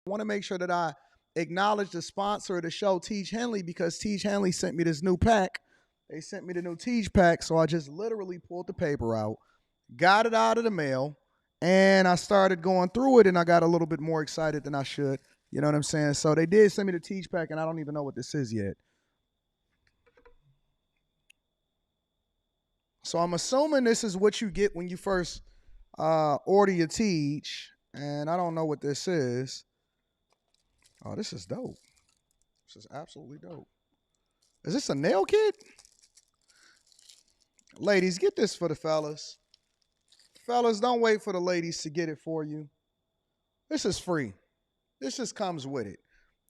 want to make sure that I acknowledge the sponsor of the show, Tiege Hanley, because Tiege Hanley sent me this new pack. They sent me the new Tiege pack, so I just literally pulled the paper out, got it out of the mail, and I started going through it, and I got a little bit more excited than I should. You know what I'm saying? So they did send me the Tiege pack, and I don't even know what this is yet. So I'm assuming this is what you get when you first order your Tiege, and I don't know what this is. Oh, this is dope. This is absolutely dope. Is this a nail kit? Ladies, get this for the fellas. Fellas, don't wait for the ladies to get it for you. This is free. This just comes with it.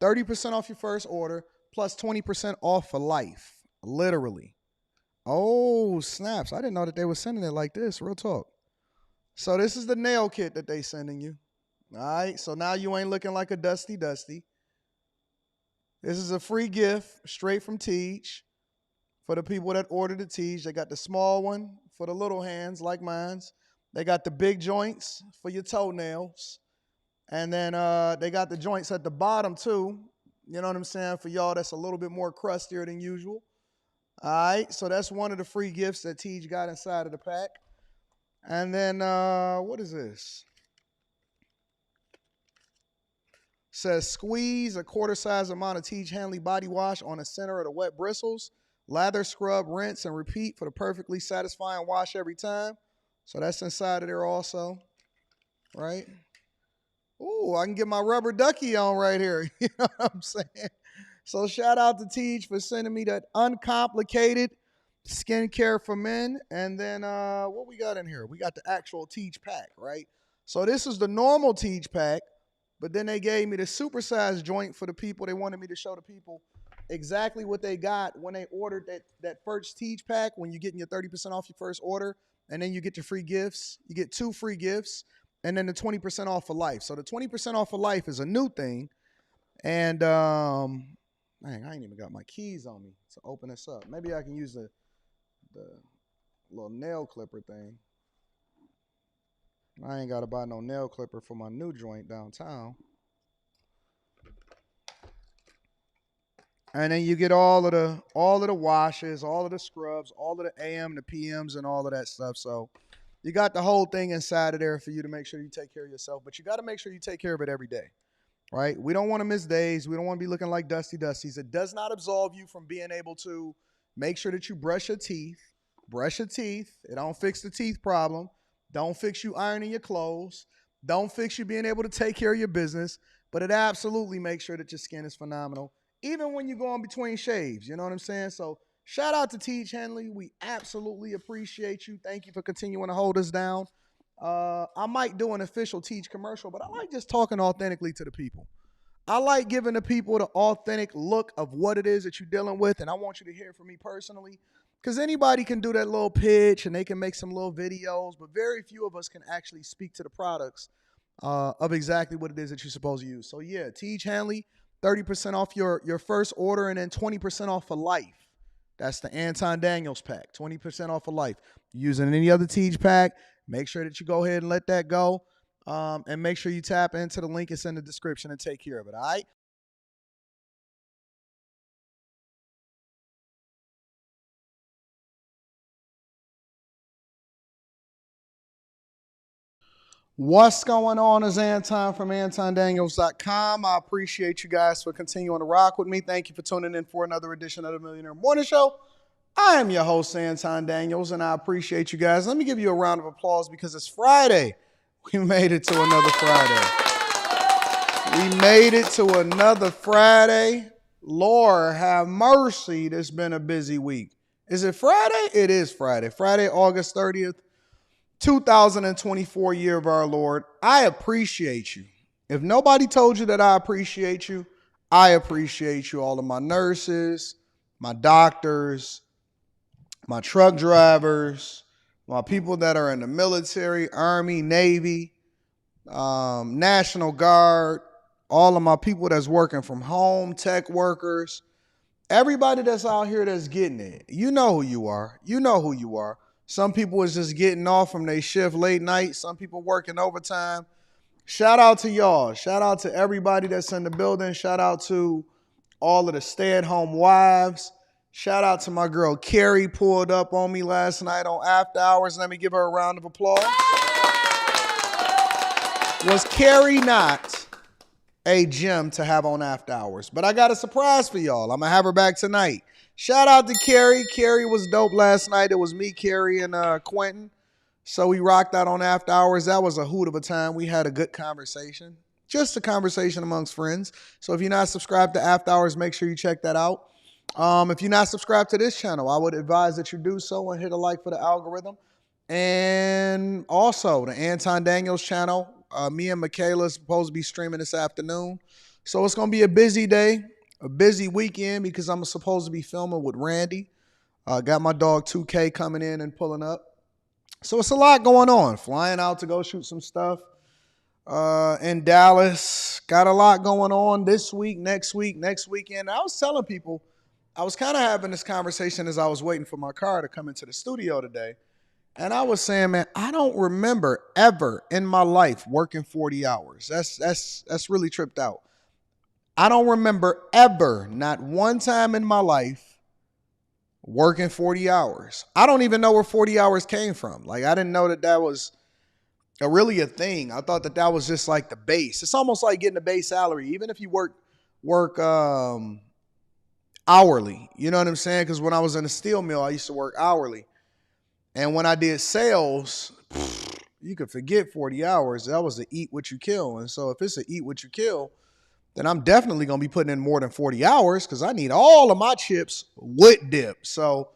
30% off your first order, plus 20% off for life. Literally. Oh, snaps. I didn't know that they were sending it like this. Real talk. So this is the nail kit that they sending you. All right. So now you ain't looking like a dusty. This is a free gift straight from Tiege for the people that ordered the Tiege. They got the small one for the little hands like mine's. They got the big joints for your toenails. And then they got the joints at the bottom too. You know what I'm saying? For y'all that's a little bit more crustier than usual. All right, so that's one of the free gifts that Tiege got inside of the pack. And then, what is this? Says squeeze a quarter-size amount of Tiege Hanley body wash on the center of the wet bristles. Lather, scrub, rinse, and repeat for the perfectly satisfying wash every time. So that's inside of there also, right? Ooh, I can get my rubber ducky on right here. You know what I'm saying? So shout out to Tiege for sending me that uncomplicated skincare for men. And then what we got in here? We got the actual Tiege pack, right? So this is the normal Tiege pack, but then they gave me the supersized joint for the people. They wanted me to show the people exactly what they got when they ordered that first Tiege pack, when you're getting your 30% off your first order, and then you get your free gifts. You get 2 free gifts, and then the 20% off for life. So the 20% off for life is a new thing. And dang, I ain't even got my keys on me to open this up. Maybe I can use the little nail clipper thing. I ain't got to buy no nail clipper for my new joint downtown. And then you get all of the washes, all of the scrubs, all of the AM, the PMs, and all of that stuff. So you got the whole thing inside of there for you to make sure you take care of yourself. But you got to make sure you take care of it every day. Right? We don't want to miss days. We don't want to be looking like dusties. It does not absolve you from being able to make sure that you brush your teeth. Brush your teeth. It don't fix the teeth problem. Don't fix you ironing your clothes. Don't fix you being able to take care of your business. But it absolutely makes sure that your skin is phenomenal, even when you go in between shaves. You know what I'm saying? So shout out to Tiege Hanley. We absolutely appreciate you. Thank you for continuing to hold us down. I might do an official Tiege commercial, but I like just talking authentically to the people. I like giving the people the authentic look of what it is that you're dealing with, and I want you to hear from me personally, because anybody can do that little pitch and they can make some little videos, but very few of us can actually speak to the products of exactly what it is that you're supposed to use. So yeah, Tiege Hanley, 30% off your first order, and then 20% off for life. That's the Anton Daniels pack, 20% off for life. Using any other Tiege pack, make sure that you go ahead and let that go. And make sure you tap into the link that's in the description and take care of it, all right? What's going on is Anton from AntonDaniels.com. I appreciate you guys for continuing to rock with me. Thank you for tuning in for another edition of the Millionaire Morning Show. I am your host, Anton Daniels, and I appreciate you guys. Let me give you a round of applause because it's Friday. We made it to another Friday. We made it to another Friday. Lord have mercy, this has been a busy week. Is it Friday? It is Friday. Friday, August 30th, 2024, year of our Lord. I appreciate you. If nobody told you that I appreciate you, I appreciate you. All of my nurses, my doctors, my truck drivers, my people that are in the military, Army, Navy, National Guard, all of my people that's working from home, tech workers, everybody that's out here that's getting it. You know who you are. You know who you are. Some people is just getting off from their shift late night. Some people working overtime. Shout out to y'all. Shout out to everybody that's in the building. Shout out to all of the stay-at-home wives. Shout out to my girl Carrie, pulled up on me last night on After Hours. Let me give her a round of applause. Was Carrie not a gem to have on After Hours? But I got a surprise for y'all. I'm going to have her back tonight. Shout out to Carrie. Carrie was dope last night. It was me, Carrie, and Quentin. So we rocked out on After Hours. That was a hoot of a time. We had a good conversation. Just a conversation amongst friends. So if you're not subscribed to After Hours, make sure you check that out. If you're not subscribed to this channel, I would advise that you do so and hit a like for the algorithm. And also the Anton Daniels channel. Me and Michaela is supposed to be streaming this afternoon. So it's going to be a busy day, a busy weekend because I'm supposed to be filming with Randy. Got my dog 2K coming in and pulling up. So it's a lot going on. Flying out to go shoot some stuff in Dallas. Got a lot going on this week, next weekend. I was telling people, I was kind of having this conversation as I was waiting for my car to come into the studio today. And I was saying, man, I don't remember ever in my life working 40 hours. That's really tripped out. I don't remember ever, not one time in my life, working 40 hours. I don't even know where 40 hours came from. Like, I didn't know that was really a thing. I thought that was just like the base. It's almost like getting a base salary, even if you work hourly. You know what I'm saying? Because when I was in a steel mill, I used to work hourly. And when I did sales, you could forget 40 hours. That was to eat what you kill. And so if it's to eat what you kill, then I'm definitely going to be putting in more than 40 hours because I need all of my chips with dip. So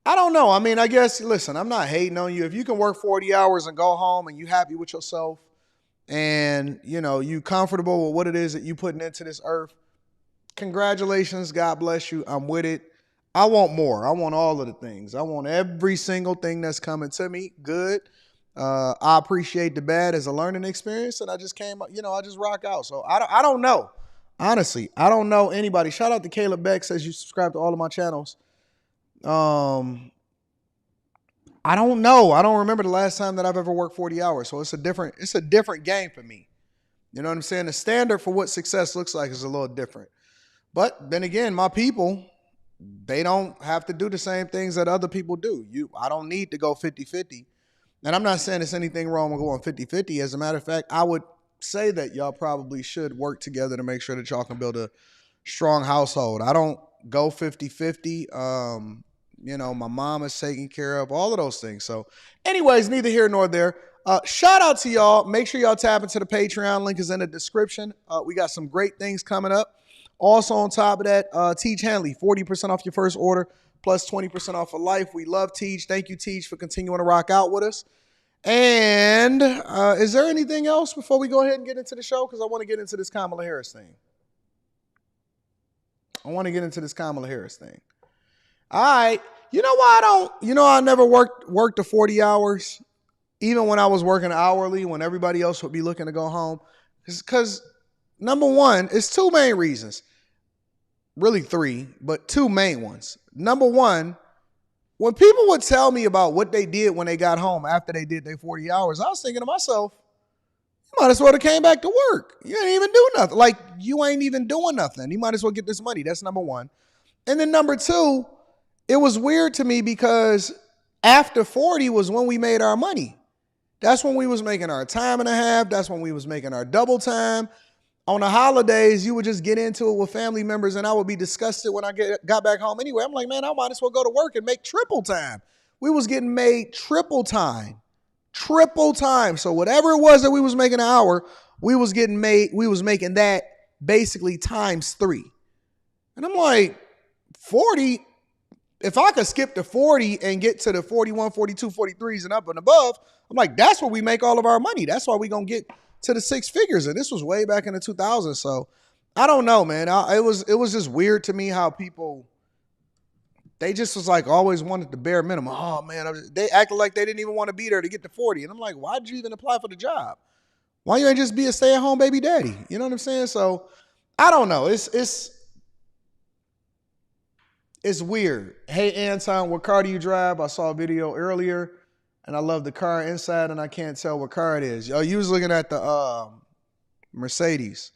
I don't know. I mean, I guess, listen, I'm not hating on you. If you can work 40 hours and go home and you happy with yourself and, you know, you comfortable with what it is that you putting into this earth, congratulations. God bless you. I'm with it. I want more. I want all of the things. I want every single thing that's coming to me. Good. I appreciate the bad as a learning experience, and I just came, you know, I just rock out. So I don't know. Honestly, I don't know anybody. Shout out to Caleb Beck, says you subscribe to all of my channels. I don't know. I don't remember the last time that I've ever worked 40 hours. So it's a different game for me. You know what I'm saying? The standard for what success looks like is a little different. But then again, my people, they don't have to do the same things that other people do. I don't need to go 50-50. And I'm not saying there's anything wrong with going 50-50. As a matter of fact, I would say that y'all probably should work together to make sure that y'all can build a strong household. I don't go 50-50. You know, my mom is taken care of, all of those things. So anyways, neither here nor there. Shout out to y'all. Make sure y'all tap into the Patreon. Link is in the description. We got some great things coming up. Also on top of that, Tiege Hanley, 40% off your first order, plus 20% off for life. We love Tiege. Thank you, Tiege, for continuing to rock out with us. And is there anything else before we go ahead and get into the show? Because I want to get into this Kamala Harris thing. All right. You know why I never worked the 40 hours, even when I was working hourly, when everybody else would be looking to go home? Because number one, it's two main reasons. Really three, but two main ones. Number one, when people would tell me about what they did when they got home after they did their 40 hours, I was thinking to myself, you might as well have came back to work. You ain't even do nothing. Like, you ain't even doing nothing. You might as well get this money. That's number one. And then number two, it was weird to me because after 40 was when we made our money. That's when we was making our time and a half. That's when we was making our double time. On the holidays, you would just get into it with family members, and I would be disgusted when I got back home anyway. I'm like, man, I might as well go to work and make triple time. We was getting made triple time. So whatever it was that we was making an hour, we was making that basically times 3. And I'm like, 40, if I could skip the 40 and get to the 41, 42, 43s and up and above, I'm like, that's where we make all of our money. That's why we going to get to the 6 figures. And this was way back in the 2000s. So I don't know, man. It was just weird to me how people, they just was like always wanted the bare minimum. Oh man, they acted like they didn't even want to be there to get to 40. And I'm like, why did you even apply for the job? Why you ain't just be a stay-at-home baby daddy? You know what I'm saying? So I don't know. It's weird. Hey, Anton, what car do you drive? I saw a video earlier and I love the car inside and I can't tell what car it is. Yo, you was looking at the Mercedes.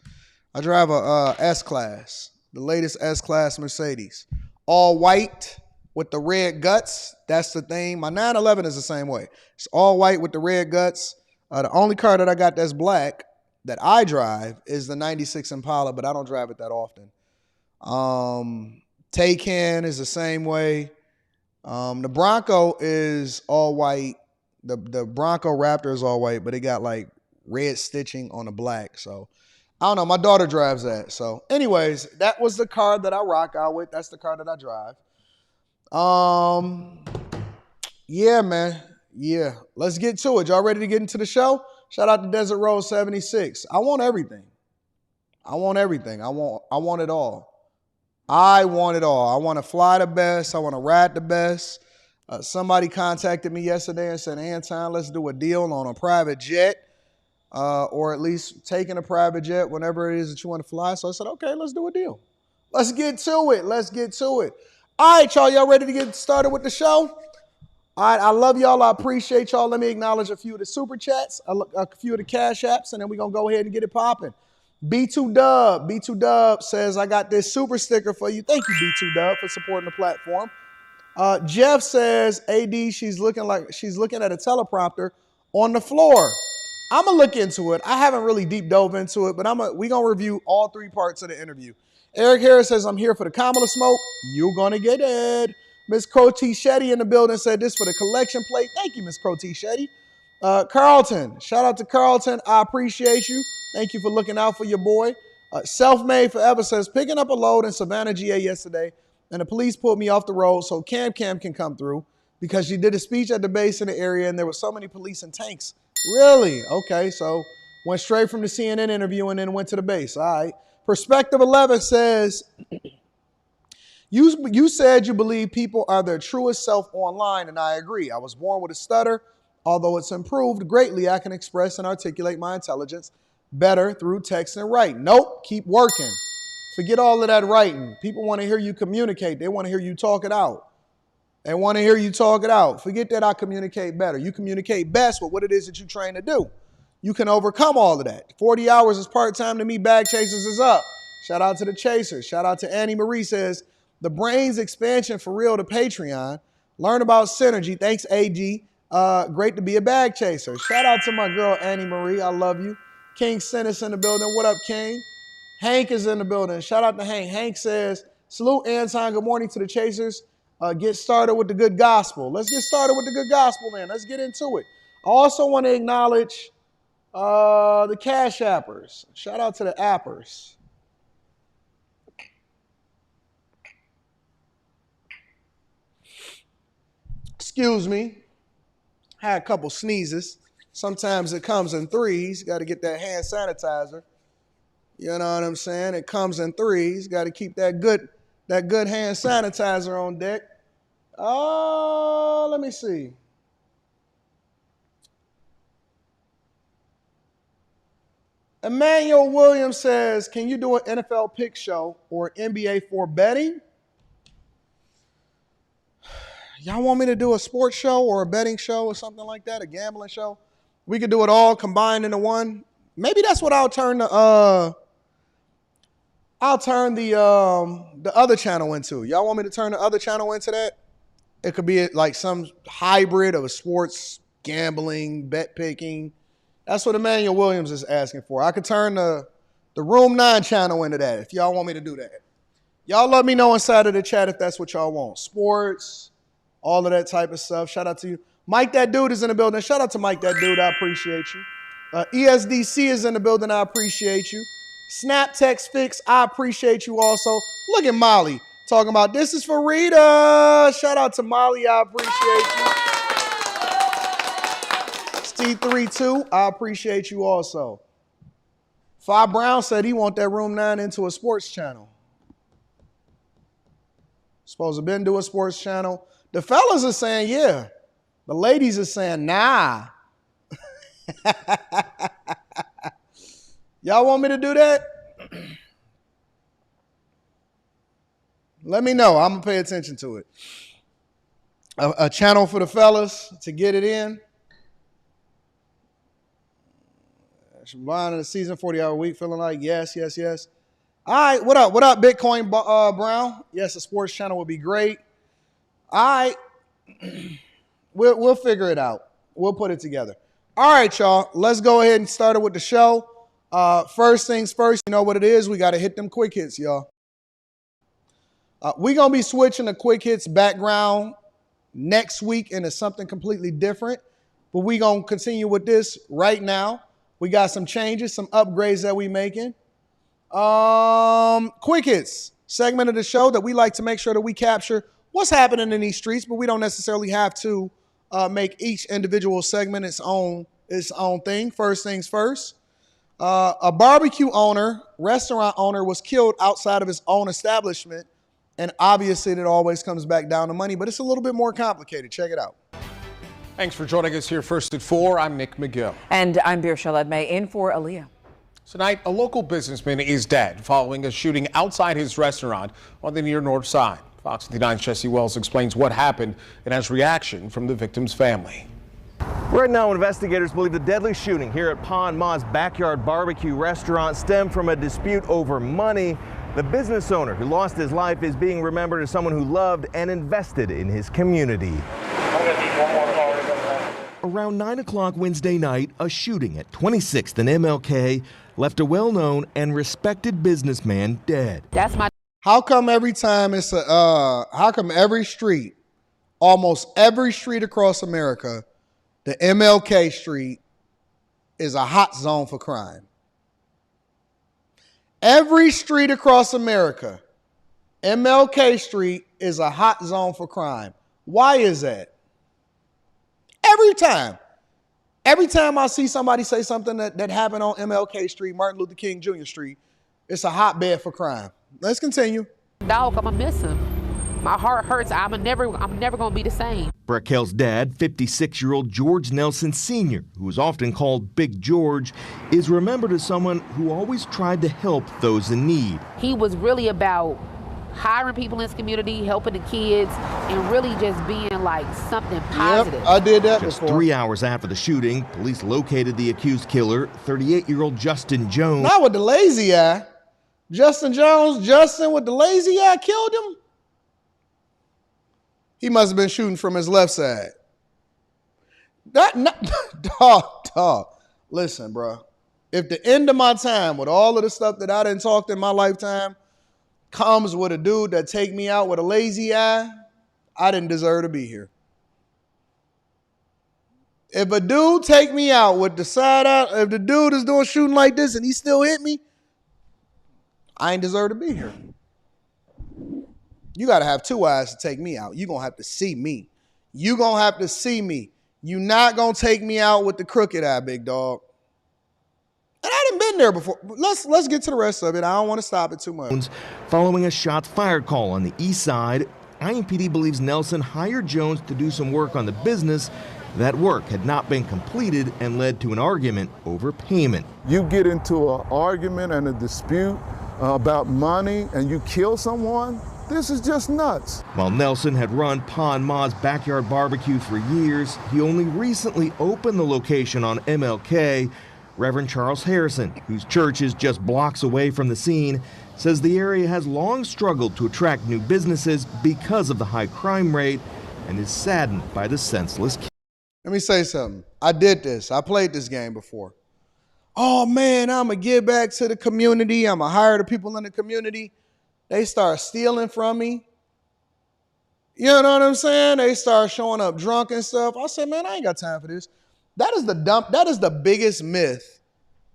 I drive a S-Class, the latest S-Class Mercedes. All white with the red guts. That's the thing. My 911 is the same way. It's all white with the red guts. The only car that I got that's black that I drive is the 96 Impala, but I don't drive it that often. Taycan is the same way. The Bronco is all white. The Bronco Raptor is all white, but it got like red stitching on the black. So I don't know. My daughter drives that. So anyways, that was the car that I rock out with. That's the car that I drive. Yeah, man. Yeah. Let's get to it. Y'all ready to get into the show? Shout out to Desert Road 76. I want everything. I want everything. I want it all. I want it all. I want to fly the best. I want to ride the best. Somebody contacted me yesterday and said, Anton, let's do a deal on a private jet, or at least taking a private jet whenever it is that you want to fly. So I said, okay, let's do a deal. Let's get to it. Let's get to it. All right, y'all. Y'all ready to get started with the show? All right, I love y'all. I appreciate y'all. Let me acknowledge a few of the super chats, a few of the cash apps, and then we're going to go ahead and get it popping. B2Dub says, I got this super sticker for you. Thank you, B2Dub, for supporting the platform. Jeff says, AD, she's looking at a teleprompter on the floor. I'm going to look into it. I haven't really deep dove into it, but we're going to review all three parts of the interview. Eric Harris says, I'm here for the Kamala smoke. You're going to get it. Miss Crotty Shetty in the building said, this for the collection plate. Thank you, Miss Crotty Shetty. Carlton, shout out to Carlton. I appreciate you. Thank you for looking out for your boy. Self-Made Forever says, picking up a load in Savannah, GA yesterday, and the police pulled me off the road so Cam can come through because she did a speech at the base in the area and there were so many police and tanks. Really? Okay, so went straight from the CNN interview and then went to the base. All right. Perspective 11 says, you said you believe people are their truest self online, and I agree. I was born with a stutter. Although it's improved greatly, I can express and articulate my intelligence better through text and write. Nope, keep working. Forget all of that writing. People want to hear you communicate. They want to hear you talk it out. They want to hear you talk it out. Forget that I communicate better. You communicate best with what it is that you train to do. You can overcome all of that. 40 hours is part-time to me. Bag Chasers is up. Shout out to the Chasers. Shout out to Annie Marie says, the brain's expansion for real to Patreon. Learn about synergy. Thanks, AG. Great to be a bag chaser. Shout out to my girl, Annie Marie. I love you. King Sinnis in the building. What up, King? Hank is in the building. Shout out to Hank. Hank says, salute, Anton. Good morning to the Chasers. Get started with the good gospel. Let's get started with the good gospel, man. Let's get into it. I also want to acknowledge the Cash Appers. Shout out to the Appers. Excuse me. Had a couple sneezes. Sometimes it comes in threes. Got to get that hand sanitizer. You know what I'm saying? It comes in threes. Got to keep that good hand sanitizer on deck. Let me see. Emmanuel Williams says, can you do an NFL pick show or an NBA for betting? Y'all want me to do a sports show or a betting show or something like that, a gambling show? We could do it all combined into one. Maybe that's what I'll turn the other channel into. Y'all want me to turn the other channel into that? It could be like some hybrid of a sports gambling, bet picking. That's what Emmanuel Williams is asking for. I could turn the Room 9 channel into that if y'all want me to do that. Y'all let me know inside of the chat if that's what y'all want. Sports, all of that type of stuff. Shout out to you. Mike, that dude, is in the building. Shout out to Mike, that dude. I appreciate you. ESDC is in the building. I appreciate you. Snap Text Fix, I appreciate you also. Look at Molly talking about this is for Rita. Shout out to Molly. I appreciate you. T32, I appreciate you also. Fi Brown said he want that Room 9 into a sports channel. Supposed to been do a sports channel. The fellas are saying, yeah. The ladies are saying, nah. Y'all want me to do that? Let me know. I'm going to pay attention to it. A channel for the fellas to get it in. Blind in the season, 40-hour week, feeling like yes. All right, what up? What up, Bitcoin Brown? Yes, a sports channel would be great. All right, we'll figure it out. We'll put it together. All right, y'all. Let's go ahead and start it with the show. First things first, you know what it is. We got to hit them quick hits, y'all. We're going to be switching the quick hits background next week into something completely different. But we're going to continue with this right now. We got some changes, some upgrades that we making. Quick hits, segment of the show that we like to make sure that we capture what's happening in these streets, but we don't necessarily have to make each individual segment its own thing. First things first. A barbecue owner, restaurant owner, was killed outside of his own establishment. And obviously, it always comes back down to money, but it's a little bit more complicated. Check it out. Thanks for joining us here first at 4. I'm Nick McGill. And I'm Birsha May in for Aaliyah. Tonight, a local businessman is dead following a shooting outside his restaurant on the near north side. Fox 59's Jesse Wells explains what happened and has reaction from the victim's family. Right now, investigators believe the deadly shooting here at Pond Ma's Backyard Barbecue restaurant stemmed from a dispute over money. The business owner who lost his life is being remembered as someone who loved and invested in his community. Around 9 o'clock Wednesday night, a shooting at 26th and MLK left a well-known and respected businessman dead. How come every time how come every street, almost every street across America, the MLK street is a hot zone for crime? Every street across America, MLK Street is a hot zone for crime. Why is that? Every time I see somebody say something that happened on MLK Street, Martin Luther King Jr. Street, it's a hotbed for crime. Let's continue. Dog, I'm gonna miss him. My heart hurts. I'm never gonna be the same. Breckel's dad, 56-year-old George Nelson Sr., who is often called Big George, is remembered as someone who always tried to help those in need. He was really about hiring people in his community, helping the kids, and really just being like something positive. Yep, I did that Just before. 3 hours after the shooting, police located the accused killer, 38-year-old Justin Jones. Not with the lazy eye. Justin with the lazy eye killed him? He must have been shooting from his left side. Dog. Listen, bro. If the end of my time with all of the stuff that I done talked in my lifetime comes with a dude that take me out with a lazy eye, I didn't deserve to be here. If a dude take me out with the side out, if the dude is doing shooting like this and he still hit me, I ain't deserve to be here. You got to have two eyes to take me out. You're going to have to see me. You're going to have to see me. You're not going to take me out with the crooked eye, big dog. And I done been there before. Let's get to the rest of it. I don't want to stop it too much. Following a shots fired call on the east side, IMPD believes Nelson hired Jones to do some work on the business. That work had not been completed and led to an argument over payment. You get into an argument and a dispute about money and you kill someone, this is just nuts. While Nelson had run Pond Ma's Backyard Barbecue for years, he only recently opened the location on MLK. Reverend Charles Harrison, whose church is just blocks away from the scene, says the area has long struggled to attract new businesses because of the high crime rate and is saddened by the senseless killing. Let me say something. I did this. I played this game before. Oh, man, I'm going to give back to the community. I'm going to hire the people in the community. They start stealing from me. You know what I'm saying? They start showing up drunk and stuff. I said, man, I ain't got time for this. That is the biggest myth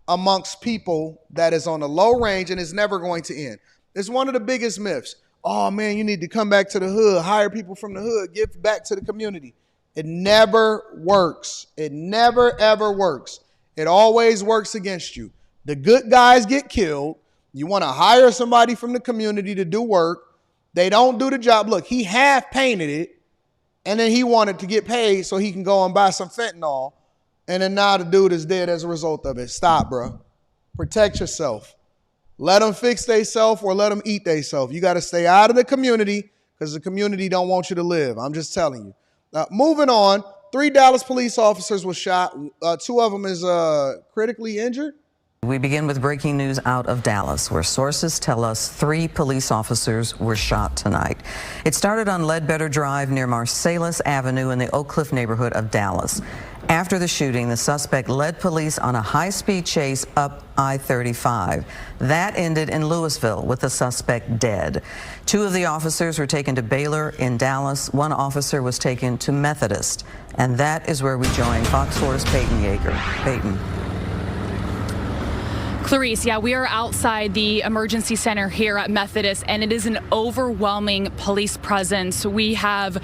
amongst people that is on the low range and is never going to end. It's one of the biggest myths. Oh, man, you need to come back to the hood, hire people from the hood, give back to the community. It never works. It never, ever works. It always works against you. The good guys get killed. You want to hire somebody from the community to do work. They don't do the job. Look, he half painted it, and then he wanted to get paid so he can go and buy some fentanyl. And then now the dude is dead as a result of it. Stop, bro. Protect yourself. Let them fix theyself or let them eat theyself. You got to stay out of the community because the community don't want you to live. I'm just telling you. Moving on, 3 Dallas police officers were shot. 2 of them is critically injured. We begin with breaking news out of Dallas, where sources tell us 3 police officers were shot tonight. It started on Ledbetter Drive near Marsalis Avenue in the Oak Cliff neighborhood of Dallas. After the shooting, the suspect led police on a high-speed chase up I-35. That ended in Louisville with the suspect dead. 2 of the officers were taken to Baylor in Dallas. 1 officer was taken to Methodist. And that is where we join Fox 4's Peyton Yeager. Peyton. Clarice, yeah, we are outside the emergency center here at Methodist, and it is an overwhelming police presence. We have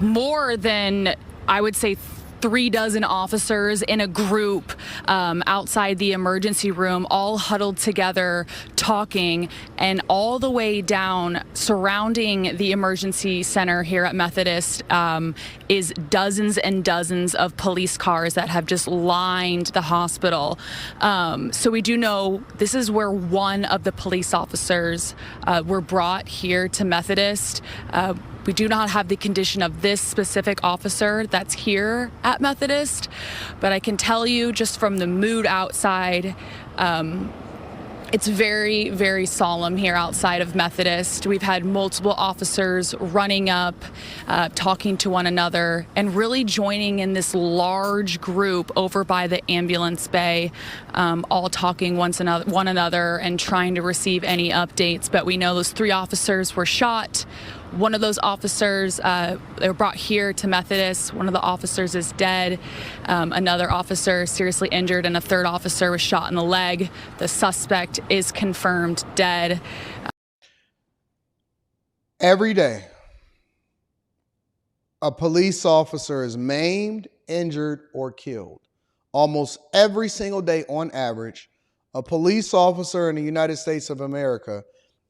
more than, I would say, 3 dozen officers in a group outside the emergency room, all huddled together, talking, and all the way down surrounding the emergency center here at Methodist is dozens and dozens of police cars that have just lined the hospital. So we do know this is where 1 of the police officers were brought here to Methodist. We do not have the condition of this specific officer that's here at Methodist, but I can tell you just from the mood outside, it's very, very solemn here outside of Methodist. We've had multiple officers running up, talking to one another, and really joining in this large group over by the ambulance bay, all talking one another and trying to receive any updates. But we know those 3 officers were shot. One of those officers, they were brought here to Methodist. One of the officers is dead. Another officer seriously injured, and a 3rd officer was shot in the leg. The suspect is confirmed dead. Every day, a police officer is maimed, injured, or killed. Almost every single day on average, a police officer in the United States of America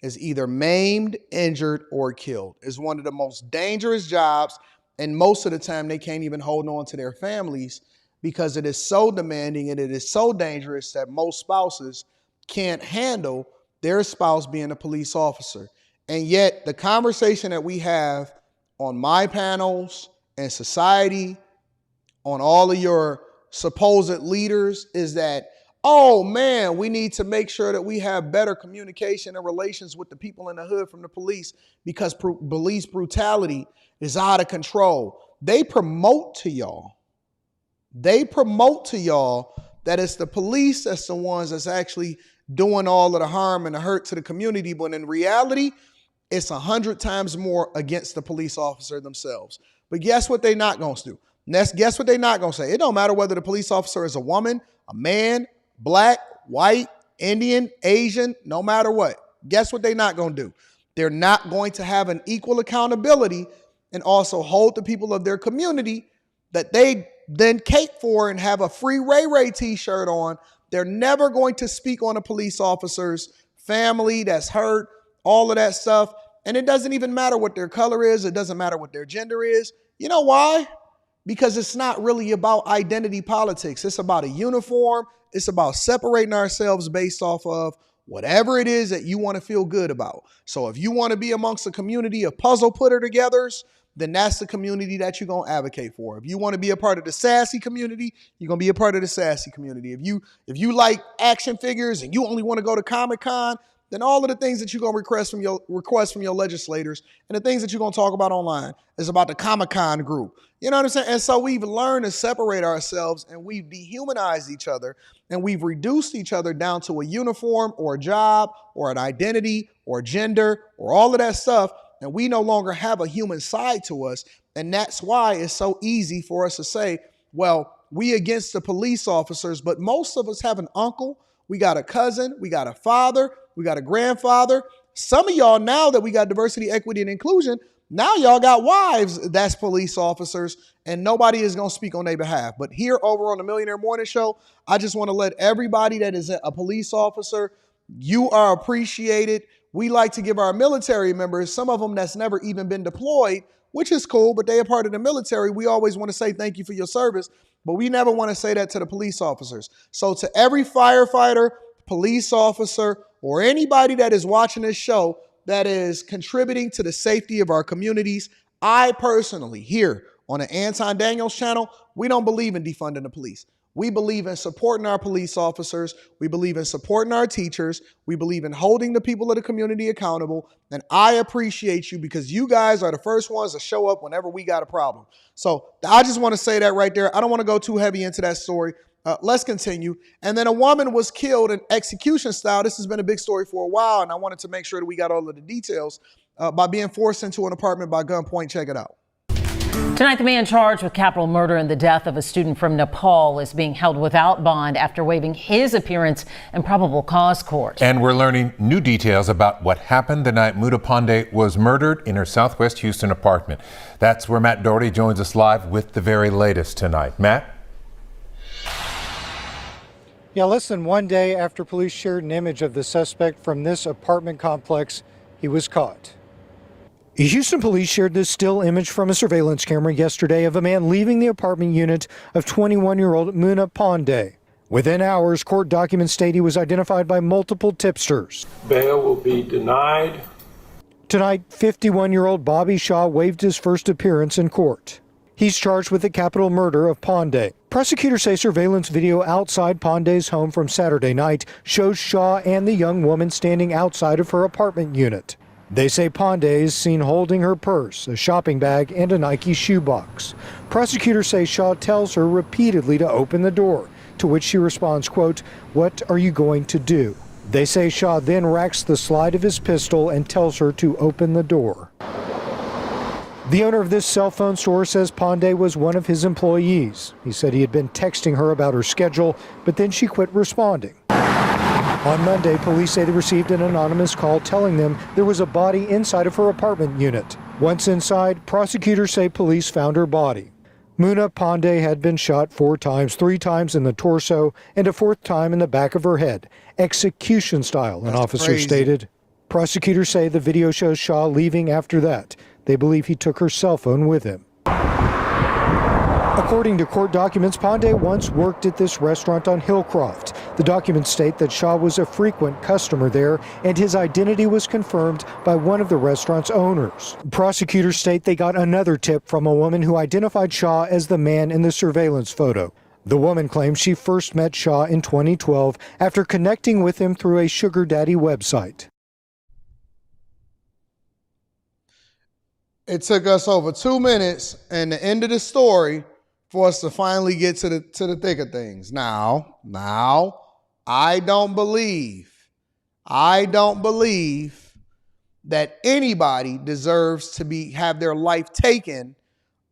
is either maimed, injured, or killed. It's one of the most dangerous jobs, and most of the time they can't even hold on to their families because it is so demanding and it is so dangerous that most spouses can't handle their spouse being a police officer. And yet the conversation that we have on my panels and society, on all of your supposed leaders, is that, oh man, we need to make sure that we have better communication and relations with the people in the hood from the police because police brutality is out of control. They promote to y'all that it's the police that's the ones that's actually doing all of the harm and the hurt to the community. But in reality, it's 100 times more against the police officer themselves. But guess what they're not going to do? Guess what they're not going to say? It don't matter whether the police officer is a woman, a man, Black, white, Indian, Asian, no matter what. Guess what they're not going to do? They're not going to have an equal accountability and also hold the people of their community that they then cape for and have a free Ray Ray t-shirt on. They're never going to speak on a police officer's family that's hurt, all of that stuff. And it doesn't even matter what their color is. It doesn't matter what their gender is. You know why? Because it's not really about identity politics. It's about a uniform. It's about separating ourselves based off of whatever it is that you want to feel good about. So if you want to be amongst a community of puzzle putter-togethers, then that's the community that you're going to advocate for. If you want to be a part of the sassy community, you're going to be a part of the sassy community. If you like action figures and you only want to go to Comic-Con, then all of the things that you're going to request from your legislators and the things that you're going to talk about online is about the Comic-Con group. You know what I'm saying? And so we've learned to separate ourselves, and we've dehumanized each other, and we've reduced each other down to a uniform or a job or an identity or gender or all of that stuff. And we no longer have a human side to us. And that's why it's so easy for us to say, well, we against the police officers, but most of us have an uncle. We got a cousin. We got a father. We got a grandfather. Some of y'all, now that we got diversity, equity, and inclusion, now y'all got wives that's police officers, and nobody is going to speak on their behalf. But here over on the Millionaire Morning Show, I just want to let everybody that is a police officer, you are appreciated. We like to give our military members, some of them that's never even been deployed, which is cool, but they are part of the military. We always want to say thank you for your service, but we never want to say that to the police officers. So to every firefighter, police officer, or anybody that is watching this show that is contributing to the safety of our communities, I personally, here on the Anton Daniels channel, we don't believe in defunding the police. We believe in supporting our police officers. We believe in supporting our teachers. We believe in holding the people of the community accountable. And I appreciate you because you guys are the first ones to show up whenever we got a problem. So I just want to say that right there. I don't want to go too heavy into that story. Let's continue. And then a woman was killed in execution style. This has been a big story for a while, and I wanted to make sure that we got all of the details by being forced into an apartment by gunpoint. Check it out. Tonight, the man charged with capital murder in the death of a student from Nepal is being held without bond after waiving his appearance in probable cause court. And we're learning new details about what happened the night Muda Pandey was murdered in her Southwest Houston apartment. That's where Matt Doherty joins us live with the very latest tonight. Matt? Yeah, less than one day after police shared an image of the suspect from this apartment complex, he was caught. Houston police shared this still image from a surveillance camera yesterday of a man leaving the apartment unit of 21-year-old Muna Pandey. Within hours, court documents state he was identified by multiple tipsters. Bail will be denied. Tonight, 51-year-old Bobby Shaw waived his first appearance in court. He's charged with the capital murder of Pandey. Prosecutors say surveillance video outside Pandey's home from Saturday night shows Shaw and the young woman standing outside of her apartment unit. They say Pandey is seen holding her purse, a shopping bag, and a Nike shoebox. Prosecutors say Shaw tells her repeatedly to open the door, to which she responds, quote, "What are you going to do?" They say Shaw then racks the slide of his pistol and tells her to open the door. The owner of this cell phone store says Pandey was one of his employees. He said he had been texting her about her schedule, but then she quit responding. On Monday, police say they received an anonymous call telling them there was a body inside of her apartment unit. Once inside, prosecutors say police found her body. Muna Pandey had been shot 4 times, 3 times in the torso and a 4th time in the back of her head, execution style, an officer stated. Prosecutors say the video shows Shaw leaving after that. They believe he took her cell phone with him. According to court documents, Pandey once worked at this restaurant on Hillcroft. The documents state that Shaw was a frequent customer there, and his identity was confirmed by one of the restaurant's owners. Prosecutors state they got another tip from a woman who identified Shaw as the man in the surveillance photo. The woman claims she first met Shaw in 2012 after connecting with him through a sugar daddy website. It took us over 2 minutes and the end of the story for us to finally get to the thick of things. Now, I don't believe that anybody deserves to have their life taken,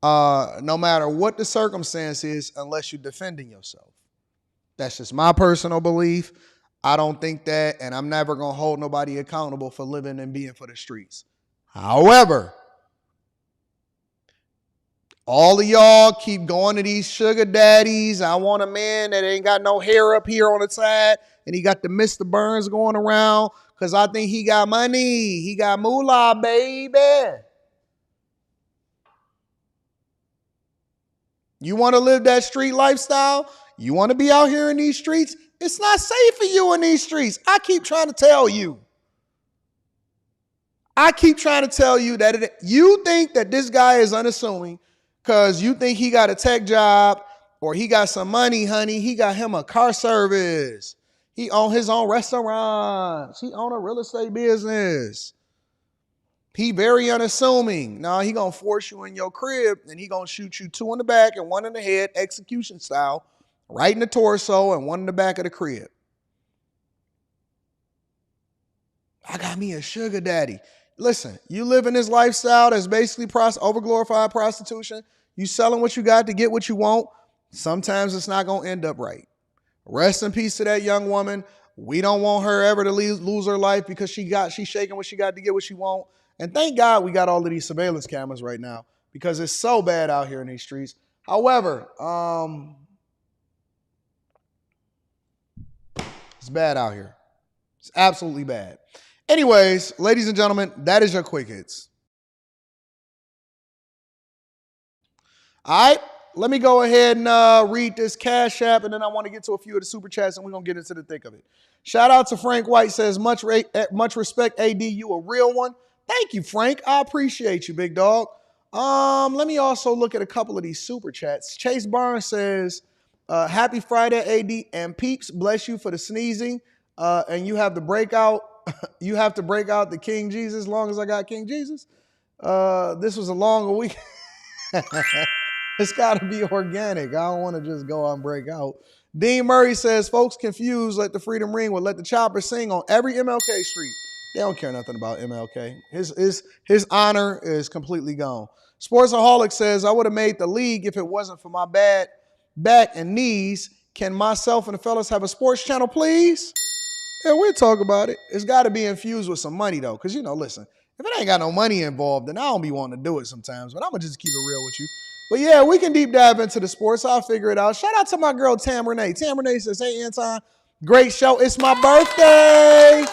no matter what the circumstance is, unless you're defending yourself. That's just my personal belief. I don't think that, and I'm never gonna hold nobody accountable for living and being for the streets. However, all of y'all keep going to these sugar daddies. I want a man that ain't got no hair up here on the side and he got the Mr. Burns going around because I think he got money. He got moolah, baby. You want to live that street lifestyle? You want to be out here in these streets? It's not safe for you in these streets. I keep trying to tell you. That you think that this guy is unassuming because you think he got a tech job or he got some money, honey. He got him a car service. He own his own restaurants. He own a real estate business. He very unassuming. Now he gonna force you in your crib and he gonna shoot you 2 in the back and 1 in the head, execution style, right in the torso and 1 in the back of the crib. I got me a sugar daddy. Listen, you live in this lifestyle that's basically overglorified prostitution. You selling what you got to get what you want. Sometimes it's not going to end up right. Rest in peace to that young woman. We don't want her ever to lose her life because she's shaking what she got to get what she want. And thank God we got all of these surveillance cameras right now because it's so bad out here in these streets. However, it's bad out here. It's absolutely bad. Anyways, ladies and gentlemen, that is your quick hits. All right, let me go ahead and read this Cash App, and then I want to get to a few of the Super Chats, and we're going to get into the thick of it. Shout out to Frank White, says, much respect, AD, you a real one. Thank you, Frank. I appreciate you, big dog. Let me also look at a couple of these Super Chats. Chase Barnes says, Happy Friday, AD and peeps. Bless you for the sneezing. And you have to break out. You have to break out the King Jesus. As long as I got King Jesus. This was a longer week. It's got to be organic. I don't want to just go out and break out. Dean Murray says, folks confused, let the freedom ring with Let the Chopper sing on every MLK street. They don't care nothing about MLK. His honor is completely gone. Sportsaholic says, I would have made the league if it wasn't for my bad back and knees. Can myself and the fellas have a sports channel, please? Yeah, we'll talk about it. It's got to be infused with some money, though. Because, listen, if it ain't got no money involved, then I don't be wanting to do it sometimes. But I'm going to just keep it real with you. But yeah, we can deep dive into the sports. I'll figure it out. Shout out to my girl, Tam Renee. Tam Renee says, hey, Anton, great show. It's my birthday.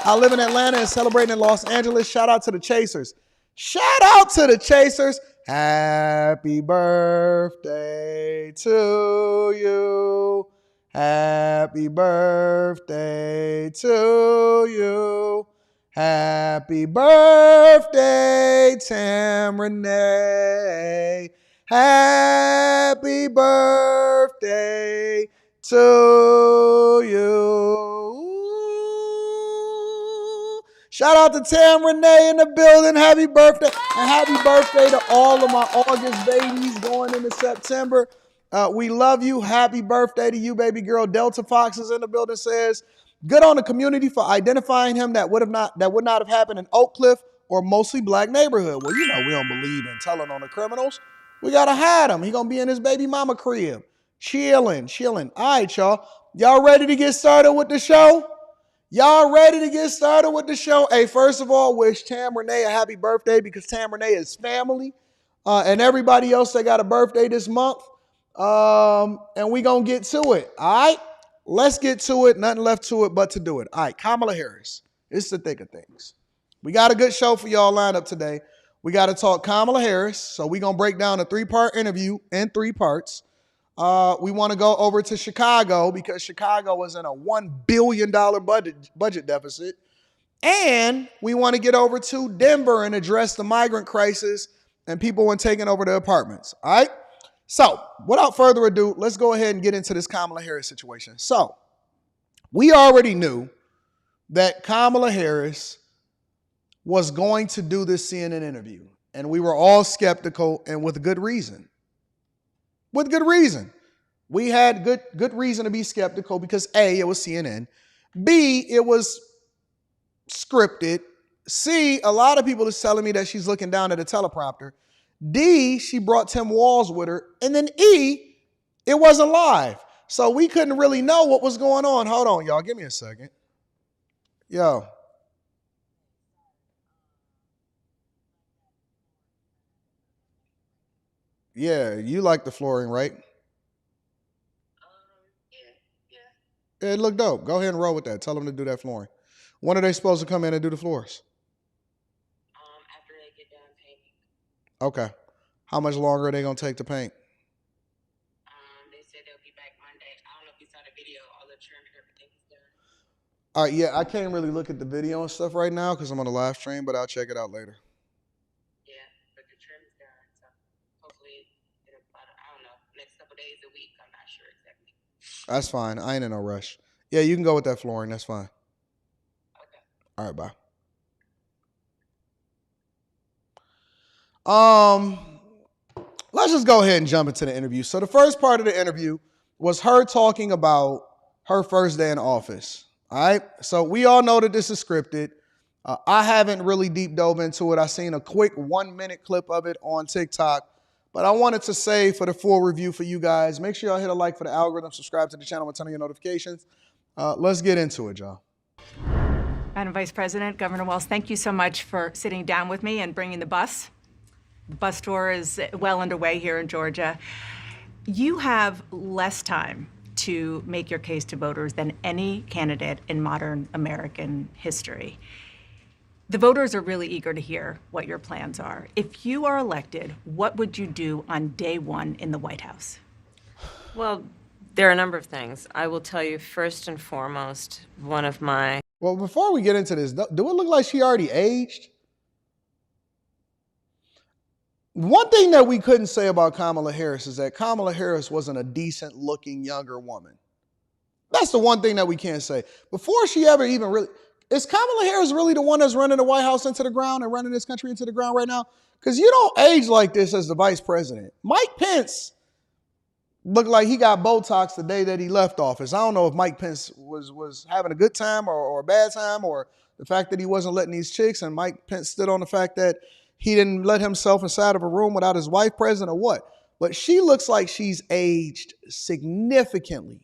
I live in Atlanta and celebrating in Los Angeles. Shout out to the Chasers. Shout out to the Chasers. Happy birthday to you. Happy birthday to you. Happy birthday, Tam Renee. Happy birthday to you. Shout out to Tam Renee in the building. Happy birthday. And happy birthday to all of my August babies going into September. We love you. Happy birthday to you, baby girl. Delta Fox is in the building, says, good on the community for identifying him. That would not have happened in Oak Cliff or mostly black neighborhood. Well, we don't believe in telling on the criminals. We got to hide him. He going to be in his baby mama crib. Chilling. All right, y'all. Y'all ready to get started with the show? Hey, first of all, wish Tam Renee a happy birthday because Tam Renee is family. And everybody else that got a birthday this month. And we going to get to it. All right? Let's get to it. Nothing left to it but to do it. All right, Kamala Harris. It's the thick of things. We got a good show for y'all lined up today. We got to talk Kamala Harris. So we're going to break down a 3-part interview in 3 parts. We want to go over to Chicago because Chicago was in a $1 billion budget deficit. And we want to get over to Denver and address the migrant crisis and people when taking over the apartments. All right? So, without further ado, let's go ahead and get into this Kamala Harris situation. So, we already knew that Kamala Harris was going to do this CNN interview, and we were all skeptical, and with good reason. With good reason. We had good reason to be skeptical because A, it was CNN. B, it was scripted. C, a lot of people is telling me that she's looking down at a teleprompter. D, she brought Tim Walz with her. And then E, it wasn't live. So we couldn't really know what was going on. Hold on, y'all. Give me a second. Yo. Yeah, you like the flooring, right? Yeah, it looked dope. Go ahead and roll with that. Tell them to do that flooring. When are they supposed to come in and do the floors? After they get done painting. Okay. How much longer are they going to take to paint? They said they'll be back Monday. I don't know if you saw the video. All the trim and everything is done. All right, yeah, I can't really look at the video and stuff right now because I'm on a live stream, but I'll check it out later. Yeah, but the trim is done. So hopefully in about, I don't know, next couple days, a week. I'm not sure exactly. That's fine. I ain't in no rush. Yeah, you can go with that flooring. That's fine. Okay. All right, bye. Let's just go ahead and jump into the interview. So the first part of the interview was her talking about her first day in office. All right. So we all know that this is scripted. I haven't really deep dove into it. I seen a quick 1-minute clip of it on TikTok, but I wanted to say for the full review for you guys, make sure y'all hit a like for the algorithm, subscribe to the channel, and turn on your notifications. Let's get into it, y'all. Madam Vice President, Governor Walz, thank you so much for sitting down with me and bringing the bus. The bus tour is well underway here in Georgia. You have less time to make your case to voters than any candidate in modern American history. The voters are really eager to hear what your plans are. If you are elected, what would you do on day 1 in the White House? Well, there are a number of things. I will tell you first and foremost, one of my... Well, before we get into this, do it look like she already aged? One thing that we couldn't say about Kamala Harris is that Kamala Harris wasn't a decent looking younger woman. That's the one thing that we can't say. Before she ever even really, is Kamala Harris really the one that's running the White House into the ground and running this country into the ground right now? Because you don't age like this as the vice president. Mike Pence looked like he got Botox the day that he left office. I don't know if Mike Pence was having a good time or a bad time, or the fact that he wasn't letting these chicks, and Mike Pence stood on the fact that he didn't let himself inside of a room without his wife present, or what. But she looks like she's aged significantly.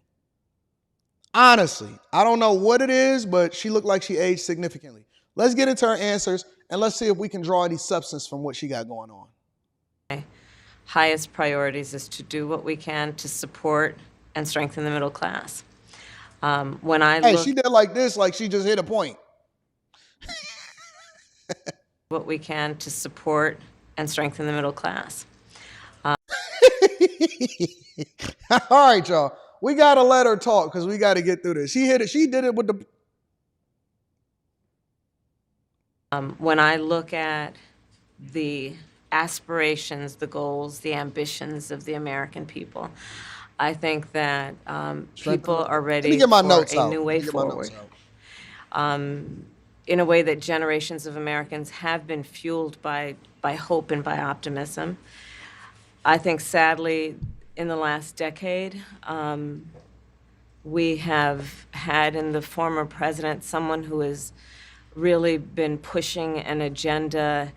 Honestly, I don't know what it is, but she looked like she aged significantly. Let's get into her answers, and let's see if we can draw any substance from what she got going on. Highest priorities is to do what we can to support and strengthen the middle class. When I Hey, she did like this, like she just hit a point. What we can to support and strengthen the middle class. All right, y'all. We got to let her talk because we got to get through this. She hit it. She did it with the... When I look at the aspirations, the goals, the ambitions of the American people, I think that people are ready for a new way forward. In a way that generations of Americans have been fueled by hope and by optimism. I think, sadly, in the last decade, we have had in the former president someone who has really been pushing an agenda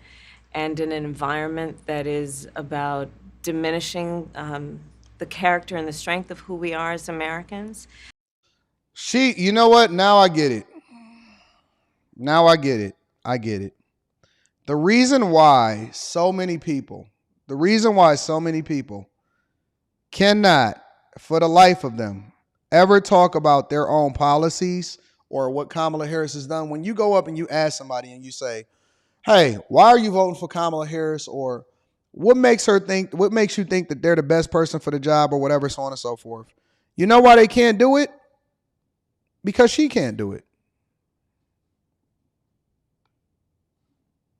and an environment that is about diminishing the character and the strength of who we are as Americans. You know what? Now I get it. Now I get it. I get it. The reason why so many people cannot, for the life of them, ever talk about their own policies or what Kamala Harris has done. When you go up and you ask somebody and you say, hey, why are you voting for Kamala Harris? Or what makes you think that they're the best person for the job, or whatever, so on and so forth. You know why they can't do it? Because she can't do it.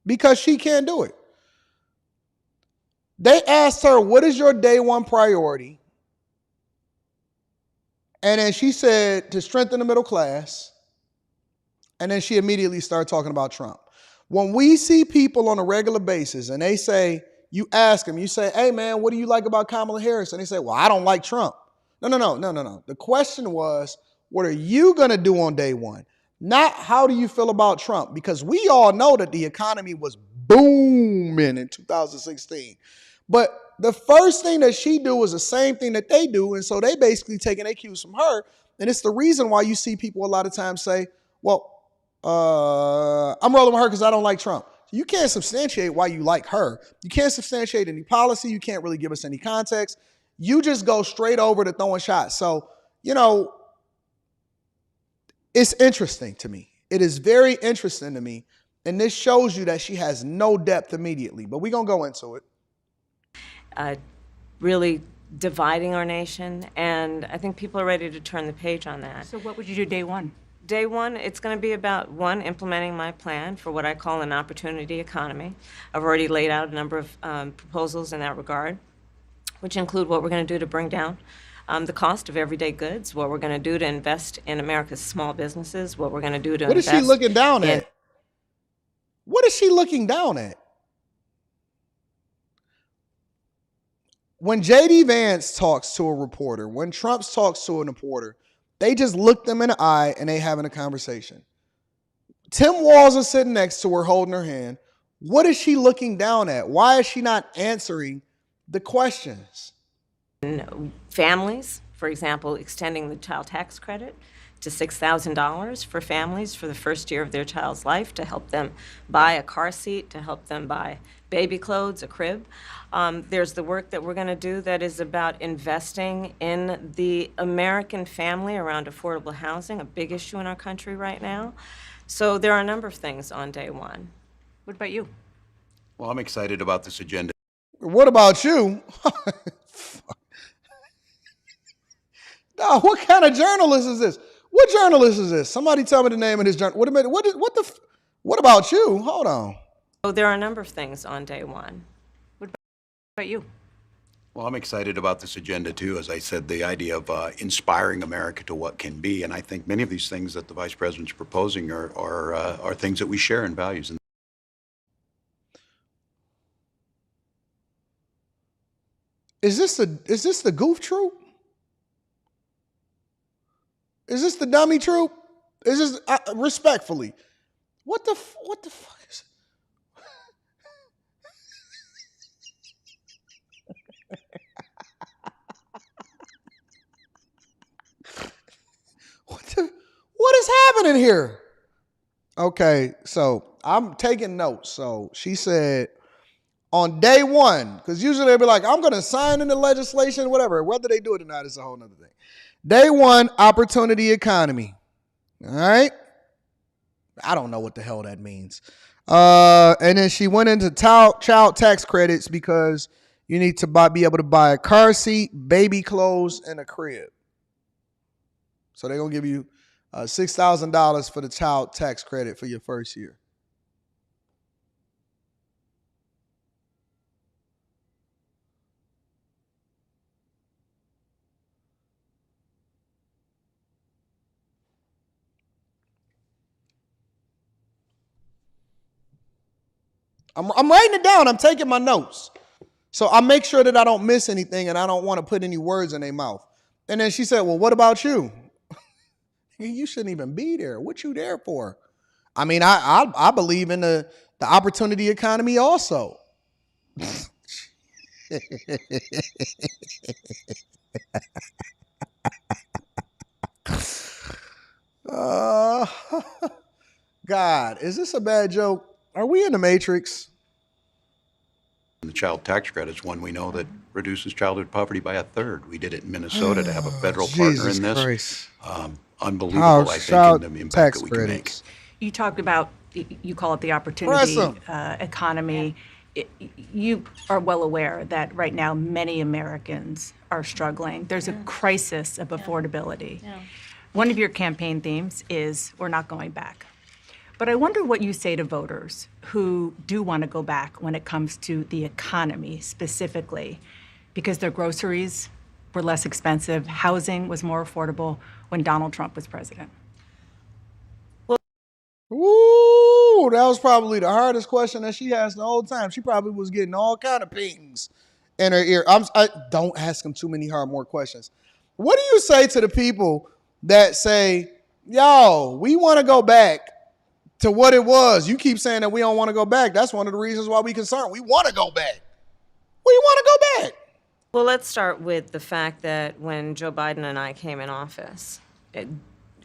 Because she can't do it. They asked her, what is your day one priority? And then she said, to strengthen the middle class. And then she immediately started talking about Trump. When we see people on a regular basis and they say, you ask them, you say, hey man, what do you like about Kamala Harris? And they say, well, I don't like Trump. No. The question was, what are you going to do on day one? Not how do you feel about Trump? Because we all know that the economy was booming in 2016. But the first thing that she do is the same thing that they do. And so they basically taking their cues from her. And it's the reason why you see people a lot of times say, well, I'm rolling with her because I don't like Trump. You can't substantiate why you like her. You can't substantiate any policy. You can't really give us any context. You just go straight over to throwing shots. So, it's interesting to me. It is very interesting to me. And this shows you that she has no depth immediately. But we're going to go into it. Really dividing our nation. And I think people are ready to turn the page on that. So what would you do day one? Day one, it's going to be about, one, implementing my plan for what I call an opportunity economy. I've already laid out a number of proposals in that regard, which include what we're going to do to bring down the cost of everyday goods, what we're going to do to invest in America's small businesses, what we're going to do to invest. What is she looking down at? What is she looking down at? When J.D. Vance talks to a reporter, when Trump talks to a reporter, they just look them in the eye and they having a conversation. Tim Walz is sitting next to her, holding her hand. What is she looking down at? Why is she not answering the questions? Families, for example, extending the child tax credit to $6,000 for families for the first year of their child's life, to help them buy a car seat, to help them buy baby clothes, a crib. There's the work that we're going to do that is about investing in the American family around affordable housing, a big issue in our country right now. So there are a number of things on day one. What about you? Well, I'm excited about this agenda. What about you? No, what kind of journalist is this? What journalist is this? Somebody tell me the name of this journal. What about you? Hold on. So there are a number of things on day one. About you? Well, I'm excited about this agenda too. As I said, the idea of inspiring America to what can be, and I think many of these things that the Vice President's proposing are things that we share in values. Is this the goof troop? Is this the dummy troop? Is this respectfully? What the fuck is what is happening here? Okay, so I'm taking notes. So she said on day one, because usually they'll be like, I'm going to sign into legislation, whatever. Whether they do it or not is a whole nother thing. Day one, opportunity economy. All right. I don't know what the hell that means. And then she went into child tax credits because you need to be able to buy a car seat, baby clothes, and a crib. So they're going to give you $6,000 for the child tax credit for your first year. I'm writing it down. I'm taking my notes. So I make sure that I don't miss anything and I don't want to put any words in their mouth. And then she said, well, what about you? You shouldn't even be there. What you there for? I mean, I believe in the opportunity economy also. God, is this a bad joke? Are we in the Matrix? The child tax credit is one we know that reduces childhood poverty by 1/3. We did it in Minnesota to have a federal partner in this. Christ. Unbelievable, I think, in the impact that we can make. You talked about, you call it the opportunity economy. You are well aware that right now many Americans are struggling. There's a crisis of affordability. One of your campaign themes is we're not going back. But I wonder what you say to voters who do want to go back when it comes to the economy specifically, because their groceries were less expensive, housing was more affordable when Donald Trump was president. Ooh, that was probably the hardest question that she asked the whole time. She probably was getting all kind of pings in her ear. Don't ask him too many more questions. What do you say to the people that say, yo, we want to go back to what it was? You keep saying that we don't want to go back. That's one of the reasons why we're concerned. We want to go back. We want to go back. Well, let's start with the fact that when Joe Biden and I came in office,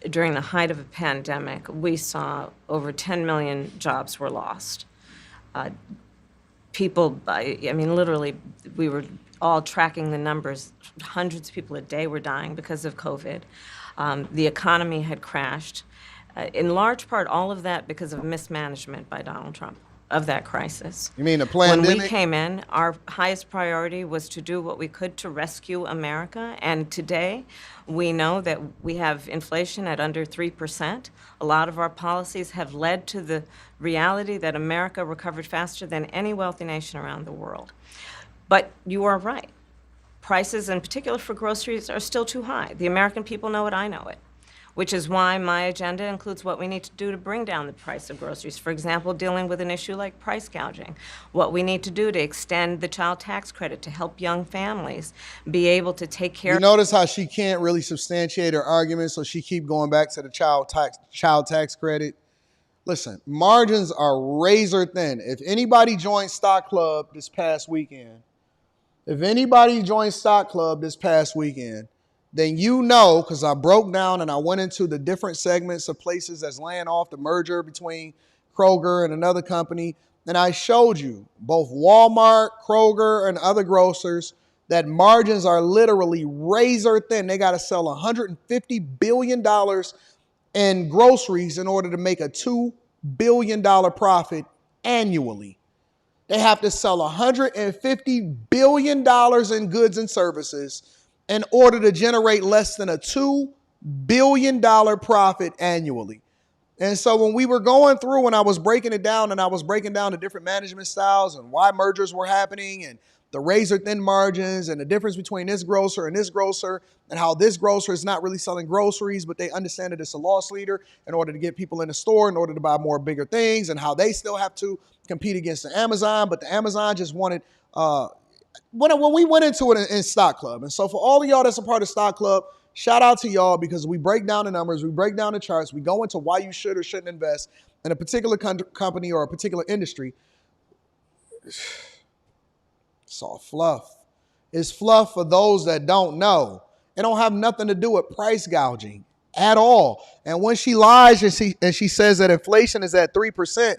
during the height of a pandemic, we saw over 10 million jobs were lost. People, literally, we were all tracking the numbers. Hundreds of people a day were dying because of COVID. The economy had crashed. In large part, all of that because of mismanagement by Donald Trump of that crisis. You mean the pandemic? When we came in, our highest priority was to do what we could to rescue America. And today, we know that we have inflation at under 3%. A lot of our policies have led to the reality that America recovered faster than any wealthy nation around the world. But you are right. Prices, in particular for groceries, are still too high. The American people know it, I know it. Which is why my agenda includes what we need to do to bring down the price of groceries. For example, dealing with an issue like price gouging. What we need to do to extend the child tax credit to help young families be able to take care of. You notice how she can't really substantiate her argument, so she keep going back to the child tax credit. Listen, margins are razor thin. If anybody joined Stock Club this past weekend, then you know, because I broke down and I went into the different segments of places that's laying off the merger between Kroger and another company. And I showed you both Walmart, Kroger, and other grocers that margins are literally razor thin. They got to sell $150 billion in groceries in order to make a $2 billion profit annually. They have to sell $150 billion in goods and services in order to generate less than a $2 billion profit annually. And so when we were going through and I was breaking it down and I was breaking down the different management styles and why mergers were happening and the razor thin margins and the difference between this grocer and how this grocer is not really selling groceries, but they understand that it's a loss leader in order to get people in the store, in order to buy more bigger things, and how they still have to compete against the Amazon, but the Amazon just wanted, when we went into it in Stock Club. And so for all of y'all that's a part of Stock Club, shout out to y'all because we break down the numbers, we break down the charts, we go into why you should or shouldn't invest in a particular company or a particular industry. It's all fluff. It's fluff for those that don't know. It don't have nothing to do with price gouging at all. And when she lies and she says that inflation is at 3%,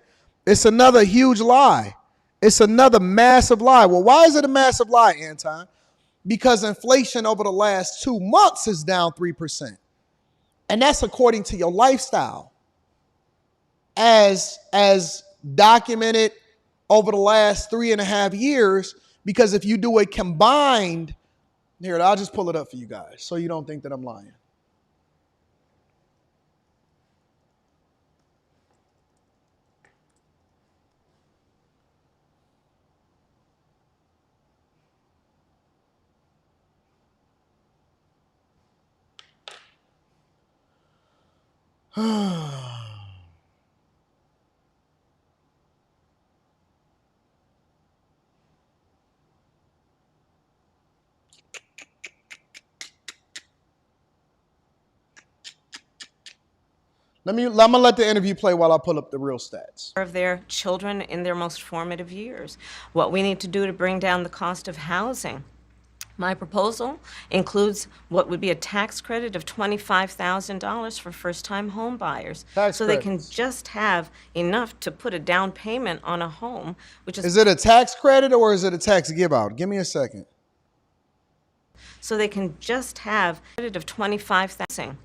it's another huge lie. It's another massive lie. Well, why is it a massive lie, Anton? Because inflation over the last 2 months is down 3%. And that's according to your lifestyle. As documented over the last 3.5 years, because if you do a combined, here, I'll just pull it up for you guys so you don't think that I'm lying. I'm gonna let the interview play while I pull up the real stats. Of their children in their most formative years. What we need to do to bring down the cost of housing. My proposal includes what would be a tax credit of $25,000 for first-time home buyers. So they can just have enough to put a down payment on a home, which is... Is it a tax credit or is it a tax give-out? Give me a second. So they can just have a credit of $25,000.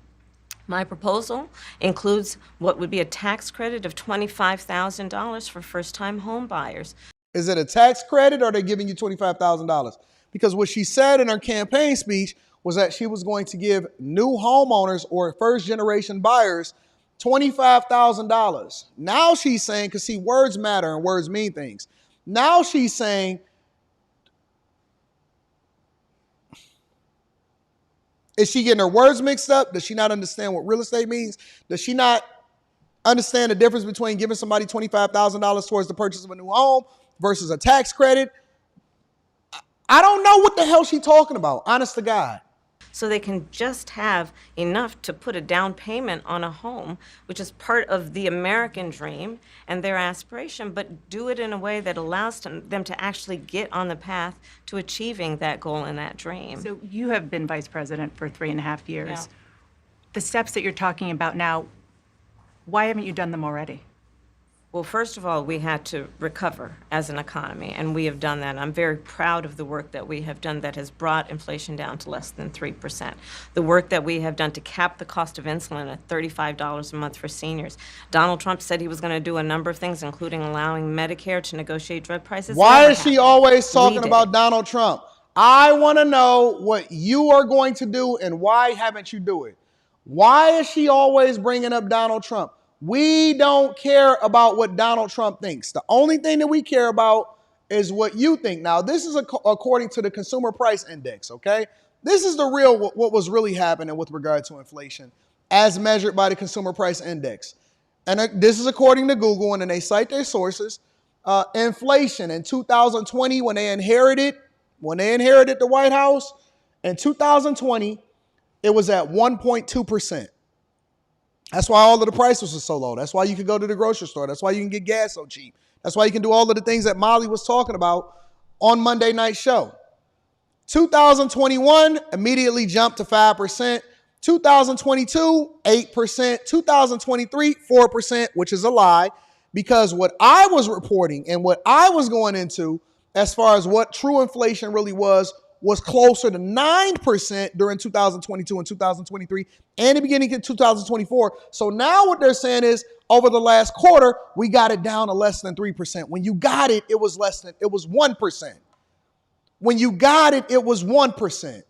My proposal includes what would be a tax credit of $25,000 for first-time home buyers. Is it a tax credit or are they giving you $25,000? Because what she said in her campaign speech was that she was going to give new homeowners or first-generation buyers $25,000. Now she's saying, because see, words matter and words mean things. Now she's saying, is she getting her words mixed up? Does she not understand what real estate means? Does she not understand the difference between giving somebody $25,000 towards the purchase of a new home versus a tax credit? I don't know what the hell she's talking about, honest to God. So they can just have enough to put a down payment on a home, which is part of the American dream and their aspiration, but do it in a way that allows them to actually get on the path to achieving that goal and that dream. So you have been vice president for 3.5 years. Yeah. The steps that you're talking about now, why haven't you done them already? Well, first of all, we had to recover as an economy, and we have done that. I'm very proud of the work that we have done that has brought inflation down to less than 3%. The work that we have done to cap the cost of insulin at $35 a month for seniors. Donald Trump said he was going to do a number of things, including allowing Medicare to negotiate drug prices. Why is she always talking about Donald Trump? I want to know what you are going to do and why haven't you do it? Why is she always bringing up Donald Trump? We don't care about what Donald Trump thinks. The only thing that we care about is what you think. Now, this is according to the Consumer Price Index, okay? This is the real, what was really happening with regard to inflation as measured by the Consumer Price Index. And this is according to Google, and then they cite their sources. Inflation in 2020, when they inherited the White House, in 2020, it was at 1.2%. That's why all of the prices were so low. That's why you can go to the grocery store. That's why you can get gas so cheap. That's why you can do all of the things that Molly was talking about on Monday Night Show. 2021 immediately jumped to 5%. 2022, 8%. 2023, 4%, which is a lie, because what I was reporting and what I was going into as far as what true inflation really was closer to 9% during 2022 and 2023 and the beginning of 2024. So now what they're saying is over the last quarter, we got it down to less than 3%. When you got it, it was 1%. When you got it, it was 1%.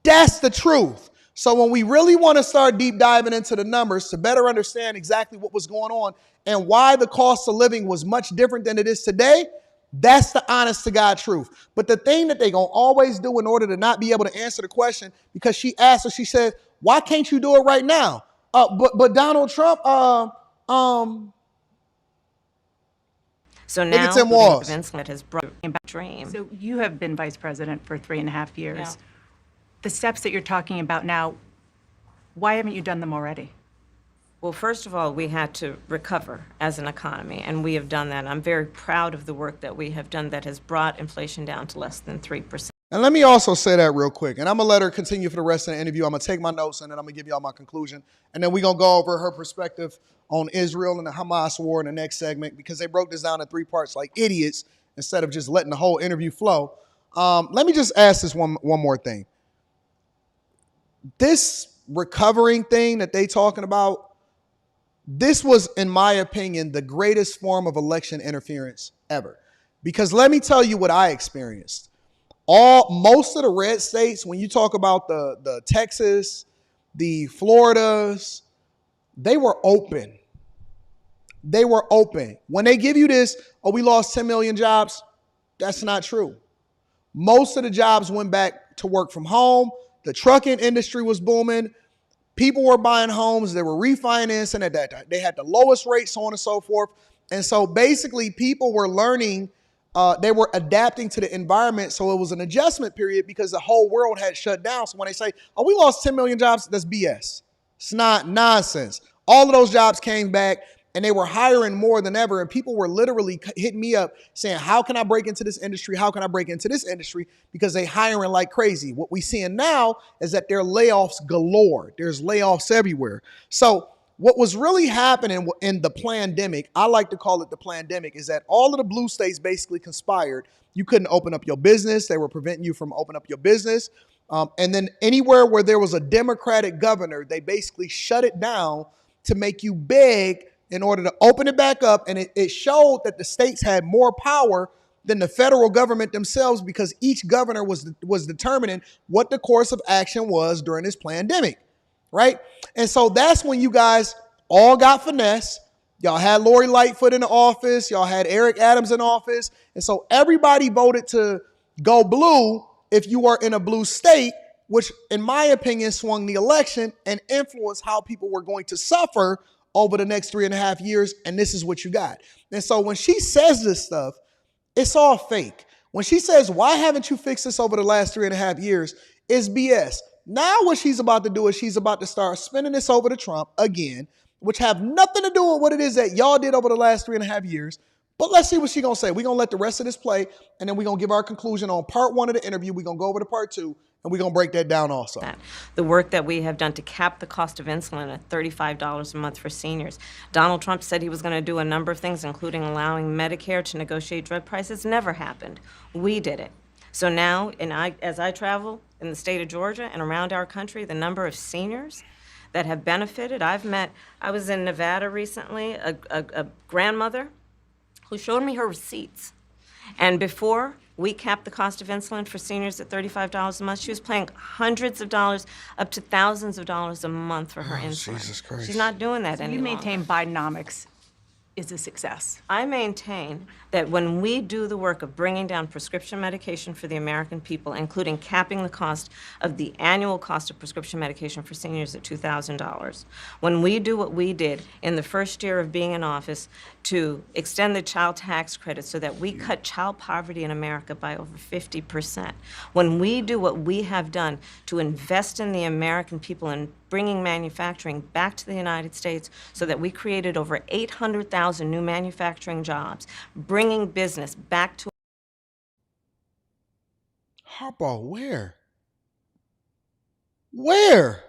That's the truth. So when we really want to start deep diving into the numbers to better understand exactly what was going on and why the cost of living was much different than it is today, that's the honest to God truth. But the thing that they're going to always do in order to not be able to answer the question, because she asked her, she said, why can't you do it right now? But Donald Trump, So look at now Tim the Walz. incident has brought back a dream. So you have been vice president for 3.5 years. Yeah. The steps that you're talking about now, why haven't you done them already? Well, first of all, we had to recover as an economy, and we have done that. I'm very proud of the work that we have done that has brought inflation down to less than 3%. And let me also say that real quick, and I'm going to let her continue for the rest of the interview. I'm going to take my notes, and then I'm going to give y'all my conclusion. And then we're going to go over her perspective on Israel and the Hamas war in the next segment, because they broke this down in 3 parts like idiots instead of just letting the whole interview flow. Let me just ask this one more thing. This recovering thing that they talking about, this was, in my opinion, the greatest form of election interference ever. Because let me tell you what I experienced. Most of the red states, when you talk about the Texas, the Floridas, they were open. They were open. When they give you this, oh, we lost 10 million jobs, that's not true. Most of the jobs went back to work from home. The trucking industry was booming. People were buying homes. They were refinancing at that time. They had the lowest rates, so on and so forth. And so basically people were learning, they were adapting to the environment. So it was an adjustment period because the whole world had shut down. So when they say, oh, we lost 10 million jobs, that's BS. It's not nonsense. All of those jobs came back and they were hiring more than ever. And people were literally hitting me up saying, how can I break into this industry? How can I break into this industry? Because they hiring like crazy. What we seeing now is that there are layoffs galore. There's layoffs everywhere. So what was really happening in the pandemic, I like to call it the pandemic, is that all of the blue states basically conspired. You couldn't open up your business. They were preventing you from opening up your business. And then anywhere where there was a Democratic governor, they basically shut it down to make you beg in order to open it back up. And it showed that the states had more power than the federal government themselves, because each governor was determining what the course of action was during this pandemic, right? And so that's when you guys all got finessed. Y'all had Lori Lightfoot in the office. Y'all had Eric Adams in office. And so everybody voted to go blue if you were in a blue state, which in my opinion swung the election and influenced how people were going to suffer over the next 3.5 years. And this is what you got. And so when she says this stuff, it's all fake. When she says, why haven't you fixed this over the last 3.5 years? It's BS. Now what she's about to do is she's about to start spinning this over to Trump again, which have nothing to do with what it is that y'all did over the last 3.5 years. But let's see what she's going to say. We're going to let the rest of this play, and then we're going to give our conclusion on part 1 of the interview. We're going to go over to part 2, and we're going to break that down also. The work that we have done to cap the cost of insulin at $35 a month for seniors. Donald Trump said he was going to do a number of things, including allowing Medicare to negotiate drug prices. Never happened. We did it. So now, as I travel in the state of Georgia and around our country, the number of seniors that have benefited, I was in Nevada recently, a grandmother who showed me her receipts. And before we capped the cost of insulin for seniors at $35 a month, she was paying hundreds of dollars up to thousands of dollars a month for her insulin. Jesus Christ. She's not doing that So any you longer. maintain Bidenomics is a success. I maintain that when we do the work of bringing down prescription medication for the American people, including capping the cost of the annual cost of prescription medication for seniors at $2,000, when we do what we did in the first year of being in office to extend the child tax credit so that we cut child poverty in America by over 50%, when we do what we have done to invest in the American people and bringing manufacturing back to the United States so that we created over 800,000 new manufacturing jobs, bringing business back to... Harpo, where? Where?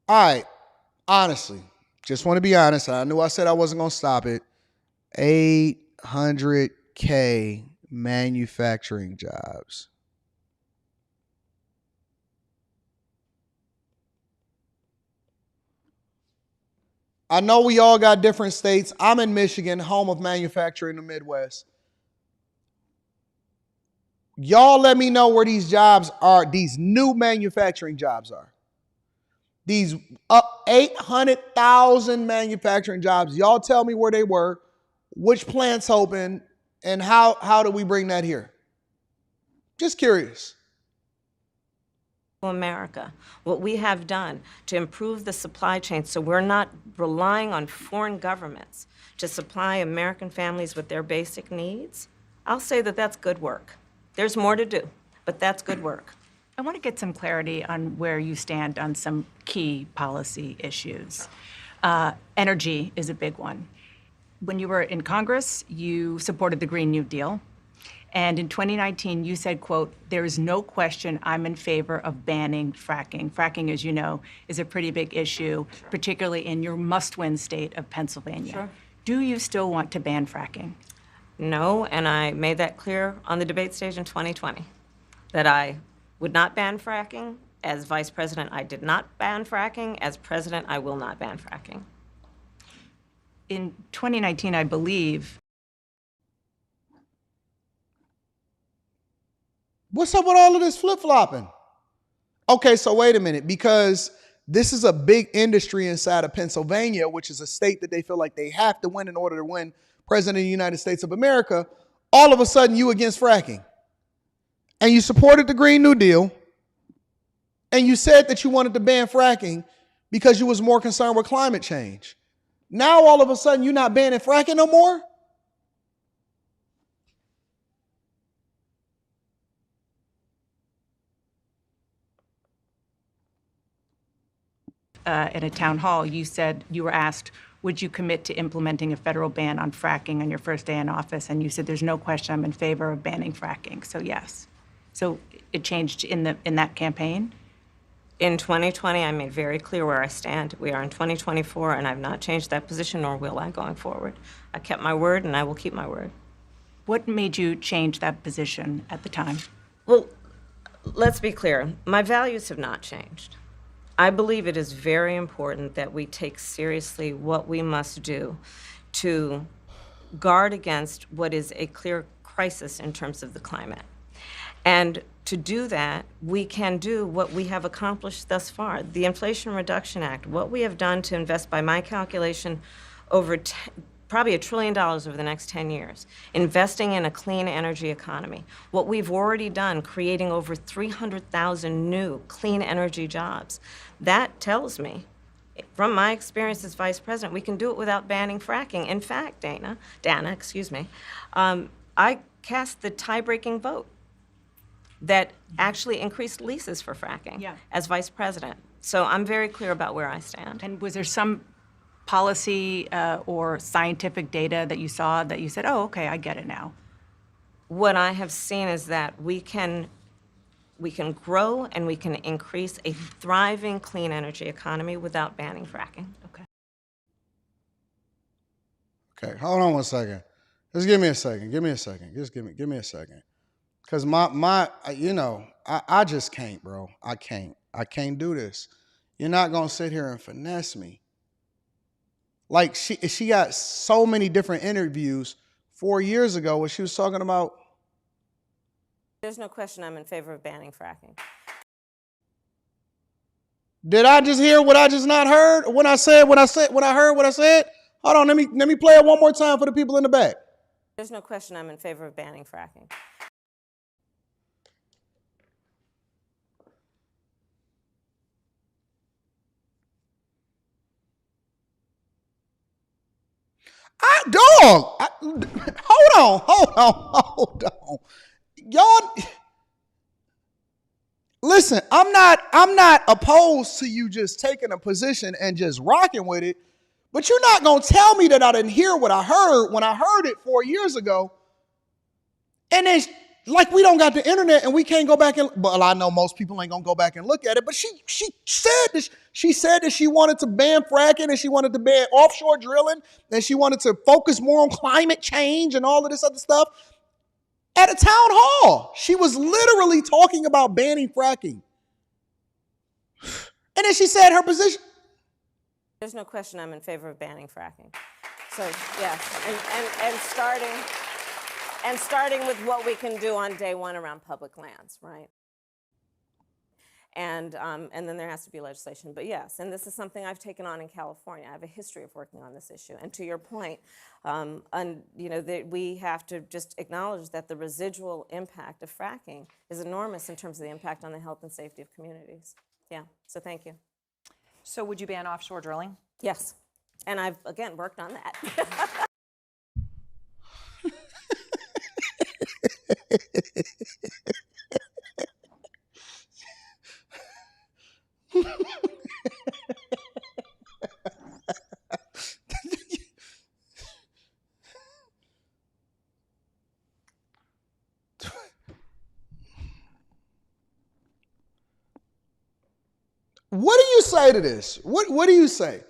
All right, honestly, just want to be honest. I knew I said I wasn't going to stop it. 800K manufacturing jobs. I know we all got different states. I'm in Michigan, home of manufacturing in the Midwest. Y'all let me know where these jobs are, these new manufacturing jobs are. These 800,000 manufacturing jobs, y'all tell me where they were, which plants open, and how do we bring that here? Just curious. America, what we have done to improve the supply chain so we're not relying on foreign governments to supply American families with their basic needs, I'll say that that's good work. There's more to do, but that's good work. I want to get some clarity on where you stand on some key policy issues. Energy is a big one. When you were in Congress, you supported the Green New Deal. And in 2019, you said, quote, "There is no question I'm in favor of banning fracking." Fracking, as you know, is a pretty big issue, particularly in your must-win state of Pennsylvania. Sure. Do you still want to ban fracking? No, and I made that clear on the debate stage in 2020, that I would not ban fracking. As vice president, I did not ban fracking. As president, I will not ban fracking. In 2019, I believe, What's up with all of this flip-flopping? Okay, so wait a minute, because this is a big industry inside of Pennsylvania, which is a state that they feel like they have to win in order to win president of the United States of America. All of a sudden, you against fracking. And you supported the Green New Deal. And you said that you wanted to ban fracking because you was more concerned with climate change. Now, all of a sudden, you're not banning fracking no more? in a town hall, you said, you were asked, would you commit to implementing a federal ban on fracking on your first day in office? And you said, there's no question I'm in favor of banning fracking. So yes. So it changed in that campaign? In 2020, I made very clear where I stand. We are in 2024, and I've not changed that position, nor will I going forward. I kept my word, and I will keep my word. What made you change that position at the time? Well, let's be clear. My values have not changed. I believe it is very important that we take seriously what we must do to guard against what is a clear crisis in terms of the climate. And to do that, we can do what we have accomplished thus far. The Inflation Reduction Act, what we have done to invest, by my calculation, over probably $1 trillion over the next 10 years, investing in a clean energy economy. What we've already done, creating over 300,000 new clean energy jobs. That tells me, from my experience as vice president, we can do it without banning fracking. In fact, Dana, I cast the tie-breaking vote that actually increased leases for fracking as vice president. So I'm very clear about where I stand. And was there some policy or scientific data that you saw that you said, oh, okay, I get it now? What I have seen is that we can grow and we can increase a thriving clean energy economy without banning fracking. Okay, hold on one second. Just give me a second. Just give me a second. Because I just can't, bro. I can't do this. You're not going to sit here and finesse me. Like, she got so many different interviews 4 years ago where she was talking about. There's no question I'm in favor of banning fracking. Did I just hear what I just not heard? When I heard what I said? Hold on, let me play it one more time for the people in the back. There's no question I'm in favor of banning fracking. Hold on. Y'all, listen, I'm not opposed to you just taking a position and just rocking with it, but you're not going to tell me that I didn't hear what I heard when I heard it 4 years ago. And it's like we don't got the internet and we can't go back and, well, I know most people ain't going to go back and look at it, but she said this. She said that she wanted to ban fracking and she wanted to ban offshore drilling and she wanted to focus more on climate change and all of this other stuff. At a town hall, she was literally talking about banning fracking. And then she said her position. There's no question I'm in favor of banning fracking. So, yes, and starting And starting with what we can do on day one around public lands, right? And then there has to be legislation. But yes, and this is something I've taken on in California. I have a history of working on this issue. And to your point, we have to just acknowledge that the residual impact of fracking is enormous in terms of the impact on the health and safety of communities. Yeah, so thank you. So would you ban offshore drilling? Yes, and I've, again, worked on that. What do you say to this? What do you say?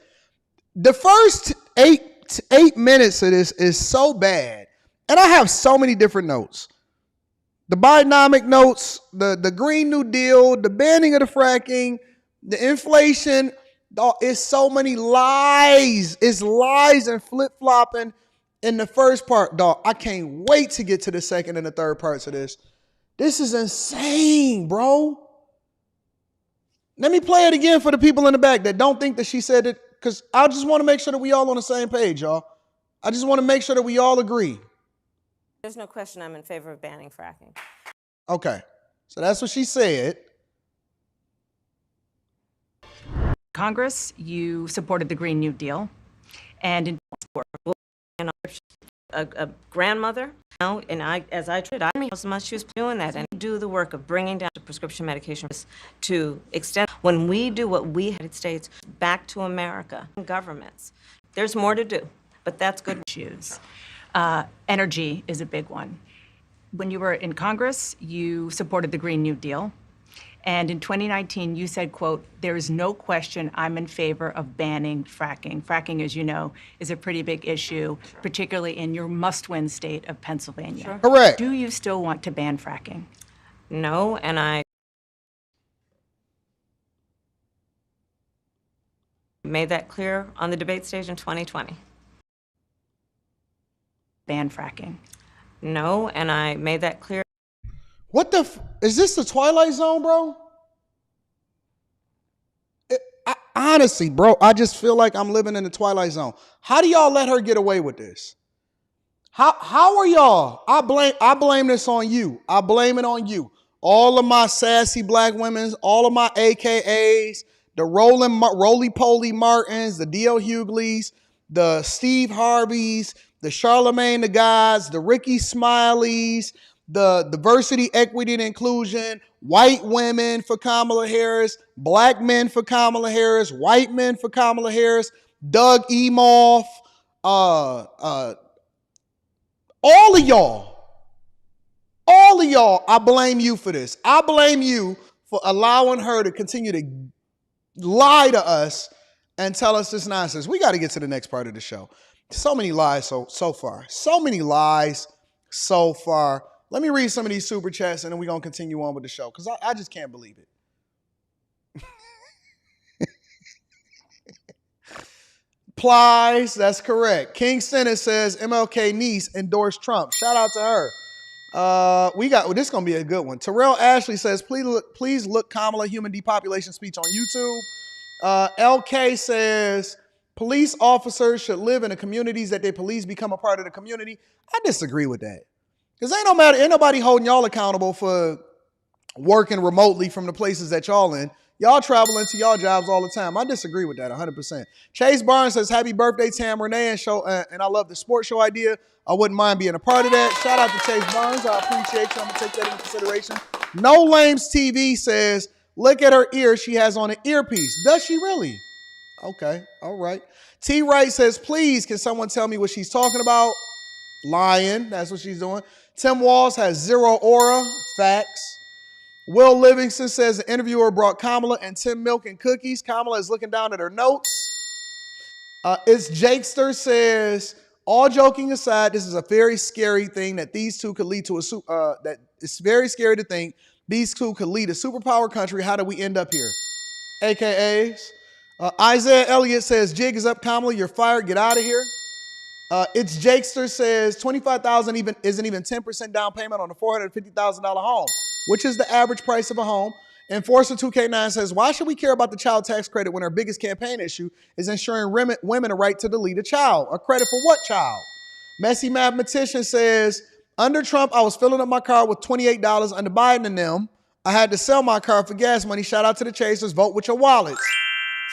The first eight minutes of this is so bad, and I have so many different notes. The Bidenomic notes, the Green New Deal, the banning of the fracking, the inflation. It's so many lies. It's lies and flip-flopping in the first part, dog. I can't wait to get to the second and the third parts of this. This is insane, bro. Let me play it again for the people in the back that don't think that she said it, because I just want to make sure that we all on the same page, y'all. I just want to make sure that we all agree. There's no question I'm in favor of banning fracking. Okay, so that's what she said. Congress, you supported the Green New Deal, and in a grandmother, and as I treated, I mean, as much she was doing that, and do the work of bringing down the prescription medication to extend. When we do what we, United States, back to America, governments, there's more to do, but that's good. Issues. Energy is a big one. When you were in Congress, you supported the Green New Deal. And in 2019, you said, quote, "There is no question I'm in favor of banning fracking." Fracking, as you know, is a pretty big issue, particularly in your must-win state of Pennsylvania. Sure. Correct. Do you still want to ban fracking? No, and I made that clear on the debate stage in 2020. Ban fracking. No, and I made that clear. What the is this the Twilight Zone, bro? Honestly, bro, I just feel like I'm living in the Twilight Zone. How do y'all let her get away with this? How are y'all? I blame this on you. I blame it on you. All of my sassy black women, all of my AKAs, the roly-poly Martins, the D.L. Hugleys, the Steve Harveys, the Charlemagne the Gods, the Ricky Smileys, the diversity, equity, and inclusion, white women for Kamala Harris, black men for Kamala Harris, white men for Kamala Harris, Doug Emhoff, all of y'all, I blame you for this. I blame you for allowing her to continue to lie to us and tell us this nonsense. We got to get to the next part of the show. So many lies so far. So many lies so far. Let me read some of these super chats and then we're going to continue on with the show because I just can't believe it. Plies, that's correct. King Senate says MLK niece endorsed Trump. Shout out to her. This is going to be a good one. Terrell Ashley says, please look Kamala human depopulation speech on YouTube. LK says, police officers should live in the communities that they police, become a part of the community. I disagree with that. Because ain't nobody holding y'all accountable for working remotely from the places that y'all in. Y'all travel into y'all jobs all the time. I disagree with that 100%. Chase Barnes says, happy birthday, Tam Renee, and I love the sports show idea. I wouldn't mind being a part of that. Shout out to Chase Barnes. I appreciate you. I'm going to take that into consideration. No Lames TV says, look at her ear. She has on an earpiece. Does she really? Okay. All right. T. Wright says, please, can someone tell me what she's talking about? Lying. That's what she's doing. Tim Walls has zero aura. Facts. Will Livingston says the interviewer brought Kamala and Tim milk and cookies. Kamala is looking down at her notes. It's Jakester says, all joking aside, this is a very scary thing that these two could lead to that it's very scary to think these two could lead a superpower country. How do we end up here? AKAs. Isaiah Elliott says, jig is up, Kamala. You're fired. Get out of here. It's Jakester says $25,000 isn't even 10% down payment on a $450,000 home, which is the average price of a home. Enforcer 2K9 says, why should we care about the child tax credit when our biggest campaign issue is ensuring women a right to delete a child? A credit for what child? Messy Mathematician says, under Trump, I was filling up my car with $28. Under Biden and them, I had to sell my car for gas money. Shout out to the chasers. Vote with your wallets.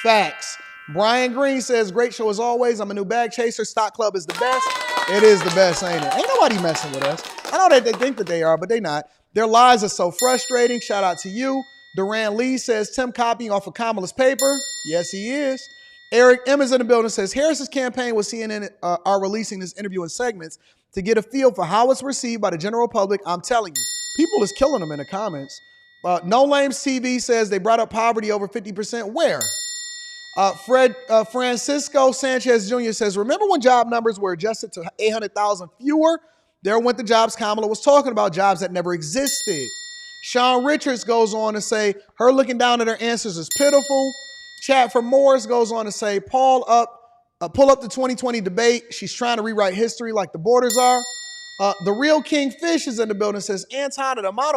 Facts. Brian Green says, great show as always. I'm a new bag chaser. Stock Club is the best. It is the best, ain't it? Ain't nobody messing with us. I know that they think that they are, but they not. Their lies are so frustrating. Shout out to you. Duran Lee says, Tim copying off of Kamala's paper. Yes, he is. Eric M is in the building, says, Harris's campaign with CNN are releasing this interview in segments to get a feel for how it's received by the general public. I'm telling you, people is killing them in the comments. No Lames TV says they brought up poverty over 50%. Where? Francisco Sanchez Jr. says, remember when job numbers were adjusted to 800,000 fewer? There went the jobs Kamala was talking about, jobs that never existed. Sean Richards goes on to say, her looking down at her answers is pitiful. Chat for Morris goes on to say, pull up the 2020 debate. She's trying to rewrite history like the borders are. The real King Fish is in the building, says, Anton, the amount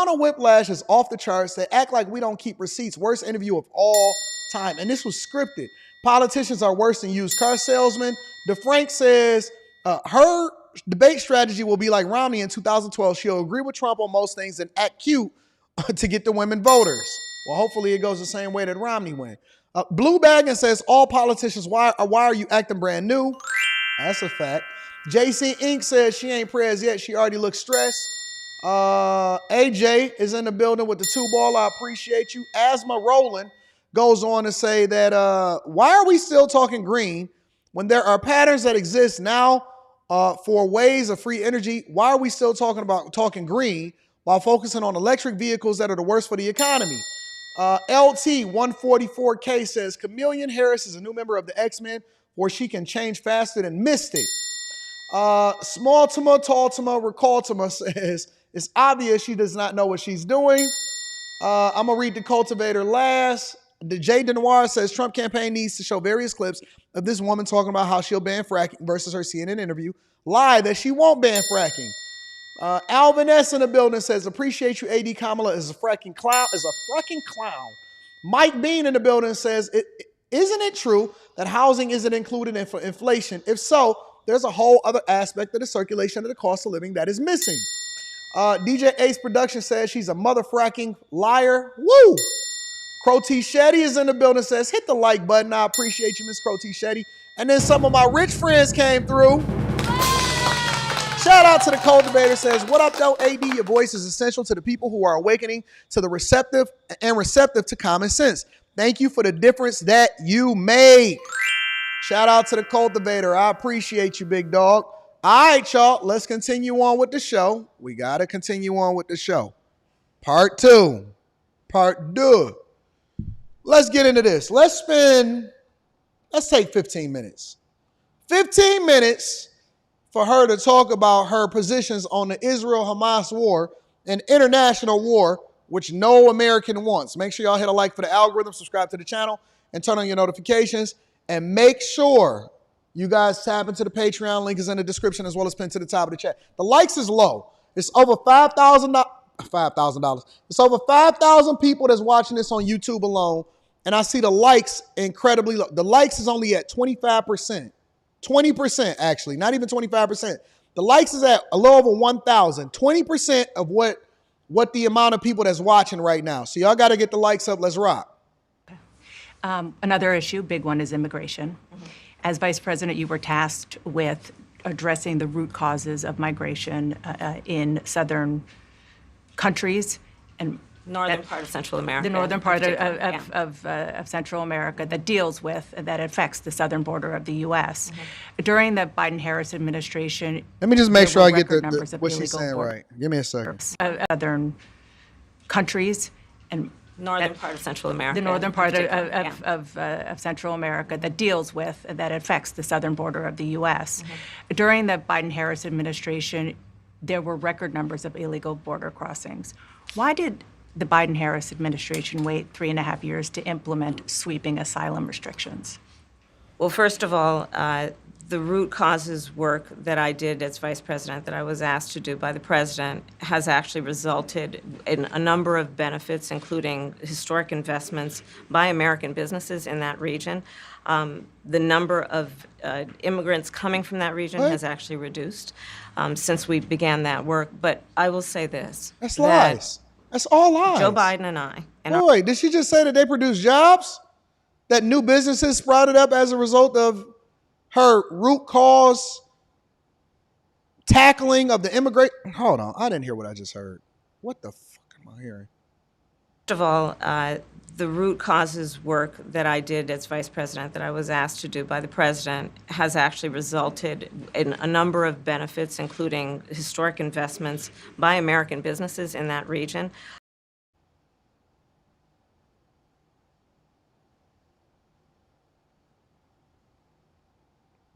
of whiplash is off the charts. They act like we don't keep receipts. Worst interview of all time. And this was scripted. Politicians are worse than used car salesmen. DeFrank says her debate strategy will be like Romney in 2012. She'll agree with Trump on most things and act cute to get the women voters. Well, hopefully it goes the same way that Romney went. Blue Baggin says, all politicians, why are you acting brand new? That's a fact. JC Inc. says she ain't prayers yet. She already looks stressed. AJ is in the building with the 2-ball. I appreciate you. Asthma Roland goes on to say that why are we still talking green when there are patterns that exist now for ways of free energy? Why are we still talking green while focusing on electric vehicles that are the worst for the economy? LT 144K says Chameleon Harris is a new member of the X-Men where she can change faster than Mystic. Small Tuma, Tall Tuma, Recall Tuma says it's obvious she does not know what she's doing. I'm going to read the cultivator last. The J. Denoir says Trump campaign needs to show various clips of this woman talking about how she'll ban fracking versus her CNN interview. Lie that she won't ban fracking. Alvin S. in the building says, appreciate you, AD Kamala is a fracking clown. Mike Bean in the building says, isn't it true that housing isn't included in inflation? If so, there's a whole other aspect of the circulation of the cost of living that is missing. DJ Ace Production says she's a mother fracking liar. Woo! Crow T. Shetty is in the building, says, hit the like button. I appreciate you, Miss Crow T. Shetty. And then some of my rich friends came through. Shout out to the cultivator, says, what up, though, AD? Your voice is essential to the people who are awakening to the receptive to common sense. Thank you for the difference that you make. Shout out to the cultivator. I appreciate you, big dog. All right, y'all, let's continue on with the show. We got to continue on with the show. Part 2. Let's get into this. Let's take 15 minutes. 15 minutes for her to talk about her positions on the Israel-Hamas war, an international war, which no American wants. Make sure y'all hit a like for the algorithm, subscribe to the channel, and turn on your notifications. And make sure you guys tap into the Patreon. Link is in the description as well as pinned to the top of the chat. The likes is low. It's over $5,000. It's over 5,000 people that's watching this on YouTube alone. And I see the likes incredibly low. The likes is only at 25%. 20% actually, not even 25%. The likes is at a little over 1,000. 20% of what the amount of people that's watching right now. So y'all got to get the likes up. Let's rock. Another issue, big one, is immigration. Mm-hmm. As Vice President, you were tasked with addressing the root causes of migration in southern countries and northern part of Central America. The northern part of Central America that affects the southern border of the U.S. Mm-hmm. During the Biden-Harris administration, let me just make sure I get what she's saying right. Give me a second. Southern countries and northern part of Central America. The northern part of Central America that affects the southern border of the U.S. Mm-hmm. During the Biden-Harris administration, there were record numbers of illegal border crossings. Why did the Biden-Harris administration wait 3.5 years to implement sweeping asylum restrictions? Well, first of all, The root causes work that I did as vice president, that I was asked to do by the president, has actually resulted in a number of benefits, including historic investments by American businesses in that region. The number of immigrants coming from that region has actually reduced since we began that work. But I will say this. That's lies. That's all lies. Joe Biden and I. Wait, did she just say that they produce jobs? That new businesses sprouted up as a result of her root cause tackling of the immigrant? Hold on, I didn't hear what I just heard. What the fuck am I hearing? First of all, the root causes work that I did as vice president, that I was asked to do by the president, has actually resulted in a number of benefits, including historic investments by American businesses in that region.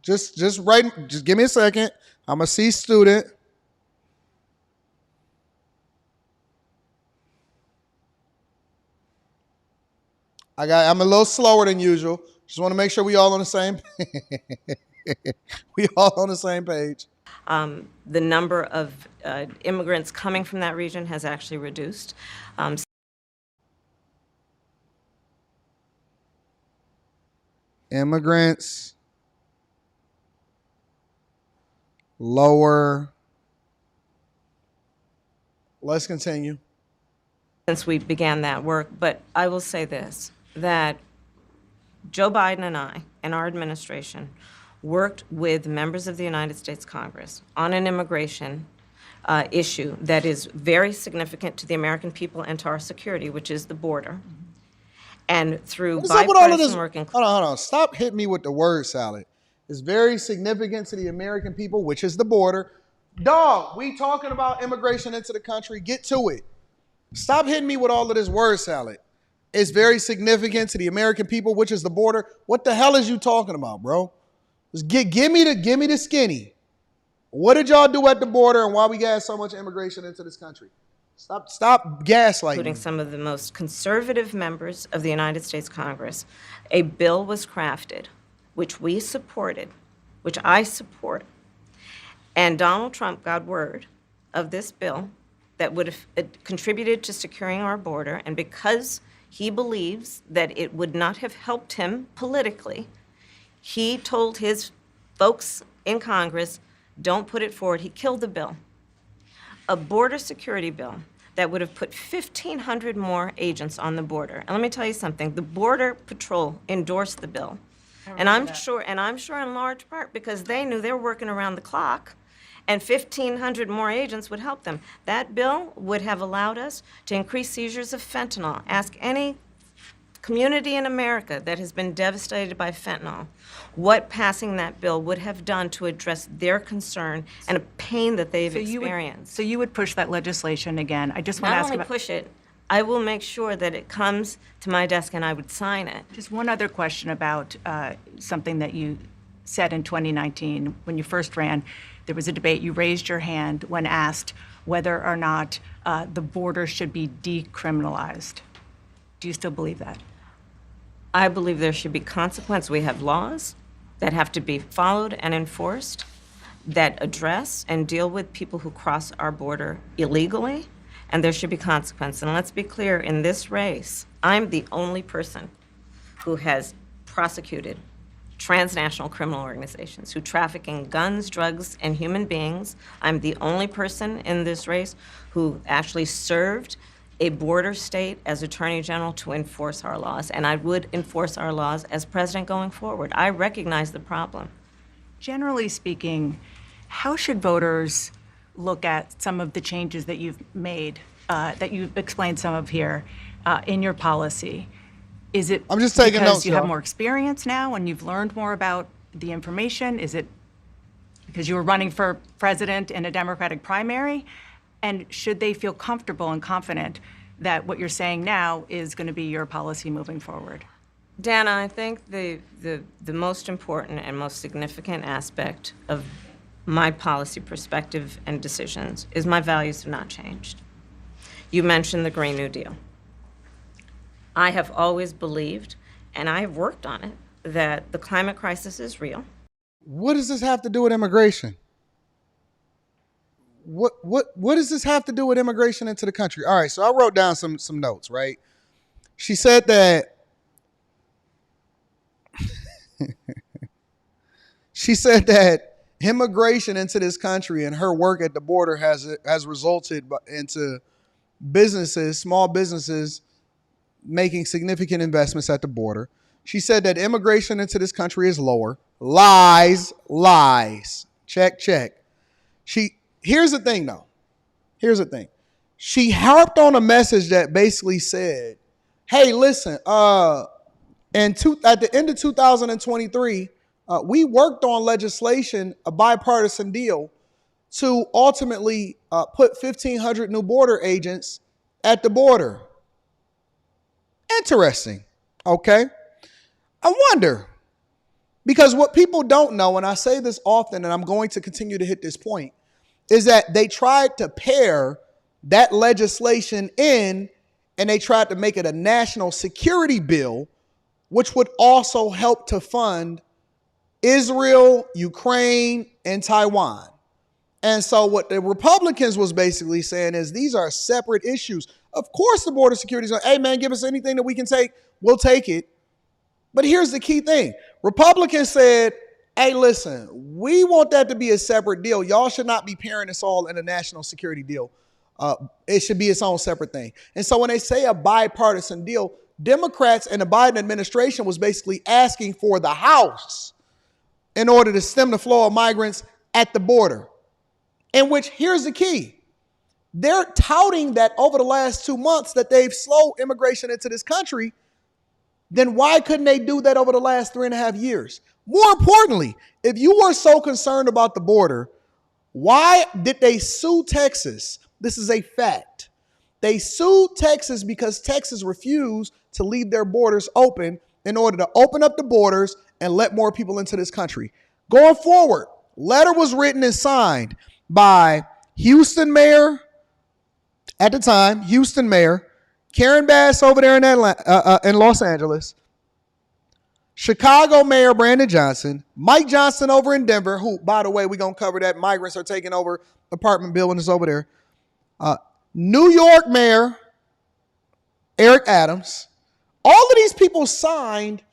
Just give me a second. I'm a C student. I'm a little slower than usual. Just want to make sure we all on the same page. The number of immigrants coming from that region has actually reduced. Immigrants lower. Let's continue. Since we began that work, but I will say this, that Joe Biden and I and our administration worked with members of the United States Congress on an immigration issue that is very significant to the American people and to our security, which is the border. And through bipartisan work. Hold on. Stop hitting me with the word salad. It's very significant to the American people, which is the border. Dog, we talking about immigration into the country. Get to it. Stop hitting me with all of this word salad. It's very significant to the American people, which is the border. What the hell is you talking about, bro? Just give me the skinny. What did y'all do at the border and why we got so much immigration into this country? Stop gaslighting. Including some of the most conservative members of the United States Congress. A bill was crafted, which we supported, which I support. And Donald Trump got word of this bill that would have contributed to securing our border, and because he believes that it would not have helped him politically, he told his folks in Congress, don't put it forward. He killed the bill. A border security bill that would have put 1,500 more agents on the border. And let me tell you something, the Border Patrol endorsed the bill. And I'm sure in large part because they knew they were working around the clock, and 1,500 more agents would help them. That bill would have allowed us to increase seizures of fentanyl. Ask any community in America that has been devastated by fentanyl what passing that bill would have done to address their concern and a pain that they've experienced. So you would push that legislation again. I just want to ask about... Not only push it, I will make sure that it comes to my desk and I would sign it. Just one other question about something that you said in 2019 when you first ran. There was a debate. You raised your hand when asked whether or not the border should be decriminalized. Do you still believe that? I believe there should be consequence. We have laws that have to be followed and enforced that address and deal with people who cross our border illegally, and there should be consequence. And let's be clear, in this race, I'm the only person who has prosecuted transnational criminal organizations who traffic in guns, drugs, and human beings. I'm the only person in this race who actually served a border state as Attorney General to enforce our laws, and I would enforce our laws as president going forward. I recognize the problem. Generally speaking, how should voters look at some of the changes that you've made, that you've explained some of here in your policy? Is it I'm just taking because notes, you have y'all. more experience now and you've learned more about the information? Is it because you were running for president in a Democratic primary? And should they feel comfortable and confident that what you're saying now is going to be your policy moving forward? Dana, I think the most important and most significant aspect of my policy perspective and decisions is my values have not changed. You mentioned the Green New Deal. I have always believed, and I have worked on it, that the climate crisis is real. What does this have to do with immigration? What does this have to do with immigration into the country? All right, so I wrote down some notes, right? She said that immigration into this country and her work at the border has resulted into businesses, small businesses, making significant investments at the border. She said that immigration into this country is lower. Lies. Check. Here's the thing, though. She harped on a message that basically said, hey, listen, at the end of 2023, we worked on legislation, a bipartisan deal, to ultimately put 1,500 new border agents at the border. Interesting. Okay. I wonder, because what people don't know, and I say this often, and I'm going to continue to hit this point, is that they tried to pair that legislation in, and they tried to make it a national security bill, which would also help to fund Israel, Ukraine, and Taiwan. And so what the Republicans was basically saying is these are separate issues. Of course, the border security is like, hey, man, give us anything that we can take. We'll take it. But here's the key thing. Republicans said, hey, listen, we want that to be a separate deal. Y'all should not be pairing this all in a national security deal. It should be its own separate thing. And so when they say a bipartisan deal, Democrats and the Biden administration was basically asking for the House in order to stem the flow of migrants at the border. In which, here's the key. They're touting that over the last 2 months that they've slowed immigration into this country. Then why couldn't they do that over the last 3.5 years? More importantly, if you were so concerned about the border, why did they sue Texas? This is a fact. They sued Texas because Texas refused to leave their borders open in order to open up the borders and let more people into this country. Going forward, letter was written and signed by Houston Mayor, at the time, Houston Mayor, Karen Bass over there in Los Angeles, Chicago Mayor Brandon Johnson, Mike Johnson over in Denver, who, by the way, we're going to cover that. Migrants are taking over apartment buildings over there. New York Mayor Eric Adams. All of these people signed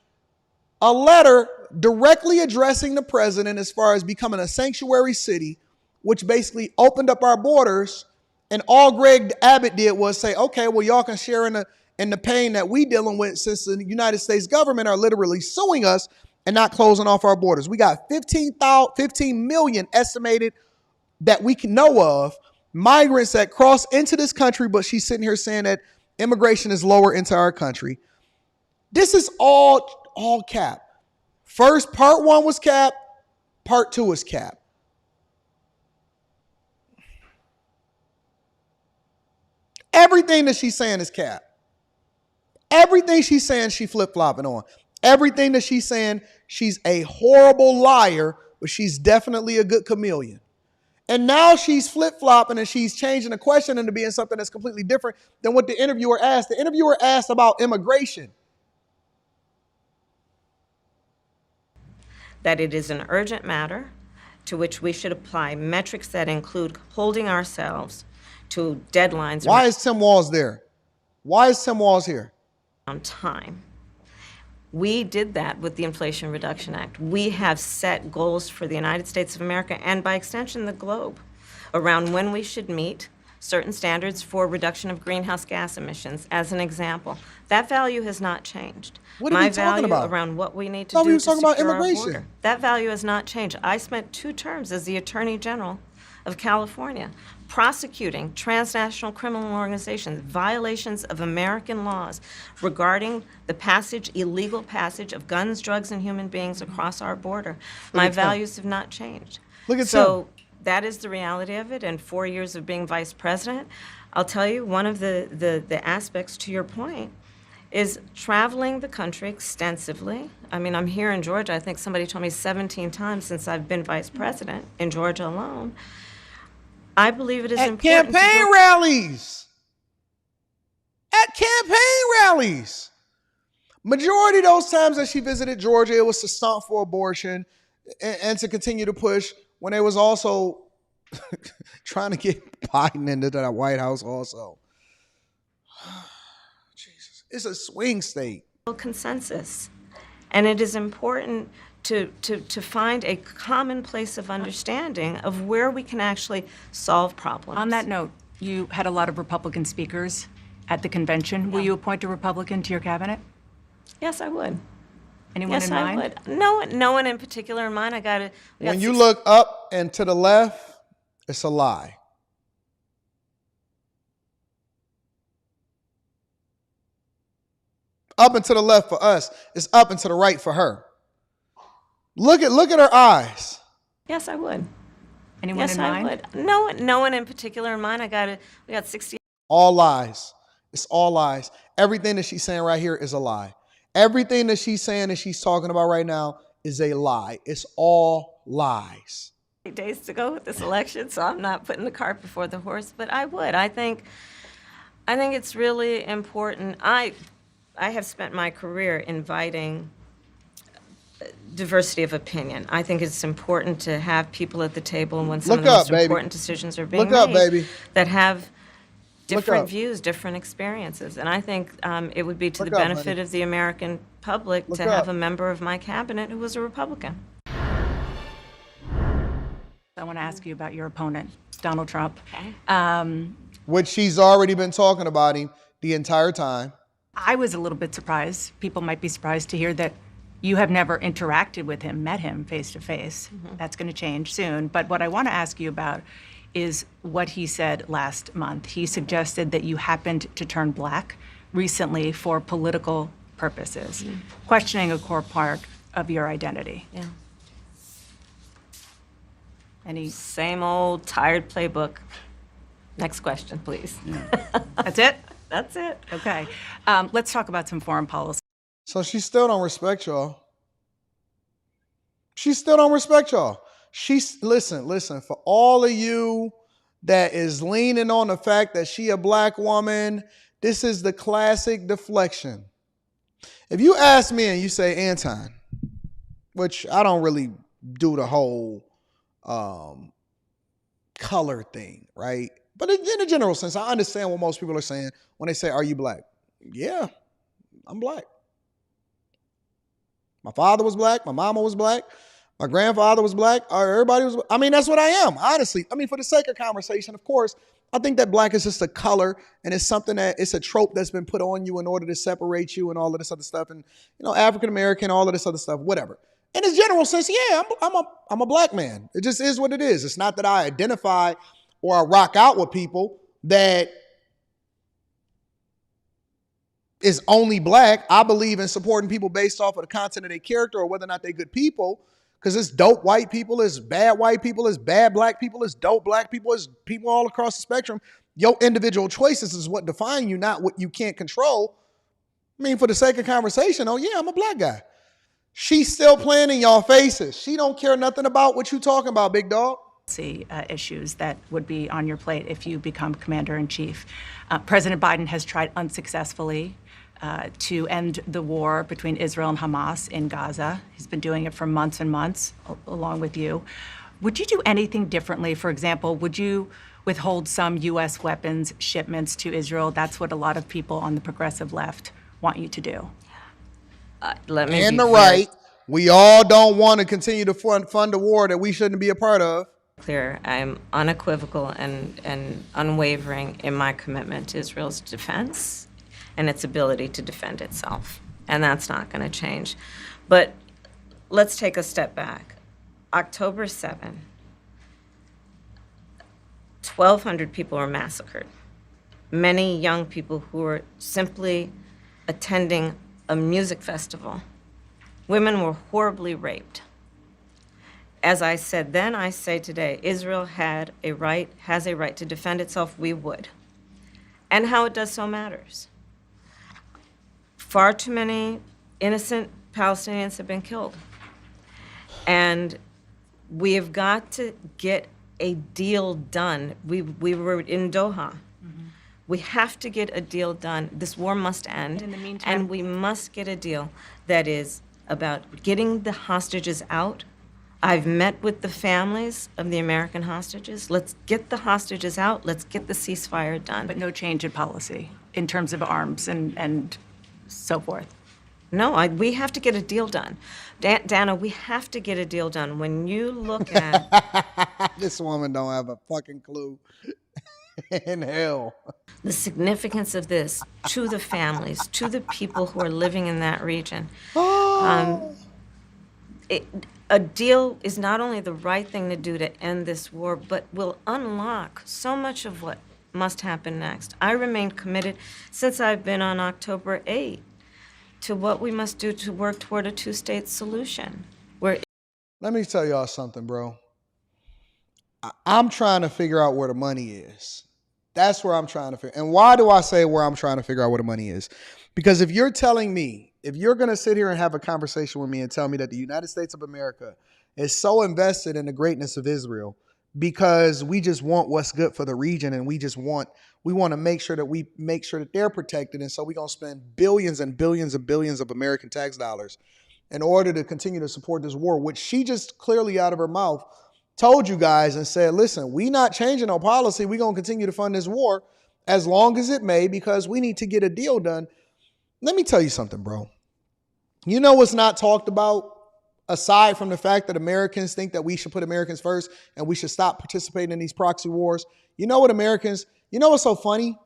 a letter directly addressing the president as far as becoming a sanctuary city, which basically opened up our borders. And all Greg Abbott did was say, okay, well, y'all can share in the pain that we dealing with since the United States government are literally suing us and not closing off our borders. We got 15 million estimated that we can know of migrants that cross into this country, but she's sitting here saying that immigration is lower into our country. This is all cap. First, part 1 was cap. Part 2 is cap. Everything that she's saying is cap. Everything she's saying, she flip-flopping on. Everything that she's saying, she's a horrible liar, but she's definitely a good chameleon. And now she's flip-flopping and she's changing the question into being something that's completely different than what the interviewer asked. The interviewer asked about immigration. That it is an urgent matter to which we should apply metrics that include holding ourselves to deadlines. Why is Tim Walz there? Why is Tim Walz here? On time. We did that with the Inflation Reduction Act. We have set goals for the United States of America and by extension the globe around when we should meet certain standards for reduction of greenhouse gas emissions, as an example. That value has not changed. What are we talking about? Around what we need to do to secure our border. That value has not changed. I spent 2 terms as the Attorney General of California prosecuting transnational criminal organizations, violations of American laws regarding the illegal passage of guns, drugs, and human beings across our border. My values have not changed. So that is the reality of it. And 4 years of being vice president, I'll tell you, one of the aspects to your point is traveling the country extensively. I mean, I'm here in Georgia. I think somebody told me 17 times since I've been vice president in Georgia alone. I believe it is important. Campaign rallies. At campaign rallies. Majority of those times that she visited Georgia, it was to stomp for abortion. and to continue to push when they was also trying to get Biden into the White House also. Jesus, it's a swing state. Consensus. And it is important to find a common place of understanding of where we can actually solve problems. On that note, you had a lot of Republican speakers at the convention. Will you appoint a Republican to your cabinet? Yes, I would. Anyone yes, in mind? I would. No one in particular in mind. When you look up and to the left, it's a lie. Up and to the left for us, it's up and to the right for her. Look at her eyes. Yes, I would. Anyone in mind? Yes, I would. No one in particular in mind. We got 60. All lies. It's all lies. Everything that she's saying right here is a lie. Everything that she's saying and she's talking about right now is a lie. It's all lies. Days to go with this election, so I'm not putting the cart before the horse, but I would. I think it's really important. I have spent my career inviting diversity of opinion. I think it's important to have people at the table when some of the most important decisions are being made that have different views, different experiences. And I think it would be to the benefit of the American public to have a member of my cabinet who was a Republican. I want to ask you about your opponent, Donald Trump. Okay. Which she's already been talking about him the entire time. I was a little bit surprised. People might be surprised to hear that you have never interacted with him, met him face to face. That's going to change soon. But what I want to ask you about is what he said last month. He suggested that you happened to turn black recently for political purposes, questioning a core part of your identity. Yeah. Same old tired playbook. Next question, please. That's it? That's it. Okay. Let's talk about some foreign policy. So she still don't respect y'all. She still don't respect y'all. Listen, for all of you that is leaning on the fact that she a black woman, this is the classic deflection. If you ask me and you say, Anton, which I don't really do the whole color thing, right? But in a general sense, I understand what most people are saying when they say, are you black? Yeah, I'm black. My father was black. My mama was black. My grandfather was black. Everybody was. I mean, that's what I am, honestly. I mean, for the sake of conversation, of course, I think that black is just a color, and it's something it's a trope that's been put on you in order to separate you and all of this other stuff. And, African American, all of this other stuff, whatever. In a general sense, yeah, I'm a black man. It just is what it is. It's not that I identify or I rock out with people that is only black. I believe in supporting people based off of the content of their character or whether or not they're good people. Because it's dope white people, it's bad white people, it's bad black people, it's dope black people, it's people all across the spectrum. Your individual choices is what define you, not what you can't control. I mean, for the sake of conversation, oh yeah, I'm a black guy. She's still playing in y'all faces. She don't care nothing about what you talking about, big dog. See issues that would be on your plate if you become commander-in-chief. President Biden has tried unsuccessfully to end the war between Israel and Hamas in Gaza. He's been doing it for months and months, along with you. Would you do anything differently? For example, would you withhold some U.S. weapons shipments to Israel? That's what a lot of people on the progressive left want you to do. And the right, we all don't want to continue to fund a war that we shouldn't be a part of. Clear, I'm unequivocal and unwavering in my commitment to Israel's defense and its ability to defend itself. And that's not going to change. But let's take a step back. October 7, 1,200 people were massacred. Many young people who were simply attending a music festival. Women were horribly raped. As I said then, I say today, Israel has a right to defend itself. We would. And how it does so matters. Far too many innocent Palestinians have been killed. And we have got to get a deal done. We were in Doha. We have to get a deal done. This war must end. And in the meantime, and we must get a deal that is about getting the hostages out I've met with the families of the American hostages. Let's get the hostages out. Let's get the ceasefire done. But no change in policy in terms of arms and so forth. No, we have to get a deal done. Dana, we have to get a deal done. When you look at This woman don't have a fucking clue in hell. the significance of this to the families, to the people who are living in that region, a deal is not only the right thing to do to end this war, but will unlock so much of what must happen next. I remain committed since I've been on October 8th to what we must do to work toward a two-state solution. Let me tell y'all something, bro. I'm trying to figure out where the money is. That's where I'm trying to figure. And why do I say where I'm trying to figure out where the money is? Because if you're telling me, if you're going to sit here and have a conversation with me and tell me that the United States of America is so invested in the greatness of Israel because we just want what's good for the region and we want to make sure that they're protected. And so we're going to spend billions and billions and billions of American tax dollars in order to continue to support this war, which she just clearly out of her mouth told you guys and said, listen, we not changing our policy. We're going to continue to fund this war as long as it may because we need to get a deal done. Let me tell you something, bro. You know what's not talked about aside from the fact that Americans think that we should put Americans first and we should stop participating in these proxy wars? You know what's so funny?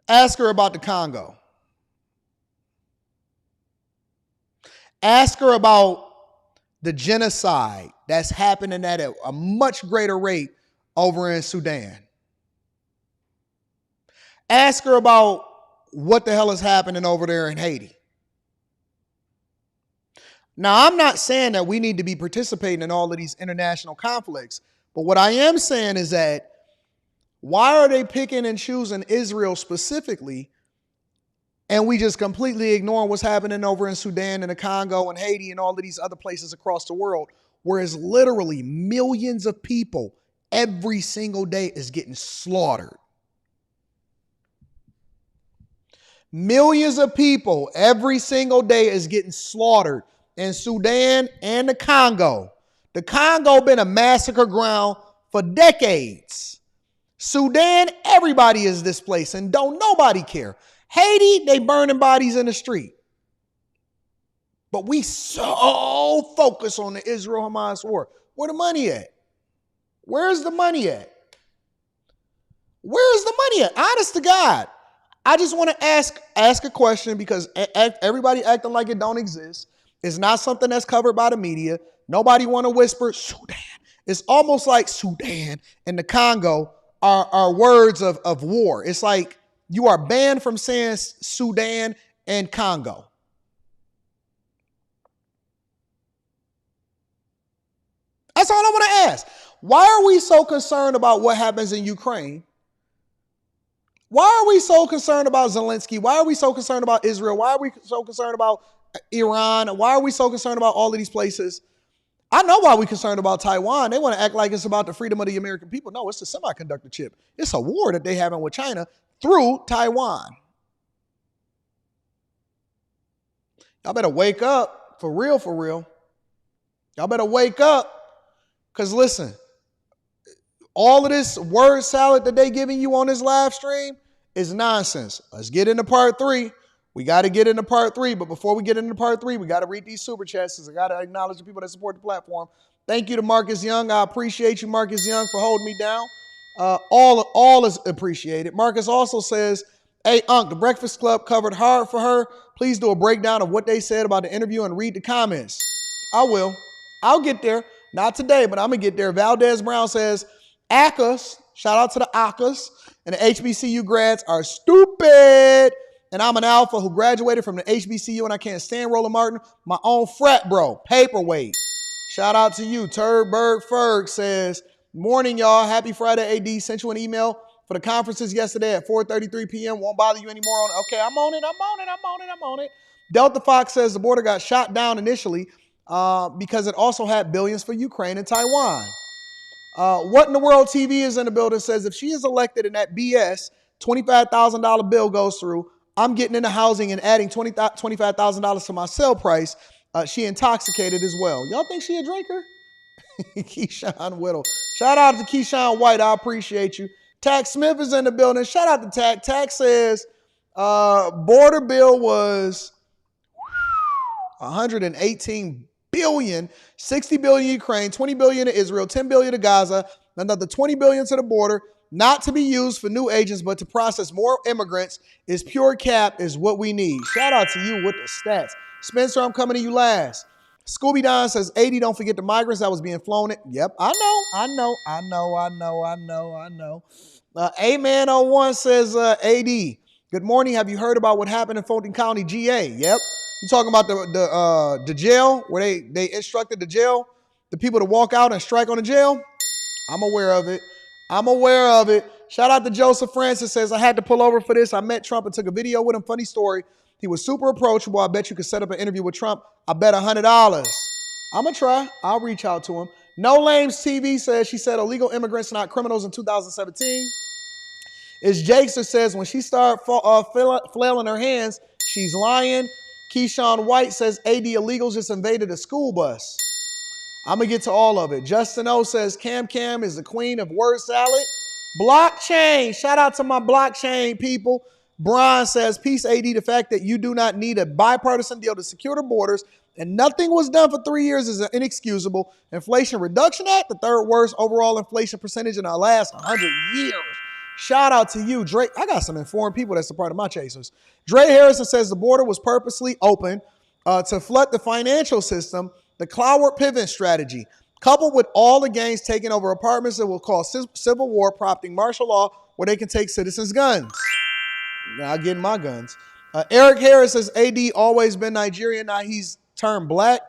Ask her about the Congo. Ask her about the genocide that's happening at a much greater rate over in Sudan. Ask her about what the hell is happening over there in Haiti. Now, I'm not saying that we need to be participating in all of these international conflicts, but what I am saying is that why are they picking and choosing Israel specifically, and we just completely ignoring what's happening over in Sudan and the Congo and Haiti and all of these other places across the world, whereas literally millions of people every single day is getting slaughtered. Millions of people every single day is getting slaughtered in Sudan and the Congo. The Congo been a massacre ground for decades. Sudan, everybody is displaced and don't nobody care. Haiti, they burning bodies in the street. But we so focused on the Israel-Hamas war. Where the money at? Where's the money at? Where's the money at? Honest to God. I just want to ask a question because everybody acting like it don't exist. It's not something that's covered by the media. Nobody want to whisper Sudan. It's almost like Sudan and the Congo are words of war. It's like you are banned from saying Sudan and Congo. That's all I want to ask. Why are we so concerned about what happens in Ukraine? Why are we so concerned about Zelensky? Why are we so concerned about Israel? Why are we so concerned about Iran? Why are we so concerned about all of these places? I know why we're concerned about Taiwan. They want to act like it's about the freedom of the American people. No, it's the semiconductor chip. It's a war that they having with China through Taiwan. Y'all better wake up, for real, for real. Y'all better wake up, because listen, all of this word salad that they giving you on this live stream is nonsense. Let's get into part 3. We got to get into part 3, but before we get into part 3, we got to read these super chats because I got to acknowledge the people that support the platform. Thank you to Marcus Young. I appreciate you, Marcus Young, for holding me down. All is appreciated. Marcus also says, hey, Unc, the Breakfast Club covered hard for her. Please do a breakdown of what they said about the interview and read the comments. I will. I'll get there. Not today, but I'm going to get there. Valdez Brown says, ACAs, shout out to the ACAs, and the HBCU grads are stupid. And I'm an alpha who graduated from the HBCU and I can't stand Roland Martin, my own frat bro, paperweight. Shout out to you. Turdberg Ferg says, morning, y'all. Happy Friday, AD. Sent you an email for the conferences yesterday at 4:33 p.m. Won't bother you anymore. Okay, I'm on it. Delta Fox says the border got shot down initially because it also had billions for Ukraine and Taiwan. What in the World TV is in the building says if she is elected and that BS $25,000 bill goes through, I'm getting into housing and adding $25,000 to my sale price She intoxicated as well. Y'all think she a drinker? Keyshawn Whittle. Shout out to Keyshawn White. I appreciate you. Tack Smith is in the building. Shout out to Tack. Tack says border bill was 118 billion, 60 billion Ukraine, 20 billion to Israel, 10 billion to Gaza, another 20 billion to the border, not to be used for new agents, but to process more immigrants is pure cap is what we need. Shout out to you with the stats. Spencer, I'm coming to you last. Scooby Don says, 80, don't forget the migrants that was being flown in. Yep, I know. A-Man01 says, AD, good morning. Have you heard about what happened in Fulton County, GA? Yep. You talking about the jail where they instructed the people to walk out and strike on the jail? I'm aware of it. Shout out to Joseph Francis says, I had to pull over for this. I met Trump and took a video with him. Funny story. He was super approachable. I bet you could set up an interview with Trump. I bet $100. I'm going to try. I'll reach out to him. No Lames TV says, she said illegal immigrants are not criminals in 2017. It's Jakester says, when she started flailing her hands, she's lying. Keyshawn White says, AD illegals just invaded a school bus. I'm going to get to all of it. Justin O says, Cam is the queen of word salad. Blockchain. Shout out to my blockchain people. Brian says, peace, AD, the fact that you do not need a bipartisan deal to secure the borders and nothing was done for 3 years is inexcusable. Inflation Reduction Act, the third worst overall inflation percentage in our last 100 years. Shout out to you, Drake. I got some informed people that's a part of my chasers. Dre Harrison says the border was purposely open to flood the financial system. The cloudward pivot strategy, coupled with all the gangs taking over apartments that will cause civil war, prompting martial law where they can take citizens' guns. Now, getting my guns. Eric Harris says, AD always been Nigerian. Now he's turned black.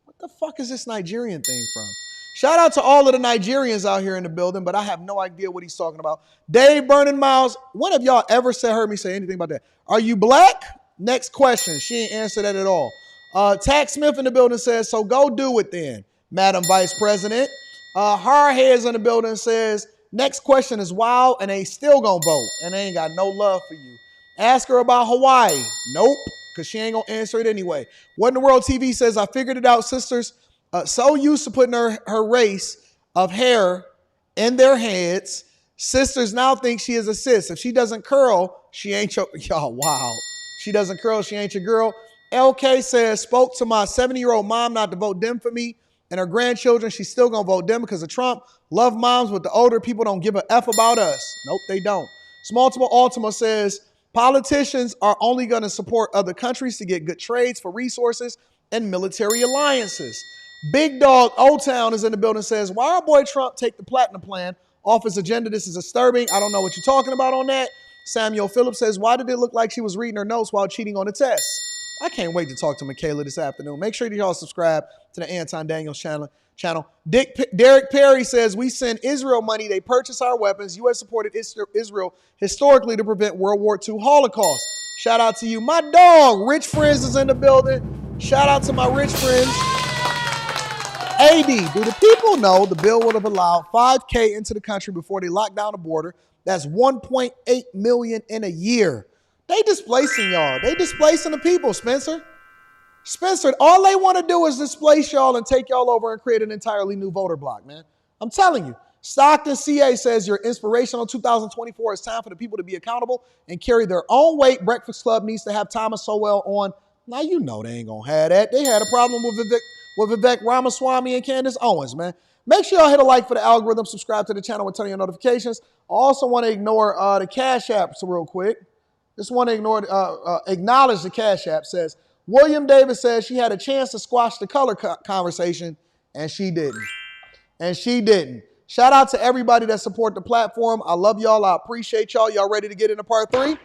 What the fuck is this Nigerian thing from? Shout out to all of the Nigerians out here in the building, but I have no idea what he's talking about. Dave Burning Miles, when have y'all ever heard me say anything about that? Are you black? Next question. She ain't answered that at all. Tack Smith in the building says, so go do it then, Madam Vice President. Hardheads in the building says, next question is wild and they still gonna vote and they ain't got no love for you. Ask her about Hawaii. Nope, because she ain't gonna answer it anyway. What in the World TV says, I figured it out, sisters. So used to putting her race of hair in their heads, sisters now think she is a sis. If she doesn't curl, she ain't your, y'all, wow. She doesn't curl, she ain't your girl. LK says, spoke to my 70-year-old mom not to vote Dem for me and her grandchildren. She's still going to vote Dem because of Trump. Love moms, but the older people don't give a F about us. Nope, they don't. Smalltiple Ultima says, politicians are only going to support other countries to get good trades for resources and military alliances. Big Dog Old Town is in the building, says, why our boy Trump take the platinum plan off his agenda? This is disturbing. I don't know what you're talking about on that. Samuel Phillips says, why did it look like she was reading her notes while cheating on the test? I can't wait to talk to Michaela this afternoon. Make sure that y'all subscribe to the Anton Daniels channel. Derek Perry says, we send Israel money. They purchase our weapons. U.S. supported Israel historically to prevent World War II Holocaust. Shout out to you. My dog, Rich Friends, is in the building. Shout out to my rich friends. AD, do the people know the bill would have allowed 5K into the country before they locked down the border? That's 1.8 million in a year. They displacing y'all. They displacing the people, Spencer. Spencer, all they want to do is displace y'all and take y'all over and create an entirely new voter block, man. I'm telling you. Stockton CA says you're inspirational. 2024 is time for the people to be accountable and carry their own weight. Breakfast Club needs to have Thomas Sowell on. Now, you know they ain't going to have that. They had a problem with Vivek Ramaswamy and Candace Owens, man. Make sure y'all hit a like for the algorithm. Subscribe to the channel and turn on your notifications. I also want to ignore the Cash Apps real quick. Just want to acknowledge the Cash App. Says, William Davis says she had a chance to squash the color conversation, and she didn't. Shout out to everybody that support the platform. I love y'all. I appreciate y'all. Y'all ready to get into part 3?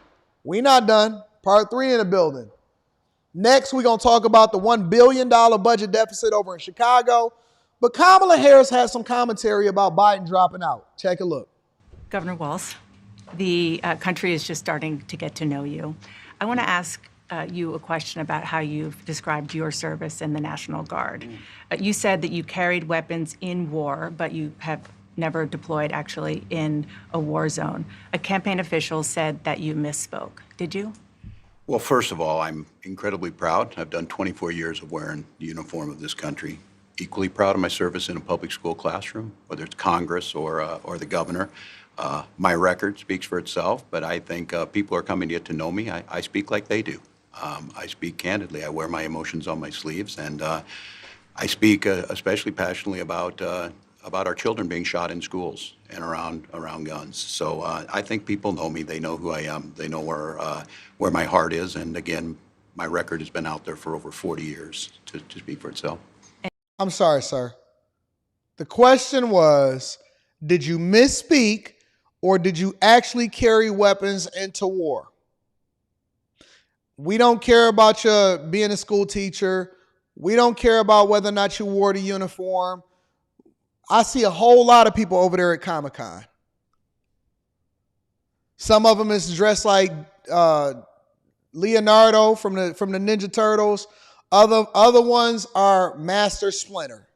We not done. Part 3 in the building. Next, we're going to talk about the $1 billion budget deficit over in Chicago. But Kamala Harris has some commentary about Biden dropping out. Take a look. Governor Walz, the country is just starting to get to know you. I want to ask you a question about how you've described your service in the National Guard. You said that you carried weapons in war, but you have never deployed actually in a war zone. A campaign official said that you misspoke. Did you? Well, first of all, I'm incredibly proud. I've done 24 years of wearing the uniform of this country. Equally proud of my service in a public school classroom, whether it's Congress or the governor. My record speaks for itself, but I think people are coming to get to know me. I speak like they do. I speak candidly. I wear my emotions on my sleeves, and I speak especially passionately about our children being shot in schools and around guns. So I think people know me. They know who I am. They know where my heart is. And again, my record has been out there for over 40 years to speak for itself. I'm sorry, sir. The question was, did you misspeak or did you actually carry weapons into war? We don't care about you being a school teacher. We don't care about whether or not you wore the uniform. I see a whole lot of people over there at Comic-Con. Some of them is dressed like Leonardo from the Ninja Turtles. Other ones are Master Splinter.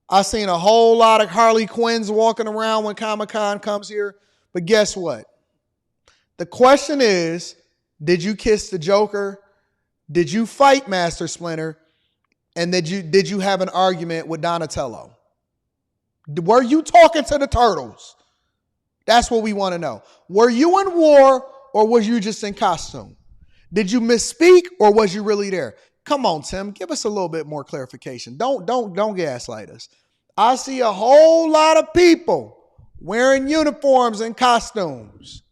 I've seen a whole lot of Harley Quinns walking around when Comic-Con comes here. But guess what? The question is, did you kiss the Joker? Did you fight Master Splinter? And did you have an argument with Donatello? Were you talking to the Turtles? That's what we want to know. Were you in war or was you just in costume? Did you misspeak or was you really there? Come on, Tim, give us a little bit more clarification. Don't gaslight us. I see a whole lot of people wearing uniforms and costumes.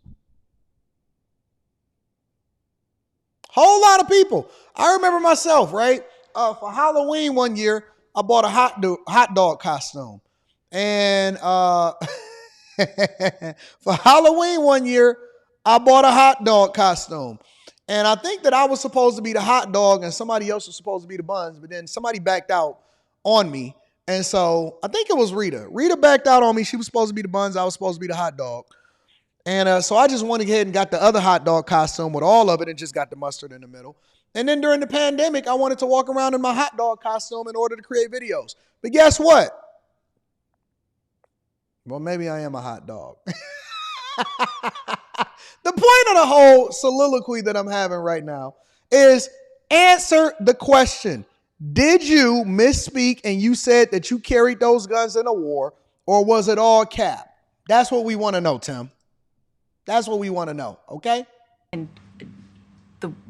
Whole lot of people. I remember myself, right? For Halloween one year, I bought a hot dog costume. And for Halloween one year, I bought a hot dog costume. And I think that I was supposed to be the hot dog and somebody else was supposed to be the buns, but then somebody backed out on me. And so I think it was Rita. Rita backed out on me. She was supposed to be the buns. I was supposed to be the hot dog. And so I just went ahead and got the other hot dog costume with all of it and just got the mustard in the middle. And then during the pandemic, I wanted to walk around in my hot dog costume in order to create videos. But guess what? Well, maybe I am a hot dog. The point of the whole soliloquy that I'm having right now is answer the question. Did you misspeak and you said that you carried those guns in a war, or was it all cap? That's what we want to know, Tim. That's what we want to know, okay? And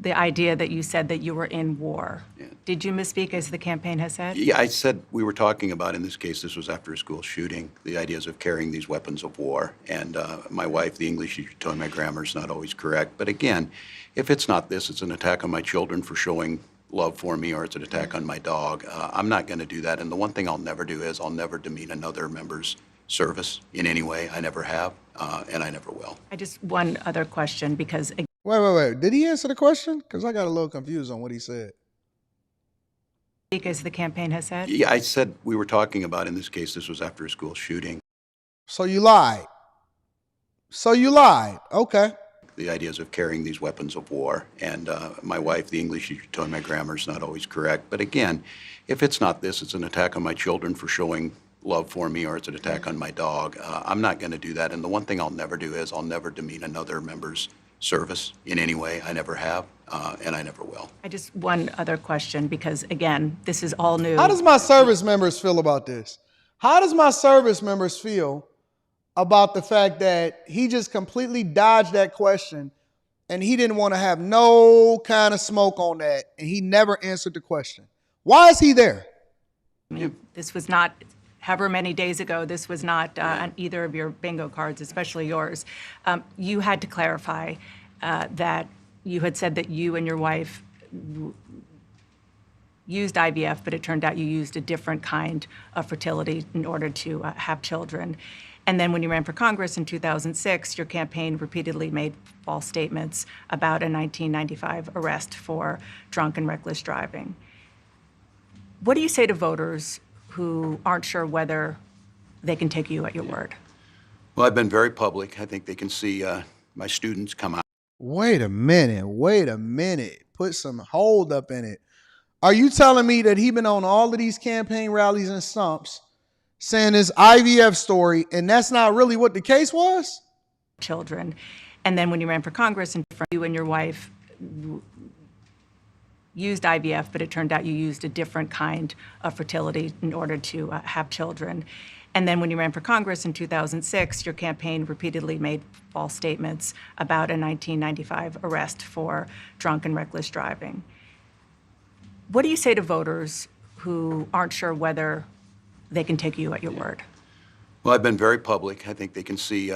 the idea that you said that you were in war. Yeah. Did you misspeak as the campaign has said? Yeah, I said we were talking about, in this case, this was after a school shooting, the ideas of carrying these weapons of war. And my wife, the English teacher, told me my grammar is not always correct. But again, if it's not this, it's an attack on my children for showing love for me, or it's an attack on my dog. I'm not going to do that. And the one thing I'll never do is I'll never demean another member's service in any way. I never have, and I never will. I just, one other question, because... Wait. Did he answer the question? Because I got a little confused on what he said. As the campaign has said? Yeah, I said we were talking about, in this case, this was after a school shooting. So you lied. Okay. The ideas of carrying these weapons of war. And my wife, the English teacher, told me my grammar is not always correct. But again, if it's not this, it's an attack on my children for showing love for me, or it's an attack on my dog. I'm not going to do that. And the one thing I'll never do is I'll never demean another member's service in any way. I never have, and I never will. I just, one other question, because again, this is all new. How does my service members feel about this? How does my service members feel about the fact that he just completely dodged that question and he didn't want to have no kind of smoke on that and he never answered the question? Why is he there? I mean, this was not, however many days ago, this was not on either of your bingo cards, especially yours. You had to clarify that you had said that you and your wife used IVF, but it turned out you used a different kind of fertility in order to have children. And then when you ran for Congress in 2006, your campaign repeatedly made false statements about a 1995 arrest for drunk and reckless driving. What do you say to voters who aren't sure whether they can take you at your word? Well, I've been very public. I think they can see my students come out. Wait a minute. Put some hold up in it. Are you telling me that he been on all of these campaign rallies and stumps saying this IVF story, and that's not really what the case was? Children. And then when you ran for Congress, and you and your wife used IVF, but it turned out you used a different kind of fertility in order to have children. And then when you ran for Congress in 2006, your campaign repeatedly made false statements about a 1995 arrest for drunk and reckless driving. What do you say to voters who aren't sure whether they can take you at your word? Well, I've been very public. I think they can see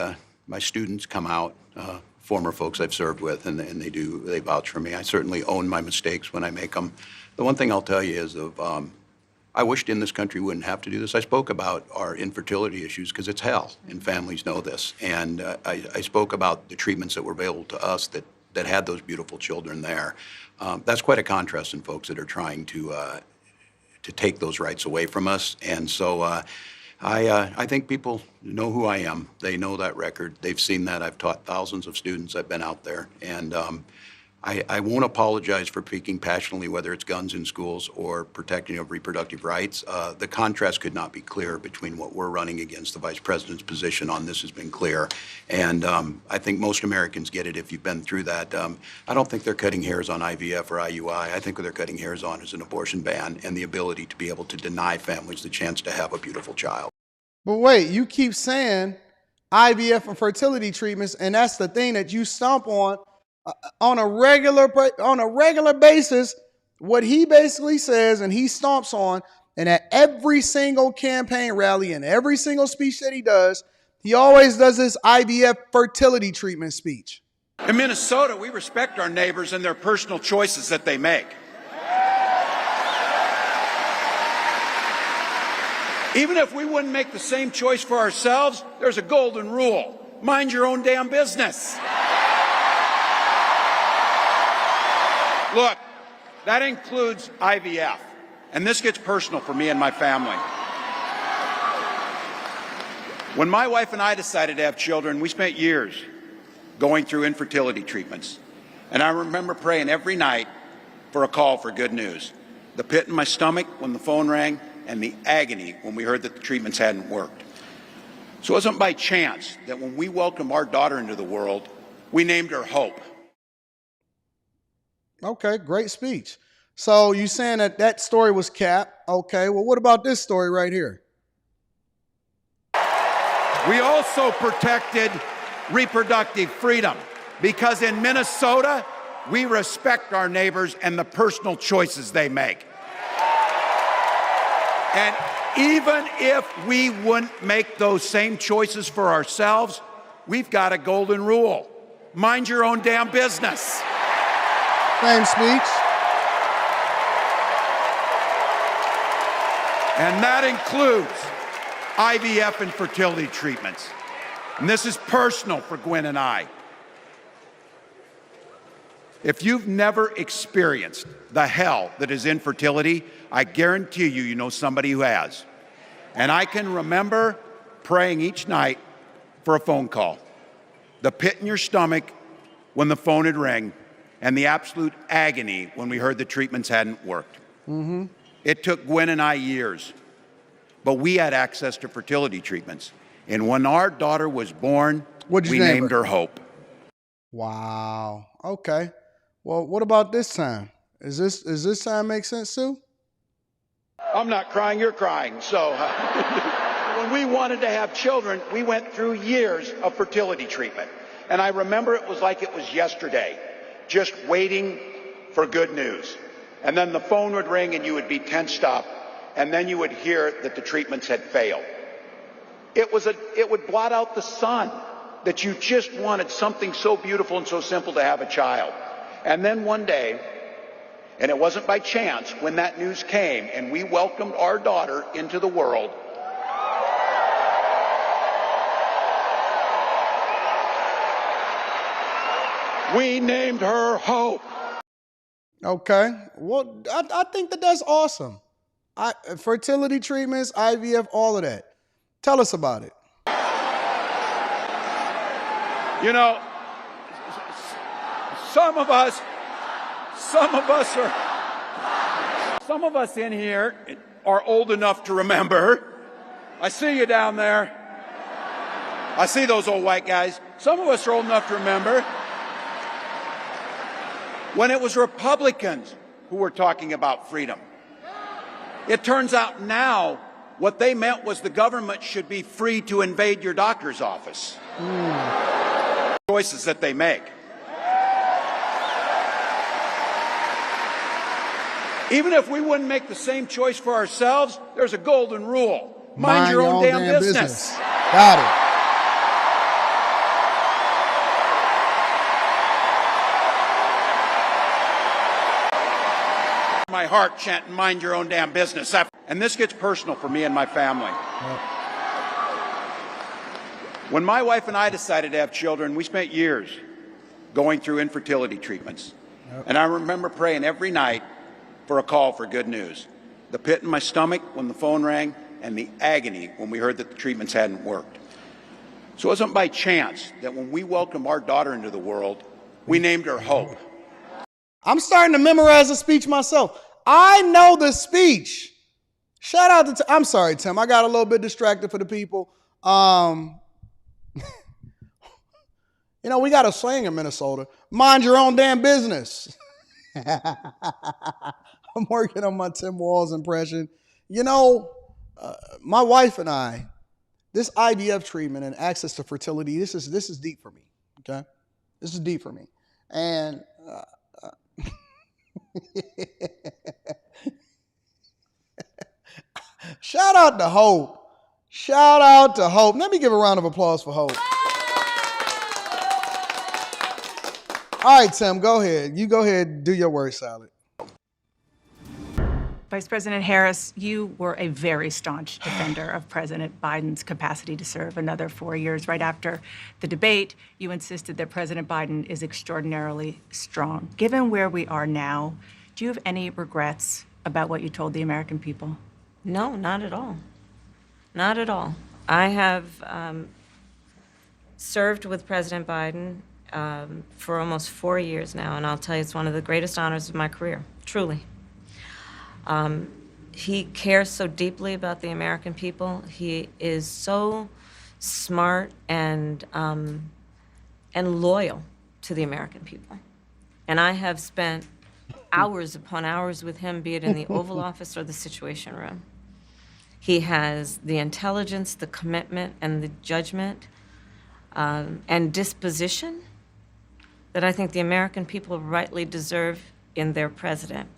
my students come out, former folks I've served with, and they vouch for me. I certainly own my mistakes when I make them. The one thing I'll tell you is I wished in this country wouldn't have to do this. I spoke about our infertility issues because it's hell, and families know this. And I spoke about the treatments that were available to us that had those beautiful children there. That's quite a contrast in folks that are trying to take those rights away from us. And so I think people know who I am. They know that record. They've seen that. I've taught thousands of students. I've been out there. And I won't apologize for speaking passionately, whether it's guns in schools or protecting of reproductive rights. The contrast could not be clearer between what we're running against. The Vice President's position on this has been clear. And I think most Americans get it if you've been through that. I don't think they're cutting hairs on IVF or IUI. I think what they're cutting hairs on is an abortion ban and the ability to be able to deny families the chance to have a beautiful child. But wait, you keep saying IVF and fertility treatments, and that's the thing that you stomp on a regular basis. What he basically says and he stomps on, and at every single campaign rally and every single speech that he does, he always does this IVF fertility treatment speech. In Minnesota, we respect our neighbors and their personal choices that they make. Even if we wouldn't make the same choice for ourselves, there's a golden rule. Mind your own damn business. Look, that includes IVF, and this gets personal for me and my family. When my wife and I decided to have children, we spent years going through infertility treatments. And I remember praying every night for a call for good news. The pit in my stomach when the phone rang, and the agony when we heard that the treatments hadn't worked. So it wasn't by chance that when we welcomed our daughter into the world, we named her Hope. Okay, great speech. So you saying that story was cap? Okay, well, what about this story right here? We also protected reproductive freedom because in Minnesota, we respect our neighbors and the personal choices they make. And even if we wouldn't make those same choices for ourselves, we've got a golden rule. Mind your own damn business. Same speech. And that includes IVF and fertility treatments. And this is personal for Gwen and I. If you've never experienced the hell that is infertility, I guarantee you know somebody who has. And I can remember praying each night for a phone call. The pit in your stomach when the phone would ring, and the absolute agony when we heard the treatments hadn't worked. Mm-hmm. It took Gwen and I years, but we had access to fertility treatments. And when our daughter was born, we named her Hope. Wow. Okay. Well, what about this time? Is this time make sense, Sue? I'm not crying, you're crying. So when we wanted to have children, we went through years of fertility treatment. And I remember it was like it was yesterday, just waiting for good news. And then the phone would ring and you would be tensed up, and then you would hear that the treatments had failed. It would blot out the sun that you just wanted something so beautiful and so simple to have a child. And then one day, and it wasn't by chance, when that news came and we welcomed our daughter into the world, we named her Hope. Okay. Well, I think that's awesome. Fertility treatments, IVF, all of that. Tell us about it. You know, some of us in here are old enough to remember. I see you down there. I see those old white guys. Some of us are old enough to remember when it was Republicans who were talking about freedom. It turns out now what they meant was the government should be free to invade your doctor's office. Choices that they make. Even if we wouldn't make the same choice for ourselves, there's a golden rule. Mind your own damn business. Got it. My heart chanting, mind your own damn business. And this gets personal for me and my family. When my wife and I decided to have children, we spent years going through infertility treatments. And I remember praying every night for a call for good news. The pit in my stomach when the phone rang, and the agony when we heard that the treatments hadn't worked. So it wasn't by chance that when we welcomed our daughter into the world, we named her Hope. I'm starting to memorize the speech myself. I know the speech. Shout out to I'm sorry, Tim. I got a little bit distracted for the people. You know, we got a slang in Minnesota. Mind your own damn business. I'm working on my Tim Walz impression. You know, my wife and I, this IVF treatment and access to fertility, this is deep for me. Okay, this is deep for me. And shout out to Hope. Shout out to Hope. Let me give a round of applause for Hope. All right, Tim, go ahead. You go ahead, do your word salad. Vice President Harris, you were a very staunch defender of President Biden's capacity to serve another 4 years. Right after the debate, you insisted that President Biden is extraordinarily strong. Given where we are now, do you have any regrets about what you told the American people? No, not at all. Not at all. I have served with President Biden for almost 4 years now, and I'll tell you, it's one of the greatest honors of my career, truly. He cares so deeply about the American people. He is so smart and loyal to the American people. And I have spent hours upon hours with him, be it in the Oval Office or the Situation Room. He has the intelligence, the commitment, and the judgment and disposition that I think the American people rightly deserve in their president.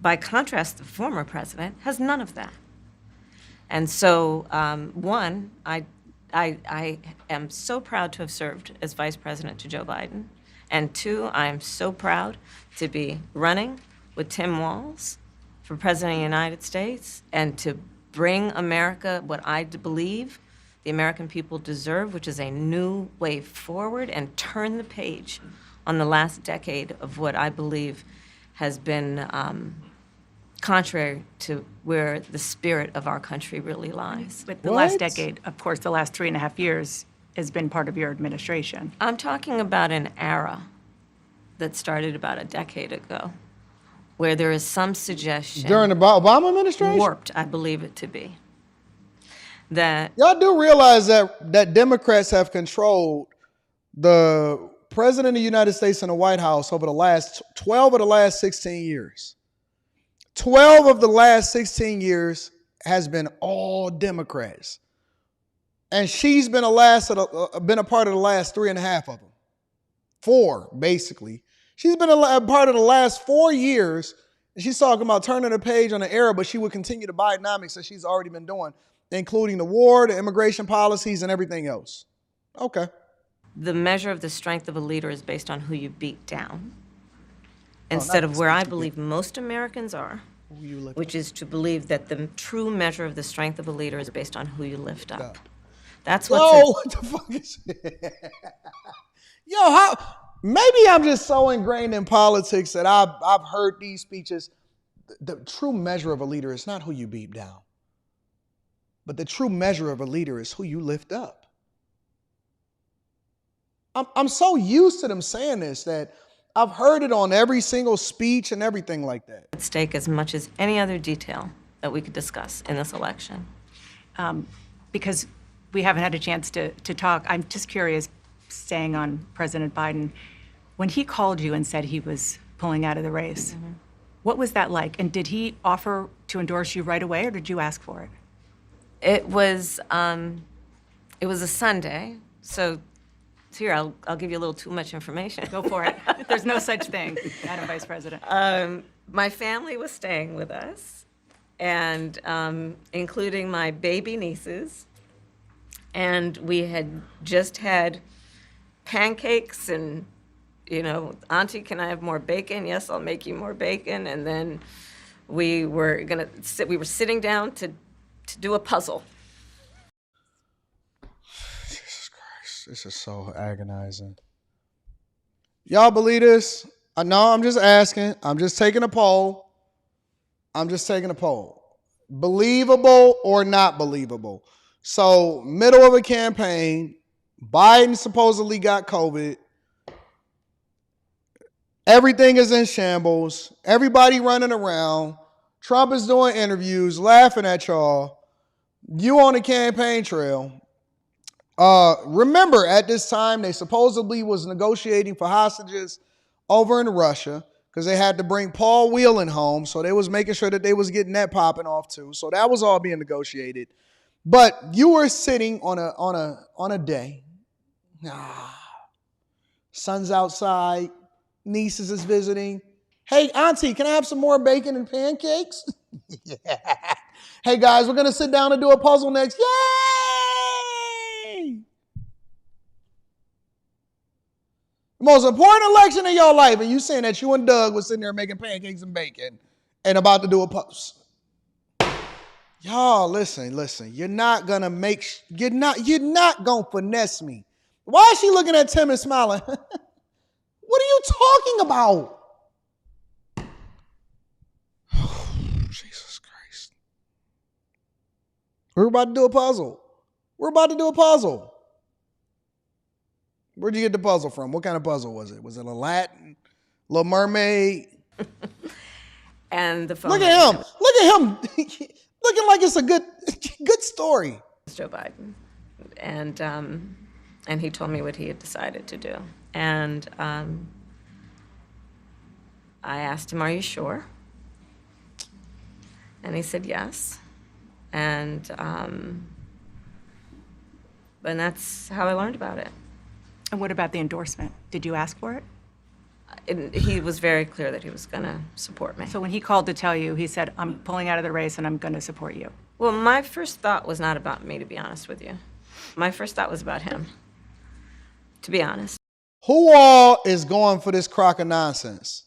By contrast, the former president has none of that. And so, one, I am so proud to have served as vice president to Joe Biden. And two, I am so proud to be running with Tim Walz for president of the United States and to bring America what I believe the American people deserve, which is a new way forward, and turn the page on the last decade of what I believe has been contrary to where the spirit of our country really lies. But the last decade, of course, the last 3.5 years has been part of your administration. I'm talking about an era that started about a decade ago, where there is some suggestion. During the Obama administration? Warped, I believe it to be. That y'all do realize that Democrats have controlled the president of the United States and the White House over the last 12 of the last 16 years. 12 of the last 16 years has been all Democrats. And she's been a part of the last 3.5 of them. 4, basically. She's been a part of the last 4 years. And she's talking about turning the page on the era, but she would continue the Bidenomics that she's already been doing, including the war, the immigration policies, and everything else. Okay. The measure of the strength of a leader is based on who you beat down, instead of where I believe most Americans are, which is to believe that the true measure of the strength of a leader is based on who you lift up. That's what the fuck is it? Yo, maybe I'm just so ingrained in politics that I've heard these speeches. The true measure of a leader is not who you beat down, but the true measure of a leader is who you lift up. I'm so used to them saying this that I've heard it on every single speech and everything like that. At stake as much as any other detail that we could discuss in this election. Because we haven't had a chance to talk. I'm just curious, staying on President Biden, when he called you and said he was pulling out of the race, what was that like? And did he offer to endorse you right away, or did you ask for it? It was a Sunday, so here, I'll give you a little too much information. Go for it. There's no such thing, Madam Vice President. My family was staying with us, and including my baby nieces, and we had just had pancakes and, Auntie, can I have more bacon? Yes, I'll make you more bacon. And then we were sitting down to do a puzzle. Jesus Christ, this is so agonizing. Y'all believe this? No, I'm just asking. I'm just taking a poll. Believable or not believable? So, middle of a campaign, Biden supposedly got COVID. Everything is in shambles. Everybody running around. Trump is doing interviews, laughing at y'all. You on the campaign trail. Remember, at this time, they supposedly was negotiating for hostages over in Russia because they had to bring Paul Whelan home. So they was making sure that they was getting that popping off too. So that was all being negotiated. But you were sitting on a day. Sun's outside. Nieces is visiting. Hey, Auntie, can I have some more bacon and pancakes? Yeah. Hey, guys, we're going to sit down and do a puzzle next. Yay! The most important election of your life, and you saying that you and Doug was sitting there making pancakes and bacon and about to do a puzzle. Y'all, listen. You're not going to finesse me. Why is she looking at Tim and smiling? What are you talking about? Oh, Jesus Christ. We're about to do a puzzle. Where'd you get the puzzle from? What kind of puzzle was it? Was it a Latin? Little Mermaid? And the phone. Look at him. Looking like it's a good story. Joe Biden. And he told me what he had decided to do. And I asked him, "Are you sure?" And he said yes. And that's how I learned about it. And what about the endorsement? Did you ask for it? He was very clear that he was going to support me. So when he called to tell you, he said, "I'm pulling out of the race and I'm going to support you." Well, my first thought was not about me, to be honest with you. My first thought was about him, to be honest. Who all is going for this crock of nonsense?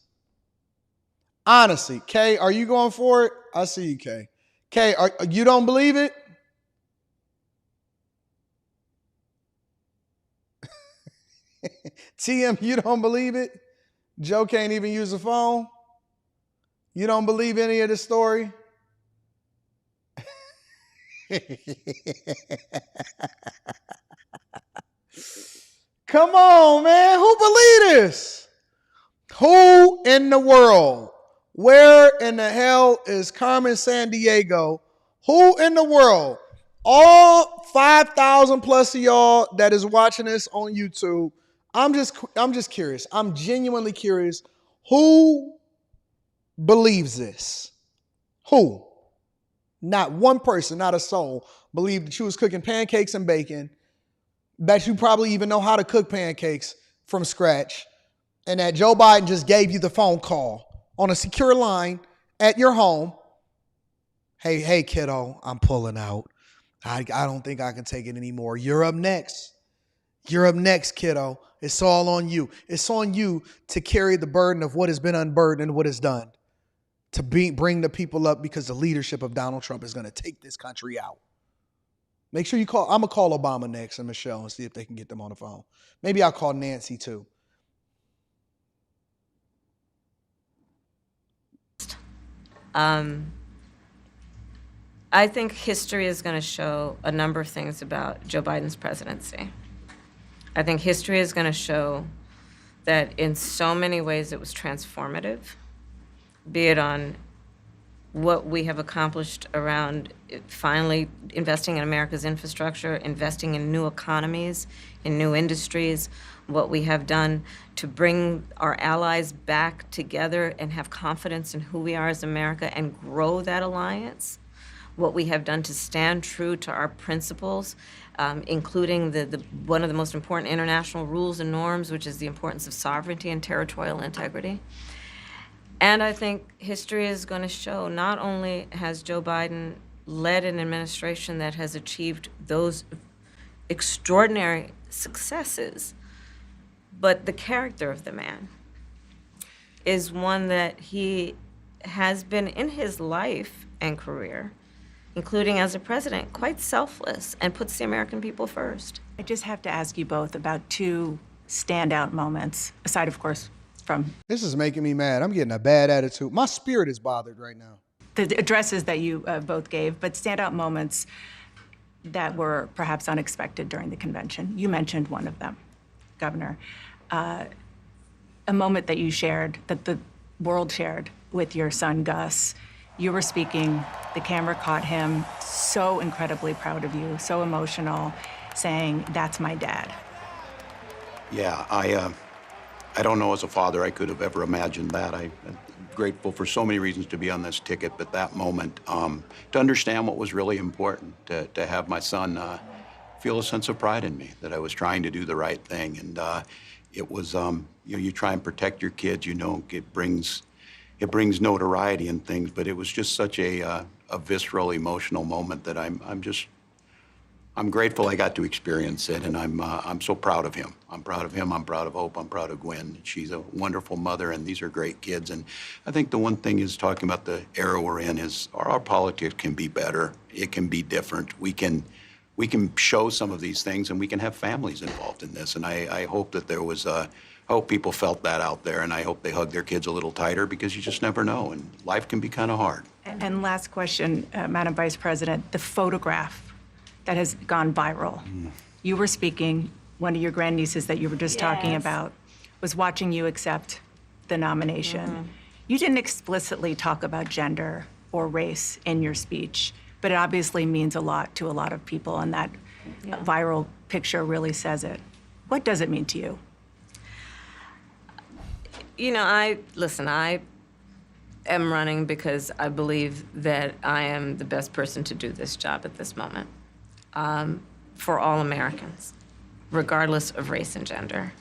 Honestly, Kay, are you going for it? I see you, Kay. Kay, you don't believe it? TM, you don't believe it? Joe can't even use the phone? You don't believe any of this story? Come on, man. Who believe this? Who in the world? Where in the hell is Carmen Sandiego? Who in the world? All 5,000 plus of y'all that is watching this on YouTube, I'm just curious. I'm genuinely curious. Who believes this? Who? Not one person, not a soul, believed that you was cooking pancakes and bacon, that you probably even know how to cook pancakes from scratch, and that Joe Biden just gave you the phone call on a secure line at your home. Hey, kiddo, I'm pulling out. I don't think I can take it anymore. You're up next. You're up next, kiddo. It's all on you. It's on you to carry the burden of what has been unburdened and what is done, to bring the people up, because the leadership of Donald Trump is going to take this country out. Make sure you call. I'm going to call Obama next and Michelle and see if they can get them on the phone. Maybe I'll call Nancy too. I think history is going to show a number of things about Joe Biden's presidency. I think history is going to show that in so many ways it was transformative, be it on what we have accomplished around finally investing in America's infrastructure, investing in new economies, in new industries, what we have done to bring our allies back together and have confidence in who we are as America and grow that alliance, what we have done to stand true to our principles, including one of the most important international rules and norms, which is the importance of sovereignty and territorial integrity. And I think history is going to show not only has Joe Biden led an administration that has achieved those extraordinary successes, but the character of the man is one that he has been in his life and career, including as a president, quite selfless and puts the American people first. I just have to ask you both about two standout moments, aside, of course, from... This is making me mad. I'm getting a bad attitude. My spirit is bothered right now. The addresses that you both gave, but standout moments that were perhaps unexpected during the convention. You mentioned one of them, Governor. A moment that you shared, that the world shared with your son, Gus. You were speaking, the camera caught him, so incredibly proud of you, so emotional, saying, "That's my dad." Yeah, I don't know as a father I could have ever imagined that. I'm grateful for so many reasons to be on this ticket, but that moment, to understand what was really important, to have my son feel a sense of pride in me, that I was trying to do the right thing. And it was, you try and protect your kids, it brings notoriety and things, but it was just such a visceral, emotional moment that I'm grateful I got to experience it, and I'm so proud of him. I'm proud of him, I'm proud of Hope, I'm proud of Gwen. She's a wonderful mother, and these are great kids. And I think the one thing is, talking about the era we're in, is our politics can be better. It can be different. We can show some of these things, and we can have families involved in this. And I hope that there was I hope people felt that out there, and I hope they hug their kids a little tighter, because you just never know, and life can be kind of hard. And last question, Madam Vice President, the photograph that has gone viral. You were speaking, one of your grandnieces that you were just talking about was watching you accept the nomination. You didn't explicitly talk about gender or race in your speech, but it obviously means a lot to a lot of people, and that viral picture really says it. What does it mean to you? I am running because I believe that I am the best person to do this job at this moment, for all Americans, regardless of race and gender.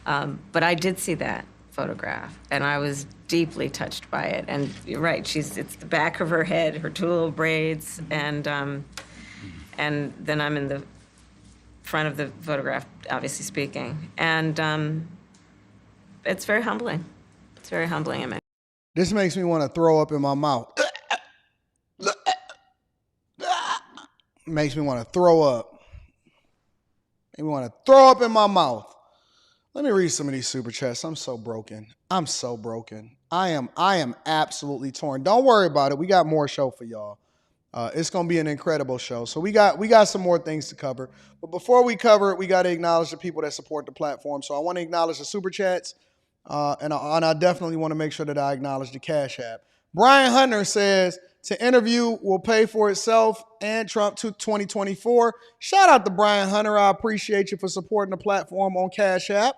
But I did see that photograph, and I was deeply touched by it. And you're right, it's the back of her head, her two little braids, and then I'm in the front of the photograph, obviously speaking. And it's very humbling. It's very humbling. This makes me want to throw up in my mouth. Makes me want to throw up. Makes me want to throw up in my mouth. Let me read some of these super chats. I'm so broken. I'm so broken. I am absolutely torn. Don't worry about it. We got more show for y'all. It's going to be an incredible show. So we got some more things to cover. But before we cover it, we got to acknowledge the people that support the platform. So I want to acknowledge the super chats, and I definitely want to make sure that I acknowledge the Cash App. Brian Hunter says, "To interview will pay for itself and Trump to 2024. Shout out to Brian Hunter. I appreciate you for supporting the platform on Cash App,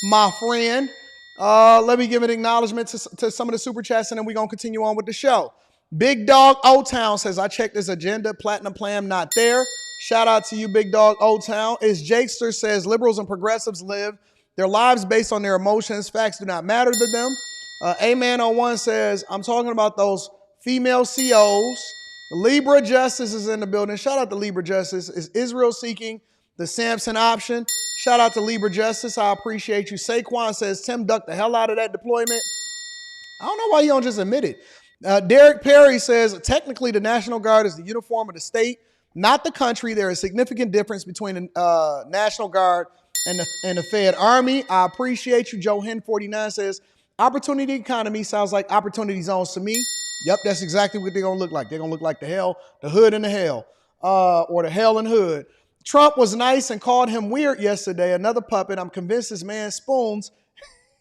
my friend. Let me give an acknowledgement to some of the super chats, and then we're going to continue on with the show. Big Dog O-Town says, "I checked this agenda. Platinum plan not there." Shout out to you, Big Dog O-Town. Is Jakester says, "Liberals and progressives live their lives based on their emotions. Facts do not matter to them." A-Man01 says, "I'm talking about those female COs. Libra Justice is in the building." Shout out to Libra Justice. Is Israel seeking the Samson option? Shout out to Libra Justice. I appreciate you. Saquon says, "Tim ducked the hell out of that deployment." I don't know why you don't just admit it. Derek Perry says, "Technically, the National Guard is the uniform of the state, not the country. There is significant difference between the National Guard and the Fed Army." I appreciate you. Joe Hen 49 says, "Opportunity economy sounds like opportunity zones to me." Yep, that's exactly what they're going to look like. They're going to look like the hood and the hell, or the hell and hood. Trump was nice and called him weird yesterday. Another puppet. I'm convinced this man spoons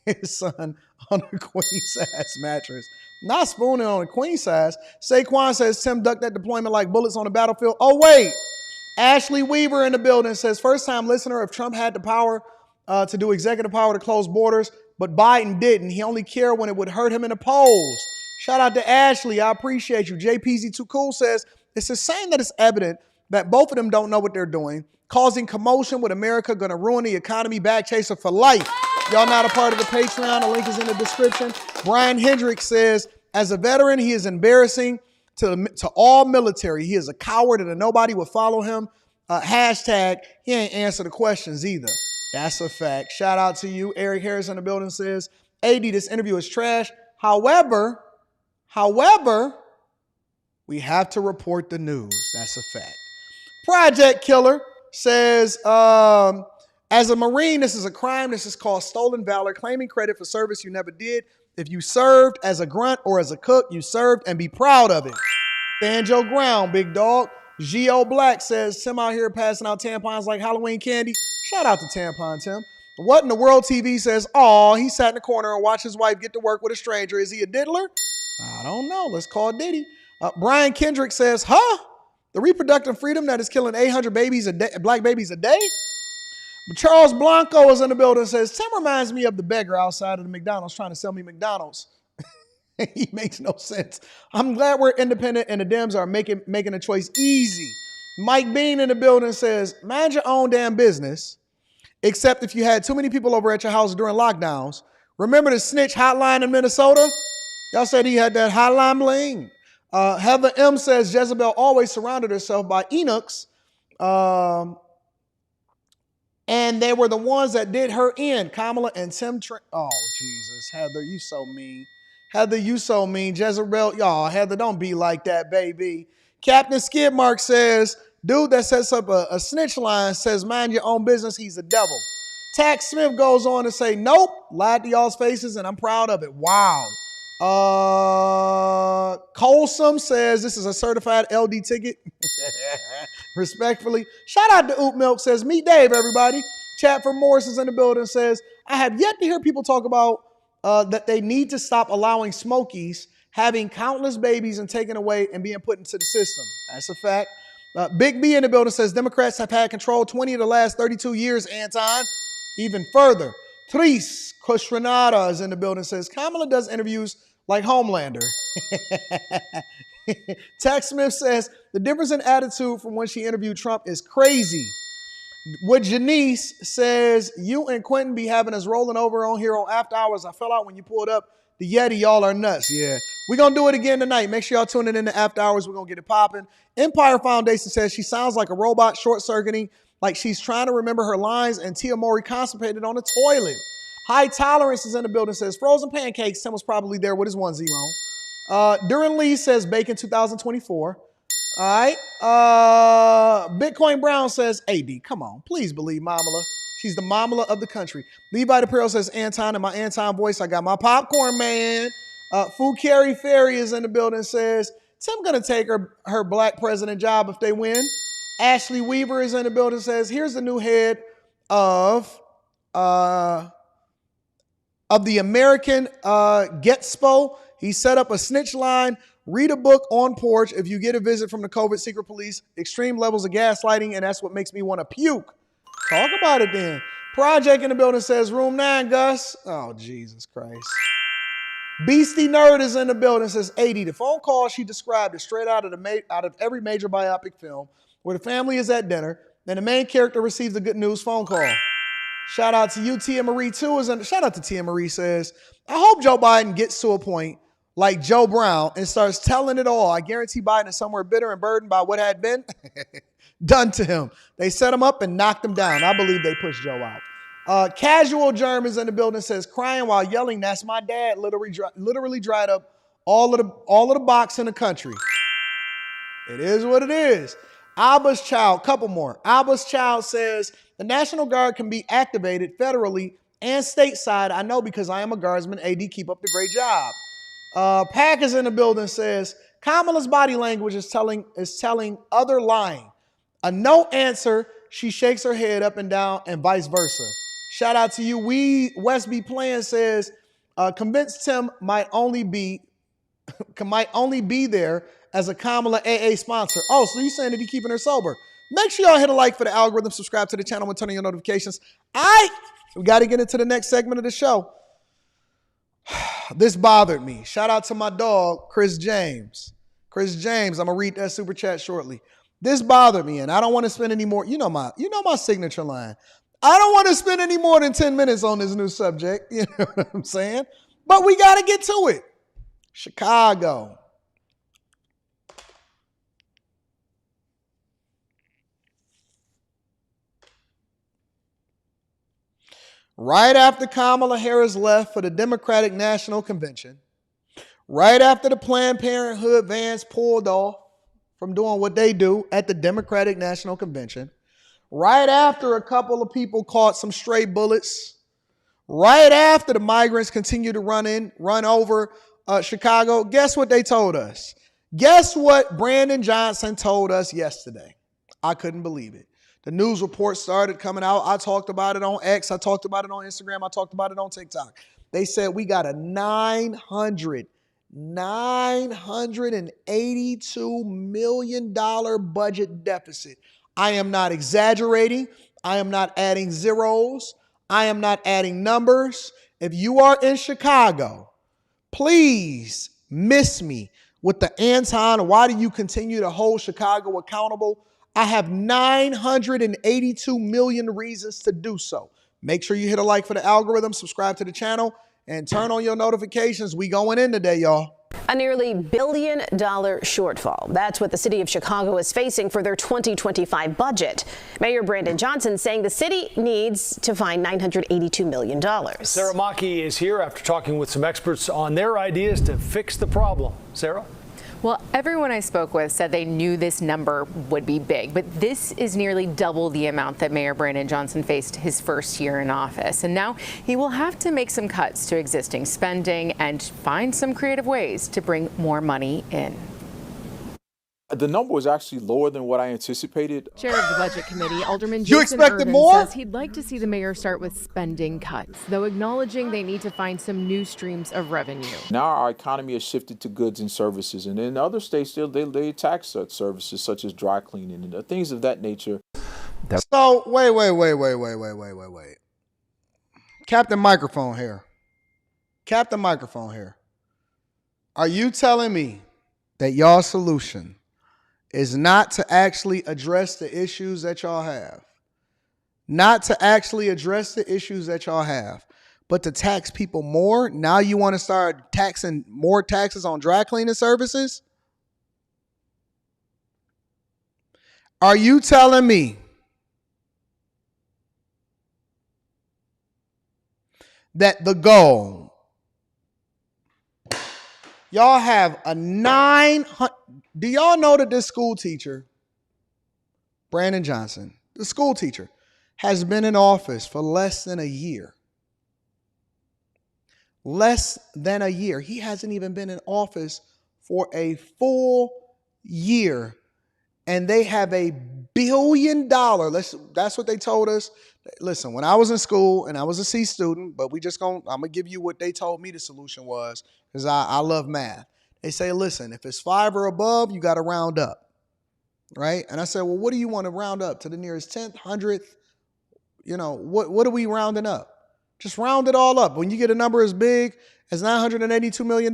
his son on a queen size mattress. Not spooning on a queen size. Saquon says Tim ducked that deployment like bullets on the battlefield. Oh, wait. Ashley Weaver in the building says, first time listener, if Trump had the power to do executive power to close borders, but Biden didn't. He only cared when it would hurt him in the polls. Shout out to Ashley. I appreciate you. JPZ Too Cool says, it's the same that it's evident that both of them don't know what they're doing, causing commotion with America, going to ruin the economy, bag chaser for life. Y'all not a part of the Patreon. The link is in the description. Brian Hendricks says, as a veteran, he is embarrassing to all military. He is a coward and nobody would follow him. Hashtag, he ain't answer the questions either. That's a fact. Shout out to you. Eric Harris in the building says, AD, this interview is trash. However, we have to report the news. That's a fact. Project Killer says, as a Marine, this is a crime. This is called stolen valor, claiming credit for service you never did. If you served as a grunt or as a cook, you served and be proud of it. Stand your ground, big dog. Geo Black says, Tim out here passing out tampons like Halloween candy. Shout out to Tampon Tim. What in the world TV says, oh, he sat in the corner and watched his wife get to work with a stranger. Is he a diddler? I don't know. Let's call Diddy. Brian Kendrick says, the reproductive freedom that is killing 800 babies a day, black babies a day? But Charles Blanco is in the building and says, Tim reminds me of the beggar outside of the McDonald's trying to sell me McDonald's. He makes no sense. I'm glad we're independent and the Dems are making a choice easy. Mike Bean in the building says, mind your own damn business, except if you had too many people over at your house during lockdowns. Remember the snitch hotline in Minnesota? Y'all said he had that hotline bling. Heather M says Jezebel always surrounded herself by eunuchs, and they were the ones that did her in. Kamala and Tim. Oh, Jesus. Heather, you so mean. Heather, you so mean. Jezebel, y'all, Heather, don't be like that, baby. Captain Skidmark says, dude that sets up a snitch line says, mind your own business, he's a devil. Tax Smith goes on to say, nope, lied to y'all's faces, and I'm proud of it. Wow. Colsum says, this is a certified LD ticket. Respectfully. Shout out to Oop Milk says, meet Dave, everybody. Chatford Morris is in the building says, I have yet to hear people talk about that they need to stop allowing smokies having countless babies and taken away and being put into the system. That's a fact. Big B in the building says, Democrats have had control 20 of the last 32 years, Anton. Even further. Tris Kushranada is in the building says, Kamala does interviews like Homelander. Tex Smith says, the difference in attitude from when she interviewed Trump is crazy. What Janice says, you and Quentin be having us rolling over on here on After Hours. I fell out when you pulled up the Yeti. Y'all are nuts. Yeah. We're going to do it again tonight. Make sure y'all tune in to After Hours. We're going to get it popping. Empire Foundation says she sounds like a robot short-circuiting, like she's trying to remember her lines, and Tia Mowry constipated on the toilet. High Tolerance is in the building, says frozen pancakes. Tim was probably there with his onesie on. Duran Lee says bacon 2024. All right. Bitcoin Brown says, AD, come on. Please believe Mamala. She's the Mamala of the country. Levi DePero says, Anton, in my Anton voice, I got my popcorn, man. Fukari Ferry is in the building, says, Tim going to take her black president job if they win. Ashley Weaver is in the building, says, here's the new head of the American Getspo. He set up a snitch line. Read a book on porch if you get a visit from the COVID secret police. Extreme levels of gaslighting, and that's what makes me want to puke. Talk about it then. Project in the building says, room 9, Gus. Oh, Jesus Christ. Beastie Nerd is in the building, says, 80. The phone call she described is straight out of every major biopic film where the family is at dinner and the main character receives a good news phone call. Shout out to you, Tia Marie, too. Shout out to Tia Marie, says, I hope Joe Biden gets to a point like Joe Brown and starts telling it all. I guarantee Biden is somewhere bitter and burdened by what had been done to him. They set him up and knocked him down. I believe they pushed Joe out. Casual Germ is in the building, says, crying while yelling, that's my dad, literally dried up all of the box in the country. It is what it is. Alba's Child, couple more. Alba's Child says, the National Guard can be activated federally and stateside. I know because I am a guardsman. AD, keep up the great job. Pack is in the building, says, Kamala's body language is telling other lying. A no answer, she shakes her head up and down and vice versa. Shout out to you. West B Plan says, convinced Tim might only be there as a Kamala AA sponsor. Oh, so you saying that he's keeping her sober? Make sure y'all hit a like for the algorithm, subscribe to the channel, and turn on your notifications. All right, we got to get into the next segment of the show. This bothered me. Shout out to my dog, Chris James. Chris James, I'm gonna read that super chat shortly. This bothered me, and I don't want to spend any more. You know my signature line. I don't want to spend any more than 10 minutes on this new subject. You know what I'm saying? But we got to get to it. Chicago. Right after Kamala Harris left for the Democratic National Convention, right after the Planned Parenthood vans pulled off from doing what they do at the Democratic National Convention, right after a couple of people caught some stray bullets, right after the migrants continued to run over Chicago, guess what they told us? Guess what Brandon Johnson told us yesterday? I couldn't believe it. The news reports started coming out. I talked about it on X. I talked about it on Instagram. I talked about it on TikTok. They said we got a $982 million budget deficit. I am not exaggerating. I am not adding zeros. I am not adding numbers. If you are in Chicago, please miss me with the Anton, why do you continue to hold Chicago accountable? I have 982 million reasons to do so. Make sure you hit a like for the algorithm, subscribe to the channel, and turn on your notifications. We going in today, y'all. A nearly $1 billion shortfall. That's what the city of Chicago is facing for their 2025 budget. Mayor Brandon Johnson saying the city needs to find $982 million. Sarah Maki is here after talking with some experts on their ideas to fix the problem. Sarah? Well, everyone I spoke with said they knew this number would be big, but this is nearly double the amount that Mayor Brandon Johnson faced his first year in office. And now he will have to make some cuts to existing spending and find some creative ways to bring more money in. The number was actually lower than what I anticipated. Chair of the Budget Committee, Alderman You Jason expected Irvin more? says he'd like to see the mayor start with spending cuts, though acknowledging they need to find some new streams of revenue. Now our economy has shifted to goods and services, and in other states still they tax such services such as dry cleaning and things of that nature. So wait. Captain Microphone here. Captain Microphone here. Are you telling me that y'all's solution is not to actually address the issues that y'all have? Not to actually address the issues that y'all have, but to tax people more? Now you want to start taxing more taxes on dry cleaning services? Are you telling me that the goal, y'all have a 900, do y'all know that this school teacher, Brandon Johnson, the school teacher, has been in office for less than a year? Less than a year. He hasn't even been in office for a full year. And they have $1 billion. That's what they told us. Listen, when I was in school and I was a C student, but I'm going to give you what they told me the solution was, because I love math. They say, listen, if it's 5 or above, you got to round up, right? And I said, well, what do you want to round up? To the nearest 10th, 100th? You know, what are we rounding up? Just round it all up. When you get a number as big as $982 million,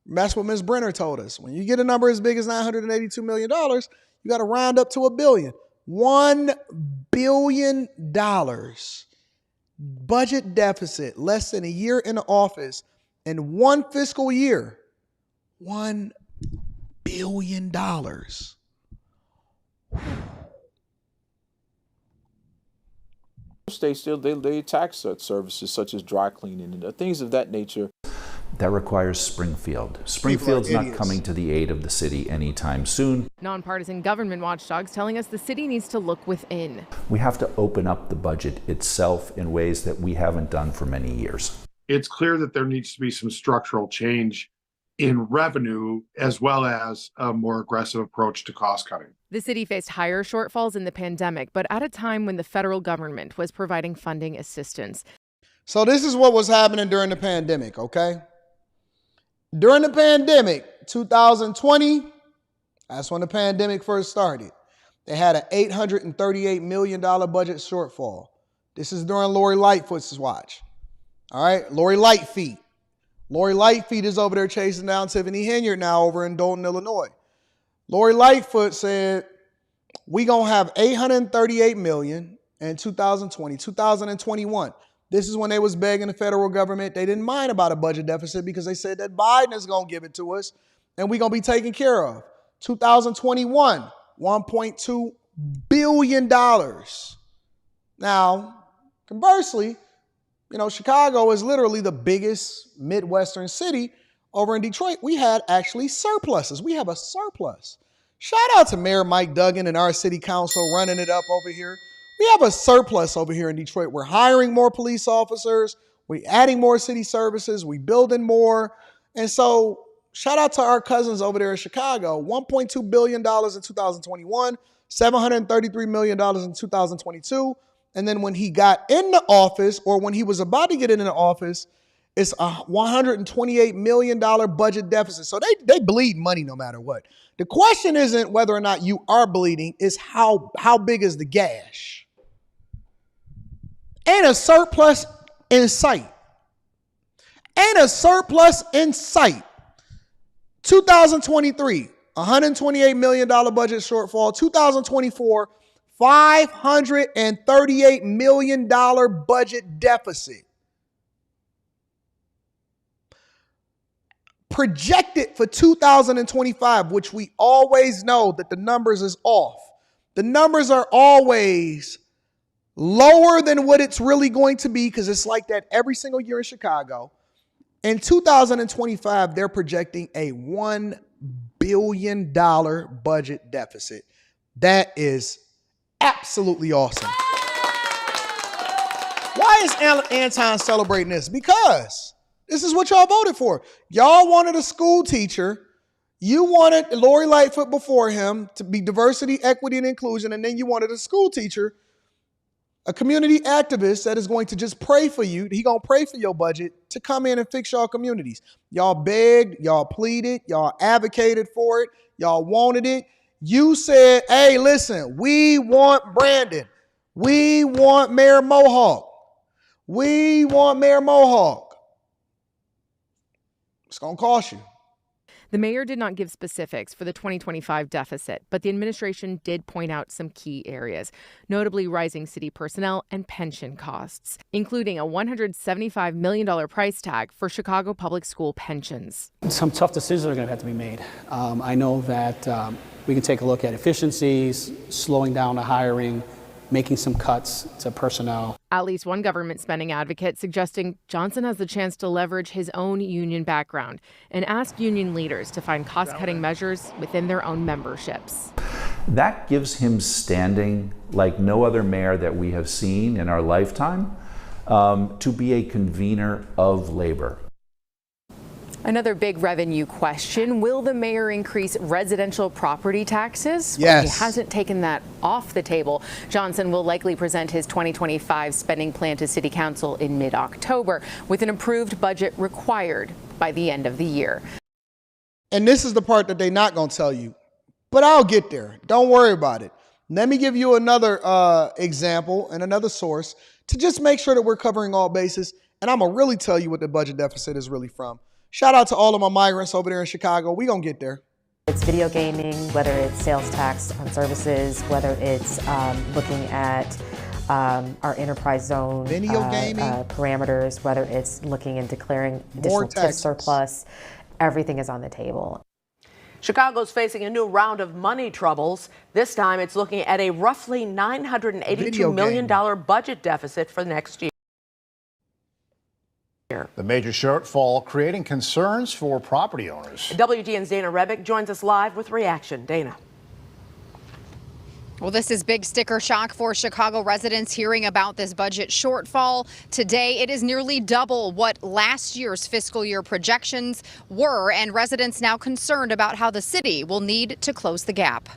that's what Ms. Brenner told us. When you get a number as big as $982 million, you got to round up to $1 billion. $1 billion budget deficit, less than a year in the office, in one fiscal year. $1 billion. States still they tax such services such as dry cleaning and things of that nature. That requires Springfield. Springfield's not coming to the aid of the city anytime soon. Nonpartisan government watchdogs telling us the city needs to look within. We have to open up the budget itself in ways that we haven't done for many years. It's clear that there needs to be some structural change in revenue, as well as a more aggressive approach to cost cutting. The city faced higher shortfalls in the pandemic, but at a time when the federal government was providing funding assistance. So this is what was happening during the pandemic, okay? During the pandemic, 2020, that's when the pandemic first started. They had an $838 million budget shortfall. This is during Lori Lightfoot's watch. All right, Lori Lightfeet. Lori Lightfeet is over there chasing down Tiffany Henyard now over in Dalton, Illinois. Lori Lightfoot said, we gonna have $838 million in 2020, 2021. This is when they was begging the federal government. They didn't mind about a budget deficit because they said that Biden is gonna give it to us and we're gonna be taken care of. 2021, $1.2 billion. Now, conversely, Chicago is literally the biggest Midwestern city. Over in Detroit, we had actually surpluses. We have a surplus. Shout out to Mayor Mike Duggan and our city council running it up over here. We have a surplus over here in Detroit. We're hiring more police officers. We're adding more city services. We're building more. And so shout out to our cousins over there in Chicago. $1.2 billion in 2021, $733 million in 2022. And then when he got in the office, or when he was about to get in the office, it's a $128 million budget deficit. So they bleed money no matter what. The question isn't whether or not you are bleeding, it's how big is the gash. And a surplus in sight. And a surplus in sight. 2023, $128 million budget shortfall. 2024, $538 million budget deficit. Projected for 2025, which we always know that the numbers is off. The numbers are always lower than what it's really going to be because it's like that every single year in Chicago. In 2025, they're projecting a $1 billion budget deficit. That is absolutely awesome. Why is Anton celebrating this? Because this is what y'all voted for. Y'all wanted a school teacher. You wanted Lori Lightfoot before him to be diversity, equity, and inclusion. And then you wanted a school teacher, a community activist that is going to just pray for you. He going to pray for your budget to come in and fix y'all communities. Y'all begged, y'all pleaded, y'all advocated for it. Y'all wanted it. You said, hey, listen, we want Brandon. We want Mayor Mohawk. We want Mayor Mohawk. It's going to cost you. The mayor did not give specifics for the 2025 deficit, but the administration did point out some key areas, notably rising city personnel and pension costs, including a $175 million price tag for Chicago public school pensions. Some tough decisions are going to have to be made. I know that we can take a look at efficiencies, slowing down the hiring, making some cuts to personnel. At least one government spending advocate suggesting Johnson has the chance to leverage his own union background and ask union leaders to find cost-cutting measures within their own memberships. That gives him standing like no other mayor that we have seen in our lifetime to be a convener of labor. Another big revenue question. Will the mayor increase residential property taxes? Yes. Well, he hasn't taken that off the table. Johnson will likely present his 2025 spending plan to City Council in mid-October, with an approved budget required by the end of the year. And this is the part that they're not going to tell you, but I'll get there. Don't worry about it. Let me give you another example and another source to just make sure that we're covering all bases. And I'm going to really tell you what the budget deficit is really from. Shout out to all of my migrants over there in Chicago. We gonna get there. It's video gaming, whether it's sales tax on services, whether it's looking at our enterprise zone parameters, whether it's into declaring additional TIF surplus. Everything is on the table. Chicago's facing a new round of money troubles. This time it's looking at a roughly $982 million budget deficit for next year. The major shortfall creating concerns for property owners. WGN's Dana Rebick joins us live with reaction. Dana. Well, this is big sticker shock for Chicago residents hearing about this budget shortfall. Today, it is nearly double what last year's fiscal year projections were, and residents now concerned about how the city will need to close the gap.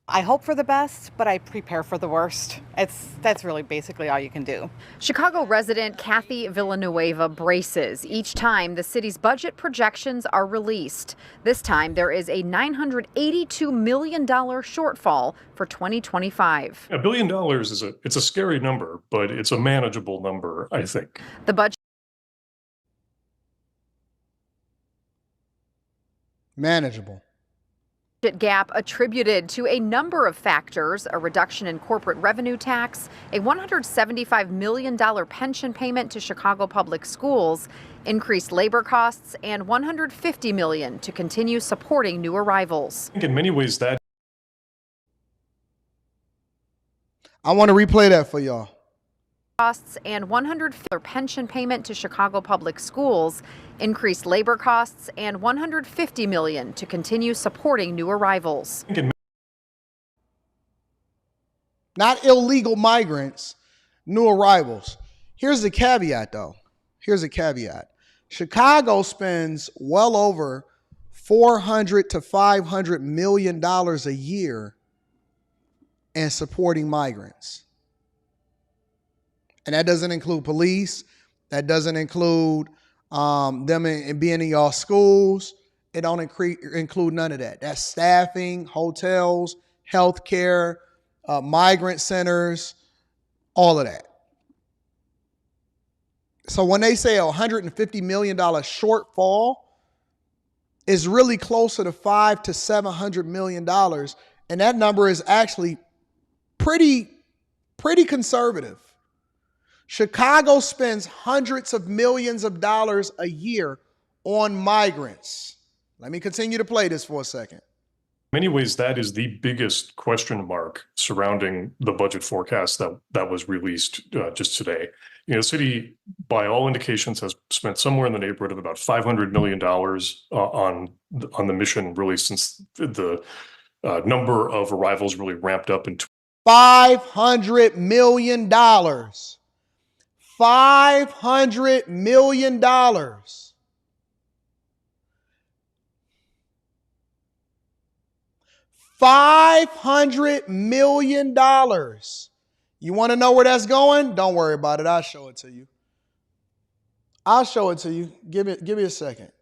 I hope for the best, but I prepare for the worst. That's really basically all you can do. Chicago resident Kathy Villanueva braces each time the city's budget projections are released. This time, there is a $982 million shortfall for 2025. $1 billion it's a scary number, but it's a manageable number, I think. The budget manageable. Gap attributed to a number of factors: a reduction in corporate revenue tax, a $175 million pension payment to Chicago public schools, increased labor costs, and $150 million to continue supporting new arrivals. I think in many ways that I want to replay that for y'all. Costs and $100 pension payment to Chicago public schools, increased labor costs, and $150 million to continue supporting new arrivals. Not illegal migrants, new arrivals. Here's the caveat, though. Here's a caveat. Chicago spends well over $400 to $500 million a year in supporting migrants. And that doesn't include police. That doesn't include them in being in y'all schools. It don't include none of that. That's staffing, hotels, healthcare, migrant centers, all of that. So when they say a $150 million shortfall, is really closer to $500 to $700 million. And that number is actually pretty conservative. Chicago spends hundreds of millions of dollars a year on migrants. Let me continue to play this for a second. in many ways, that is the biggest question mark surrounding the budget forecast that was released just today. The city, by all indications, has spent somewhere in the neighborhood of about $500 million on the mission, really, since the number of arrivals really ramped up in $500 million. $500 million. $500 million. You want to know where that's going? Don't worry about it. I'll show it to you. I'll show it to you. Give me a second.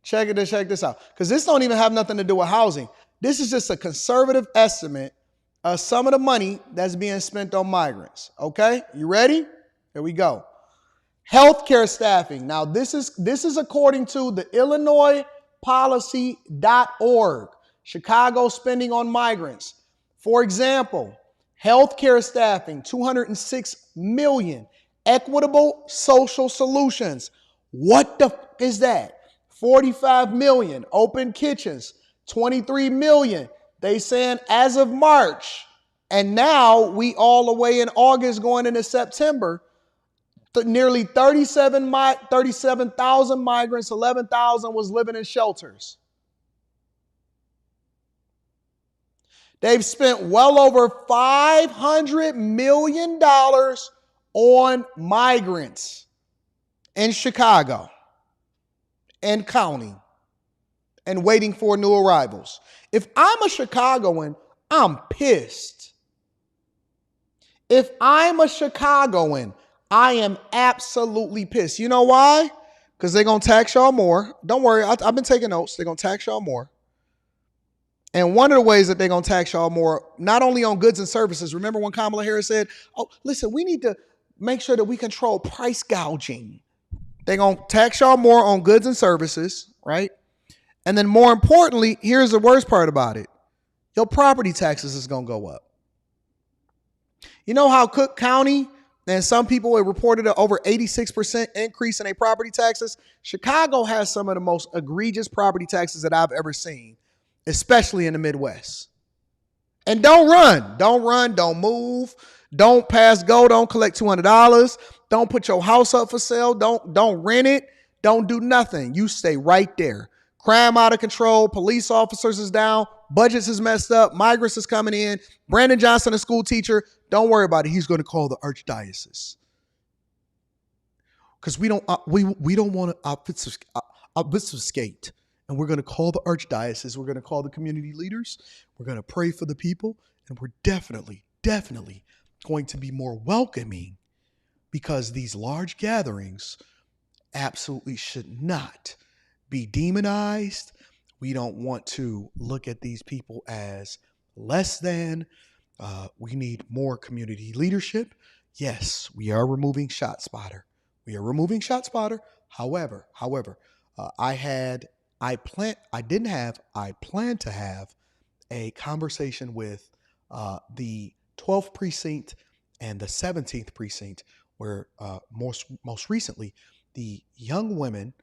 Check this out. Because this don't even have nothing to do with housing. This is just a conservative estimate of some of the money that's being spent on migrants. Okay? You ready? Here we go. Healthcare staffing. Now, this is according to the IllinoisPolicy.org. Chicago spending on migrants. For example, healthcare staffing, $206 million. Equitable social solutions. What the f is that? $45 million. Open kitchens, $23 million. They saying as of March, and now we all the way in August going into September, nearly 37,000 migrants, 11,000 was living in shelters. They've spent well over $500 million on migrants in Chicago and counting and waiting for new arrivals. If I'm a Chicagoan, I'm pissed. If I'm a Chicagoan, I am absolutely pissed. You know why? Because they're going to tax y'all more. Don't worry, I've been taking notes. They're going to tax y'all more. And one of the ways that they're going to tax y'all more, not only on goods and services. Remember when Kamala Harris said, oh, listen, we need to make sure that we control price gouging. They're going to tax y'all more on goods and services, right? And then more importantly, here's the worst part about it. Your property taxes is going to go up. You know how Cook County and some people have reported an over 86% increase in their property taxes? Chicago has some of the most egregious property taxes that I've ever seen, especially in the Midwest. And don't run, don't move, don't pass go, don't collect $200, don't put your house up for sale, don't rent it, don't do nothing. You stay right there. Crime out of control. Police officers is down. Budgets is messed up. Migrants is coming in. Brandon Johnson, a school teacher. Don't worry about it. He's going to call the archdiocese. Because we don't want to obfuscate. And we're going to call the archdiocese. We're going to call the community leaders. We're going to pray for the people. And we're definitely going to be more welcoming, because these large gatherings absolutely should not be demonized. We don't want to look at these people as less than. We need more community leadership. Yes, we are removing ShotSpotter. However, I plan to have a conversation with the 12th precinct and the 17th precinct, where most recently the young women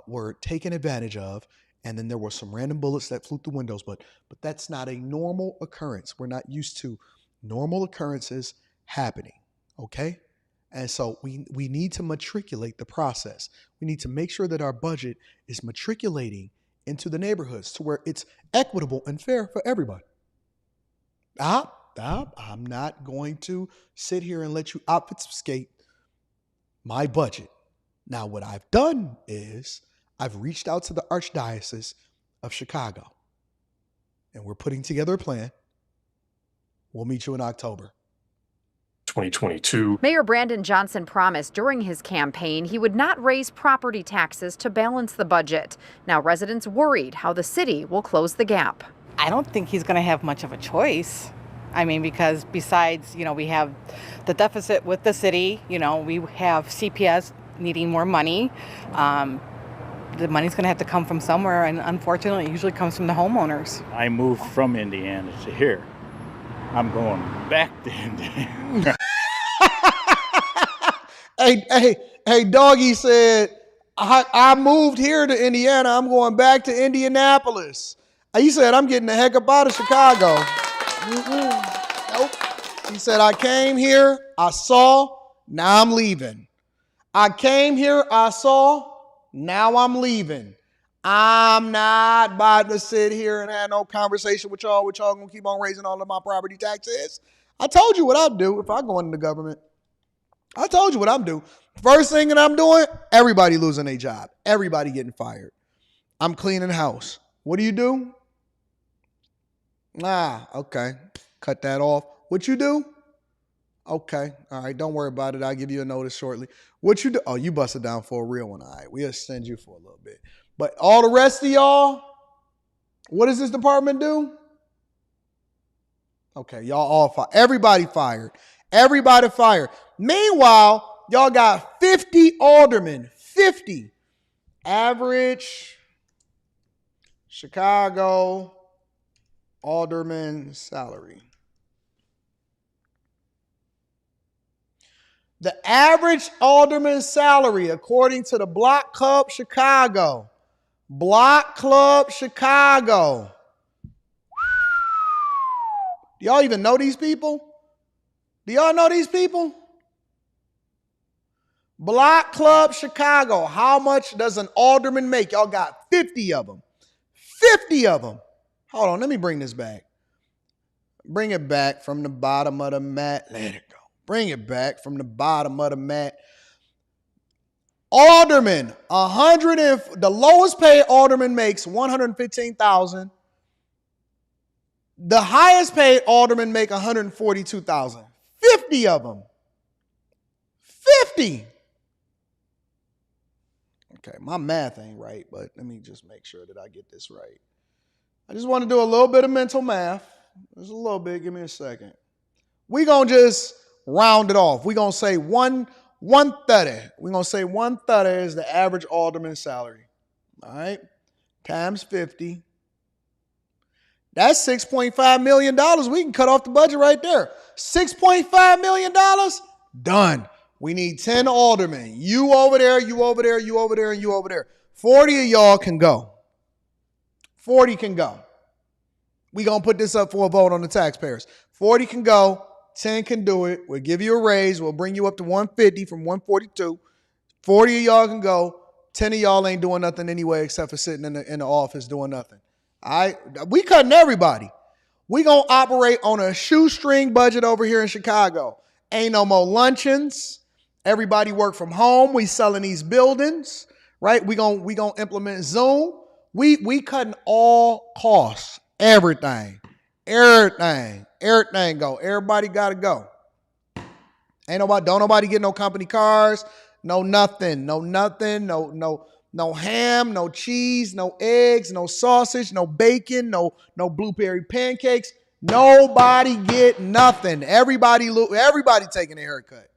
were taken advantage of, and then there were some random bullets that flew through windows, but that's not a normal occurrence. We're not used to normal occurrences happening, okay? And so we need to matriculate the process. We need to make sure that our budget is matriculating into the neighborhoods to where it's equitable and fair for everybody. I'm not going to sit here and let you obfuscate my budget. Now, what I've done is I've reached out to the Archdiocese of Chicago, and we're putting together a plan. We'll meet you in October. 2022. Mayor Brandon Johnson promised during his campaign he would not raise property taxes to balance the budget. Now residents worried how the city will close the gap. I don't think he's going to have much of a choice. I mean, because besides, we have the deficit with the city, we have CPS needing more money. The money's going to have to come from somewhere, and unfortunately, it usually comes from the homeowners. I moved from Indiana to here. I'm going back to Indiana. Hey, Doggy said, I moved here to Indiana. I'm going back to Indianapolis. He said, I'm getting the heck up out of Chicago. Nope. He said, I came here, I saw, now I'm leaving. I came here, I saw, now I'm leaving. I'm not about to sit here and have no conversation with y'all. Gonna keep on raising all of my property taxes. I told you what I'd do if I go into the government. I told you what I'm doing. First thing that I'm doing, everybody losing their job. Everybody getting fired. I'm cleaning house. What do? Okay. Cut that off. What you do? Okay. All right. Don't worry about it. I'll give you a notice shortly. What you do? Oh, you busted down for a real one. All right. We'll send you for a little bit. But all the rest of y'all, what does this department do? Okay. Y'all all fired. Everybody fired. Everybody fired. Meanwhile, y'all got 50 aldermen. 50. Average Chicago alderman salary. The average alderman salary, according to the Block Club Chicago. Block Club Chicago. Do y'all even know these people? Do y'all know these people? Block Club Chicago. How much does an alderman make? Y'all got 50 of them. 50 of them. Hold on, let me bring this back. Bring it back from the bottom of the mat. Let it go. Bring it back from the bottom of the mat. Alderman, the lowest paid alderman makes $115,000. The highest paid alderman make $142,000. 50 of them. 50. Okay, my math ain't right, but let me just make sure that I get this right. I just want to do a little bit of mental math. Just a little bit. Give me a second. We're going to just round it off. We're going to say 130. We're going to say 130 is the average alderman salary. All right? Times 50. That's $6.5 million. We can cut off the budget right there. $6.5 million? Done. We need 10 aldermen. You over there, you over there, you over there, and you over there. 40 of y'all can go. 40 can go. We're going to put this up for a vote on the taxpayers. 40 can go. 10 can do it. We'll give you a raise. We'll bring you up to 150 from 142. 40 of y'all can go. 10 of y'all ain't doing nothing anyway except for sitting in the office doing nothing. We cutting everybody. We gonna operate on a shoestring budget over here in Chicago. Ain't no more luncheons. Everybody work from home. We selling these buildings, right? We gonna implement Zoom. We cutting all costs. Everything go. Everybody gotta go. Don't nobody get no company cars, no nothing, no ham, no cheese, no eggs, no sausage, no bacon, no blueberry pancakes. Nobody get nothing. Everybody taking a haircut.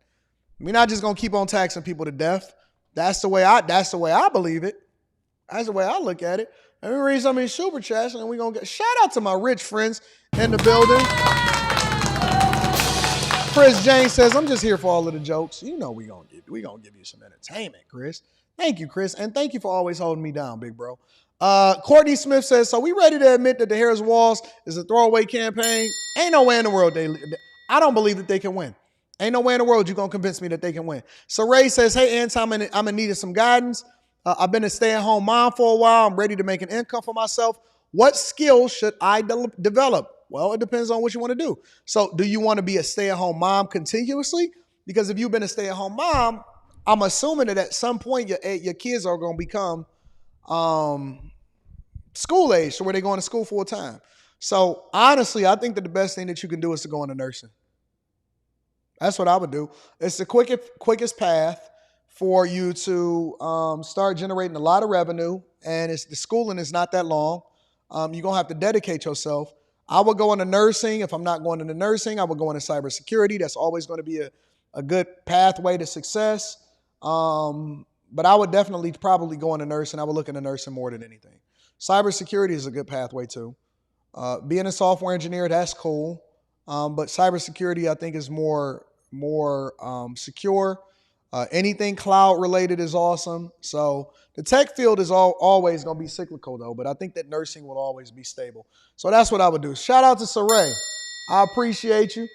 We're not just gonna keep on taxing people to death. That's the way I believe it. That's the way I look at it. Let me read some of these super chats, and then we're gonna get shout out to my rich friends in the building. Chris James says, I'm just here for all of the jokes. You know we gonna give you some entertainment, Chris. Thank you, Chris. And thank you for always holding me down, big bro. Courtney Smith says, so we ready to admit that the Harris Walls is a throwaway campaign? Ain't no way in the world I don't believe that they can win. Ain't no way in the world you're going to convince me that they can win. So Ray says, hey, Anton, I'm going to need some guidance. I've been a stay-at-home mom for a while. I'm ready to make an income for myself. What skills should I develop? Well, it depends on what you want to do. So do you want to be a stay-at-home mom continuously? Because if you've been a stay-at-home mom, I'm assuming that at some point your kids are going to become school age, so where they're going to school full time. So honestly, I think that the best thing that you can do is to go into nursing. That's what I would do. It's the quickest path for you to start generating a lot of revenue, and the schooling is not that long. You're going to have to dedicate yourself. I would go into nursing. If I'm not going into nursing, I would go into cybersecurity. That's always going to be a good pathway to success. But I would definitely probably go into nursing. I would look into nursing more than anything. Cybersecurity is a good pathway too. Being a software engineer, that's cool. But cybersecurity, I think, is more secure. Anything cloud related is awesome. So the tech field is always going to be cyclical though, but I think that nursing will always be stable. So that's what I would do. Shout out to Saray. I appreciate you.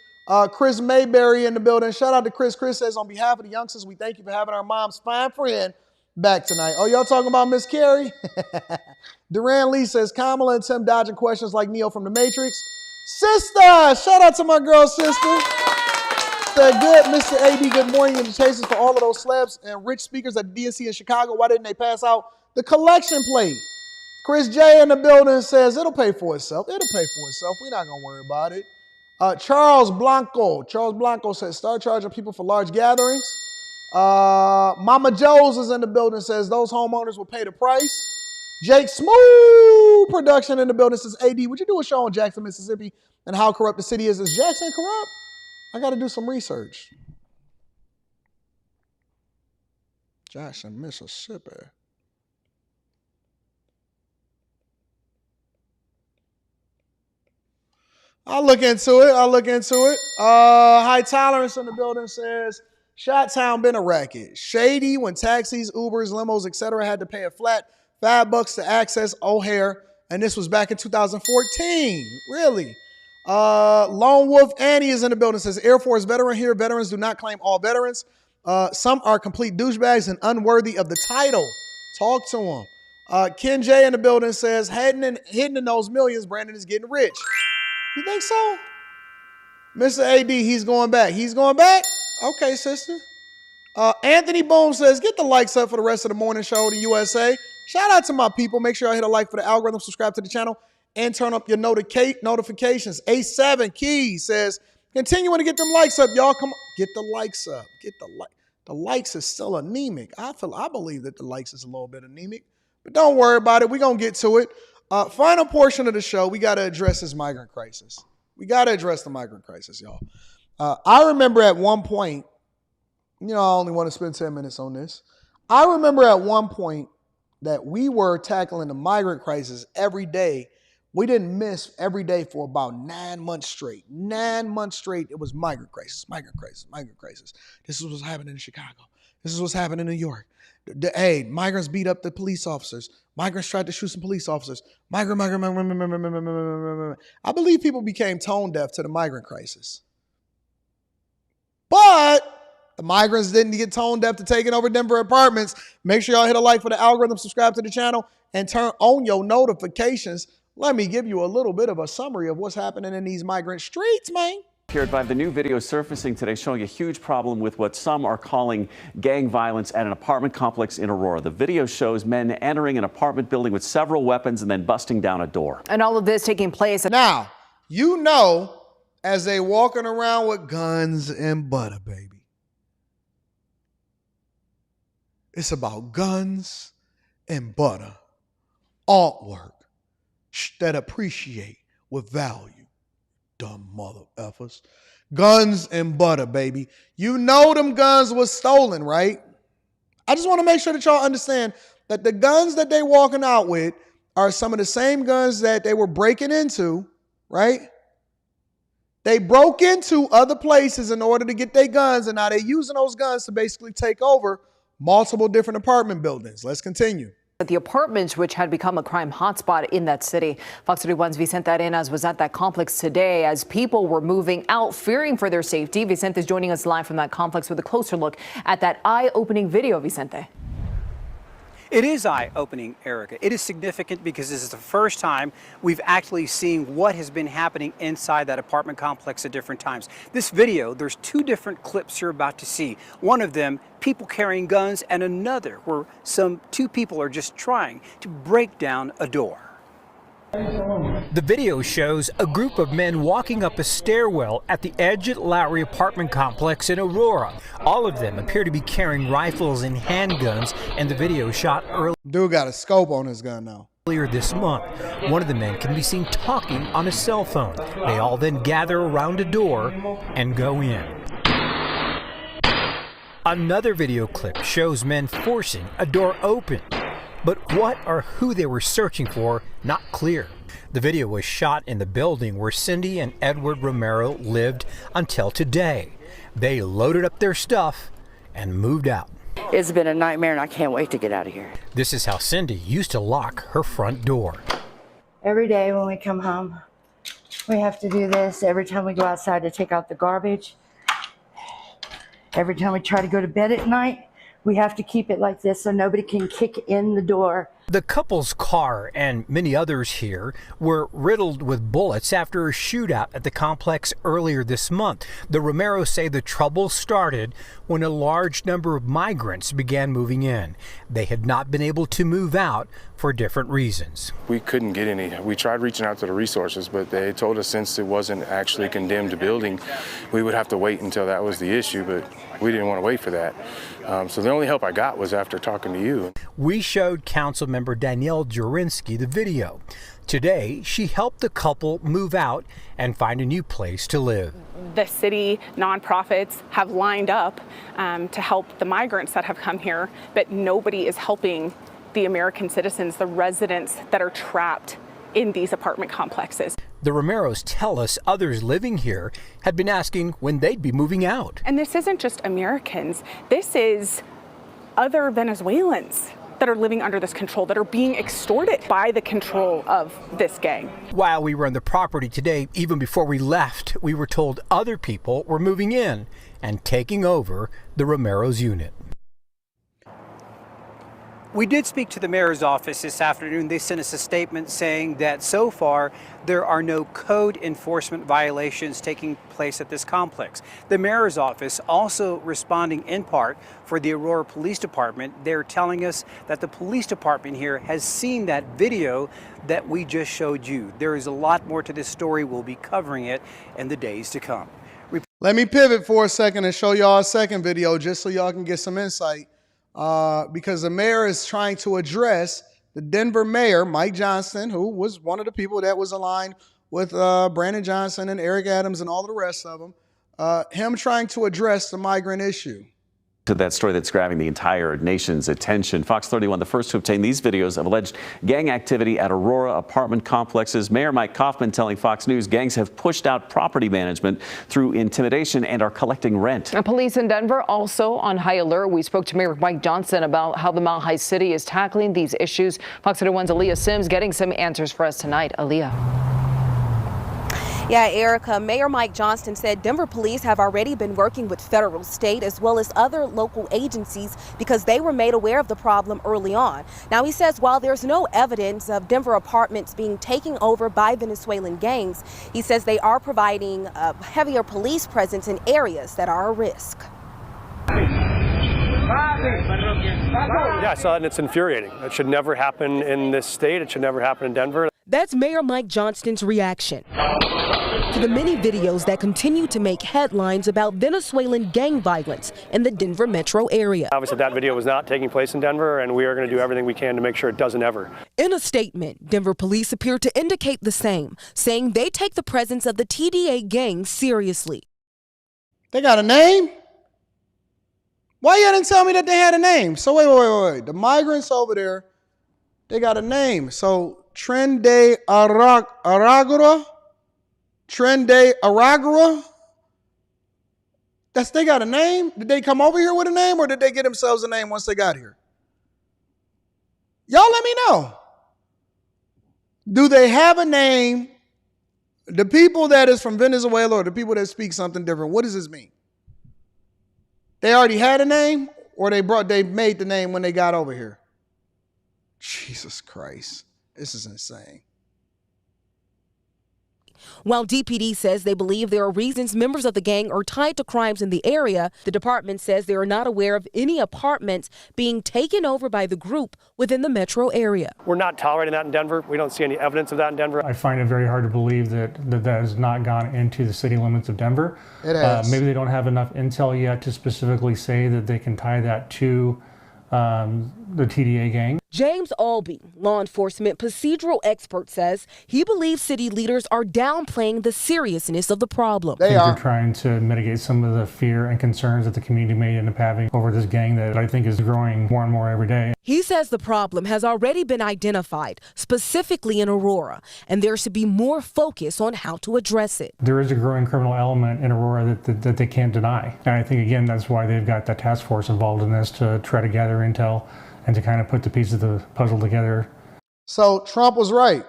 Chris Mayberry in the building. Shout out to Chris. Chris says, on behalf of the youngsters, we thank you for having our mom's fine friend back tonight. Oh, y'all talking about Miss Carrie? Duran Lee says, Kamala and Tim dodging questions like Neo from The Matrix. Sister, shout out to my girl, sister. Said, good, Mr. AB, good morning. Invitations for all of those celebs and rich speakers at the DNC in Chicago. Why didn't they pass out the collection plate? Chris J in the building says, it'll pay for itself. It'll pay for itself. We're not going to worry about it. Charles Blanco says, start charging people for large gatherings. Mama Joe's is in the building, says those homeowners will pay the price. Jake Smooth Production in the building says, AD, would you do a show on Jackson, Mississippi and how corrupt the city is? Is Jackson corrupt? I got to do some research. Jackson, Mississippi. I'll look into it. High Tolerance in the building says, Chi-Town been a racket. Shady when taxis, Ubers, limos, etc. had to pay a flat $5 to access O'Hare, and this was back in 2014. Really? Lone Wolf Annie is in the building, says Air Force veteran here. Veterans do not claim all veterans. Some are complete douchebags and unworthy of the title. Talk to them. Ken J in the building says, hidden in those millions, Brandon is getting rich. You think so? Mr. AD, he's going back. He's going back? Okay, sister. Anthony Boom says, get the likes up for the rest of the morning show, the USA. Shout out to my people. Make sure I hit a like for the algorithm, subscribe to the channel, and turn up your notifications. A7 Keys says, continuing to get them likes up, y'all. Come on. Get the likes up. Get the like. The likes is still anemic. I believe that the likes is a little bit anemic, but don't worry about it. We're going to get to it. Final portion of the show, we got to address this migrant crisis. We got to address the migrant crisis, y'all. I remember at one point, I only want to spend 10 minutes on this. I remember at one point that we were tackling the migrant crisis every day. We didn't miss every day for about 9 months straight. 9 months straight, it was migrant crisis, migrant crisis, migrant crisis. This is what's happening in Chicago. This is what's happening in New York. Hey, migrants beat up the police officers. Migrants tried to shoot some police officers. Migrant. I believe people became tone deaf to the migrant crisis. But The migrants didn't get tone deaf to taking over Denver apartments. Make sure y'all hit a like for the algorithm, subscribe to the channel, and turn on your notifications. Let me give you a little bit of a summary of what's happening in these migrant streets, man. Here at 5, the new video surfacing today showing a huge problem with what some are calling gang violence at an apartment complex in Aurora. The video shows men entering an apartment building with several weapons and then busting down a door. And all of this taking place. Now, you know, as they walking around with guns and butter, baby. It's about guns and butter. Artwork that appreciate with value. Dumb mother effers. Guns and butter, baby. You know them guns was stolen, right? I just want to make sure that y'all understand that the guns that they walking out with are some of the same guns that they were breaking into, right? They broke into other places in order to get their guns, and now they're using those guns to basically take over multiple different apartment buildings. Let's continue. The apartments, which had become a crime hotspot in that city. Fox 31's Vicente Arenas was at that complex today as people were moving out, fearing for their safety. Vicente is joining us live from that complex with a closer look at that eye-opening video, Vicente. It is eye-opening, Erica. It is significant because this is the first time we've actually seen what has been happening inside that apartment complex at different times. This video, there's 2 different clips you're about to see. One of them, people carrying guns, and another where 2 people are just trying to break down a door. The video shows a group of men walking up a stairwell at the Edge Lowry apartment complex in Aurora. All of them appear to be carrying rifles and handguns, and the video shot earlier. Dude got a scope on his gun now. Earlier this month, one of the men can be seen talking on a cell phone. They all then gather around a door and go in. Another video clip shows men forcing a door open. But what or who they were searching for, not clear. The video was shot in the building where Cindy and Edward Romero lived until today. They loaded up their stuff and moved out. It's been a nightmare and I can't wait to get out of here. This is how Cindy used to lock her front door. Every day when we come home, we have to do this. Every time we go outside to take out the garbage, every time we try to go to bed at night, we have to keep it like this so nobody can kick in the door. The couple's car and many others here were riddled with bullets after a shootout at the complex earlier this month. The Romeros say the trouble started when a large number of migrants began moving in. They had not been able to move out for different reasons. We couldn't get any. We tried reaching out to the resources, but they told us since it wasn't actually a condemned building, we would have to wait until that was the issue, but we didn't want to wait for that. So the only help I got was after talking to you. We showed Councilmember Danielle Jurinsky the video. Today, she helped the couple move out and find a new place to live. The city nonprofits have lined up to help the migrants that have come here, but nobody is helping the American citizens, the residents that are trapped in these apartment complexes. The Romeros tell us others living here had been asking when they'd be moving out. And this isn't just Americans. This is other Venezuelans that are living under this control, that are being extorted by the control of this gang. While we were on the property today, even before we left, we were told other people were moving in and taking over the Romeros unit. We did speak to the mayor's office this afternoon. They sent us a statement saying that so far there are no code enforcement violations taking place at this complex. The mayor's office also responding in part for the Aurora Police Department. They're telling us that the police department here has seen that video that we just showed you. There is a lot more to this story. We'll be covering it in the days to come. Let me pivot for a second and show y'all a second video just so y'all can get some insight. Because the mayor is trying to address the Denver mayor, Mike Johnson, who was one of the people that was aligned with Brandon Johnson and Eric Adams and all the rest of them, him trying to address the migrant issue. To that story that's grabbing the entire nation's attention. Fox 31, the first to obtain these videos of alleged gang activity at Aurora apartment complexes. Mayor Mike Kaufman telling Fox News gangs have pushed out property management through intimidation and are collecting rent. Police in Denver also on high alert. We spoke to Mayor Mike Johnson about how the Mile High City is tackling these issues. Fox 31's Aaliyah Sims getting some answers for us tonight. Aaliyah. Yeah, Erica, Mayor Mike Johnston said Denver police have already been working with federal, state, as well as other local agencies because they were made aware of the problem early on. Now, he says while there's no evidence of Denver apartments being taken over by Venezuelan gangs, he says they are providing a heavier police presence in areas that are a risk. Yeah, I saw it and it's infuriating. It should never happen in this state. It should never happen in Denver. That's Mayor Mike Johnston's reaction to the many videos that continue to make headlines about Venezuelan gang violence in the Denver metro area. Obviously, that video was not taking place in Denver, and we are going to do everything we can to make sure it doesn't ever. In a statement, Denver police appear to indicate the same, saying they take the presence of the TDA gang seriously. They got a name? Why you didn't tell me that they had a name? So wait. The migrants over there, they got a name. So Trende Aragura? Trende Aragura? They got a name? Did they come over here with a name or did they get themselves a name once they got here? Y'all let me know. Do they have a name? The people that is from Venezuela or the people that speak something different, what does this mean? They already had a name or they made the name when they got over here? Jesus Christ. This is insane. While DPD says they believe there are reasons members of the gang are tied to crimes in the area, the department says they are not aware of any apartments being taken over by the group within the metro area. We're not tolerating that in Denver. We don't see any evidence of that in Denver. I find it very hard to believe that has not gone into the city limits of Denver. It has. Maybe they don't have enough intel yet to specifically say that they can tie that to the TDA gang. James Albee, law enforcement procedural expert, says he believes city leaders are downplaying the seriousness of the problem. They're trying to mitigate some of the fear and concerns that the community may end up having over this gang that I think is growing more and more every day. He says the problem has already been identified, specifically in Aurora, and there should be more focus on how to address it. There is a growing criminal element in Aurora that they can't deny. And I think, again, that's why they've got that task force involved in this, to try to gather intel and to kind of put the pieces of the puzzle together. So Trump was right.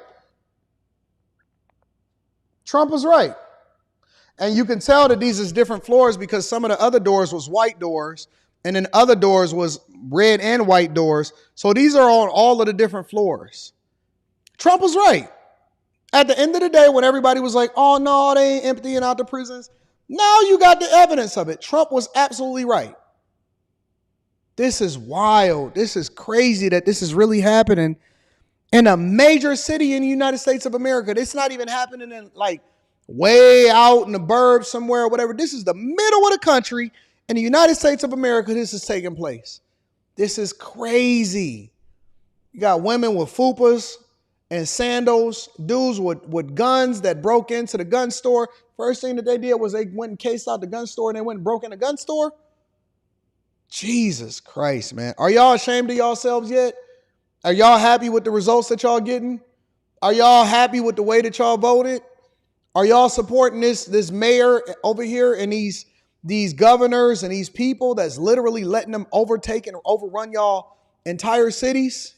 Trump was right. And you can tell that these is different floors because some of the other doors was white doors and then other doors was red and white doors. So these are on all of the different floors. Trump was right. At the end of the day, when everybody was like, oh no, they ain't emptying out the prisons. Now you got the evidence of it. Trump was absolutely right. This is wild. This is crazy that this is really happening in a major city in the United States of America. It's not even happening in like way out in the burbs somewhere or whatever. This is the middle of the country in the United States of America. This is taking place. This is crazy. You got women with fupas and sandals, dudes with guns that broke into the gun store. First thing that they did was they went and cased out the gun store and they went and broke in the gun store. Jesus Christ, man. Are y'all ashamed of yourselves yet? Are y'all happy with the results that y'all getting? Are y'all happy with the way that y'all voted? Are y'all supporting this mayor over here and these governors and these people that's literally letting them overtake and overrun y'all entire cities?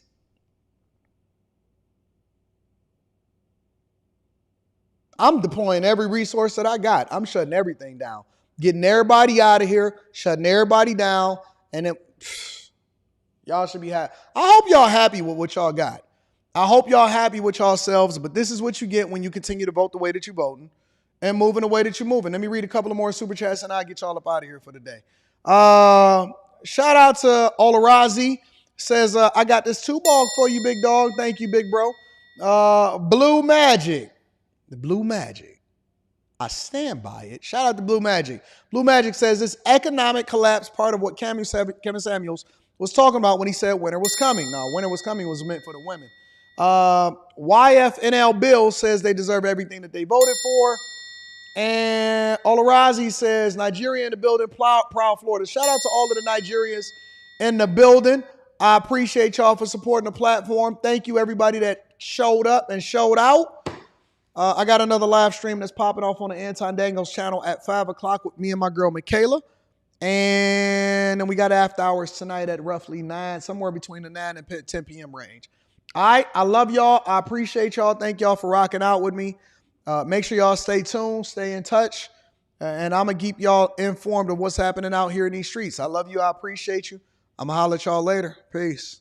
I'm deploying every resource that I got. I'm shutting everything down. Getting everybody out of here, shutting everybody down, and then y'all should be happy. I hope y'all happy with what y'all got. I hope y'all happy with yourselves, but this is what you get when you continue to vote the way that you're voting and moving the way that you're moving. Let me read a couple of more super chats and I'll get y'all up out of here for the day. Shout out to Olarazi. Says, I got this 2-ball for you, big dog. Thank you, big bro. Blue Magic. The Blue Magic. I stand by it. Shout out to Blue Magic. Blue Magic says this economic collapse part of what Kevin Samuels was talking about when he said winter was coming. No, winter was coming was meant for the women. YFNL Bill says they deserve everything that they voted for. And Olarazi says Nigeria in the building, proud Florida. Shout out to all of the Nigerians in the building. I appreciate y'all for supporting the platform. Thank you, everybody that showed up and showed out. I got another live stream that's popping off on the Anton Daniels channel at 5 o'clock with me and my girl, Michaela. And then we got after hours tonight at roughly 9, somewhere between the 9 and 10 p.m. range. All right. I love y'all. I appreciate y'all. Thank y'all for rocking out with me. Make sure y'all stay tuned, stay in touch, and I'm going to keep y'all informed of what's happening out here in these streets. I love you. I appreciate you. I'm going to holler at y'all later. Peace.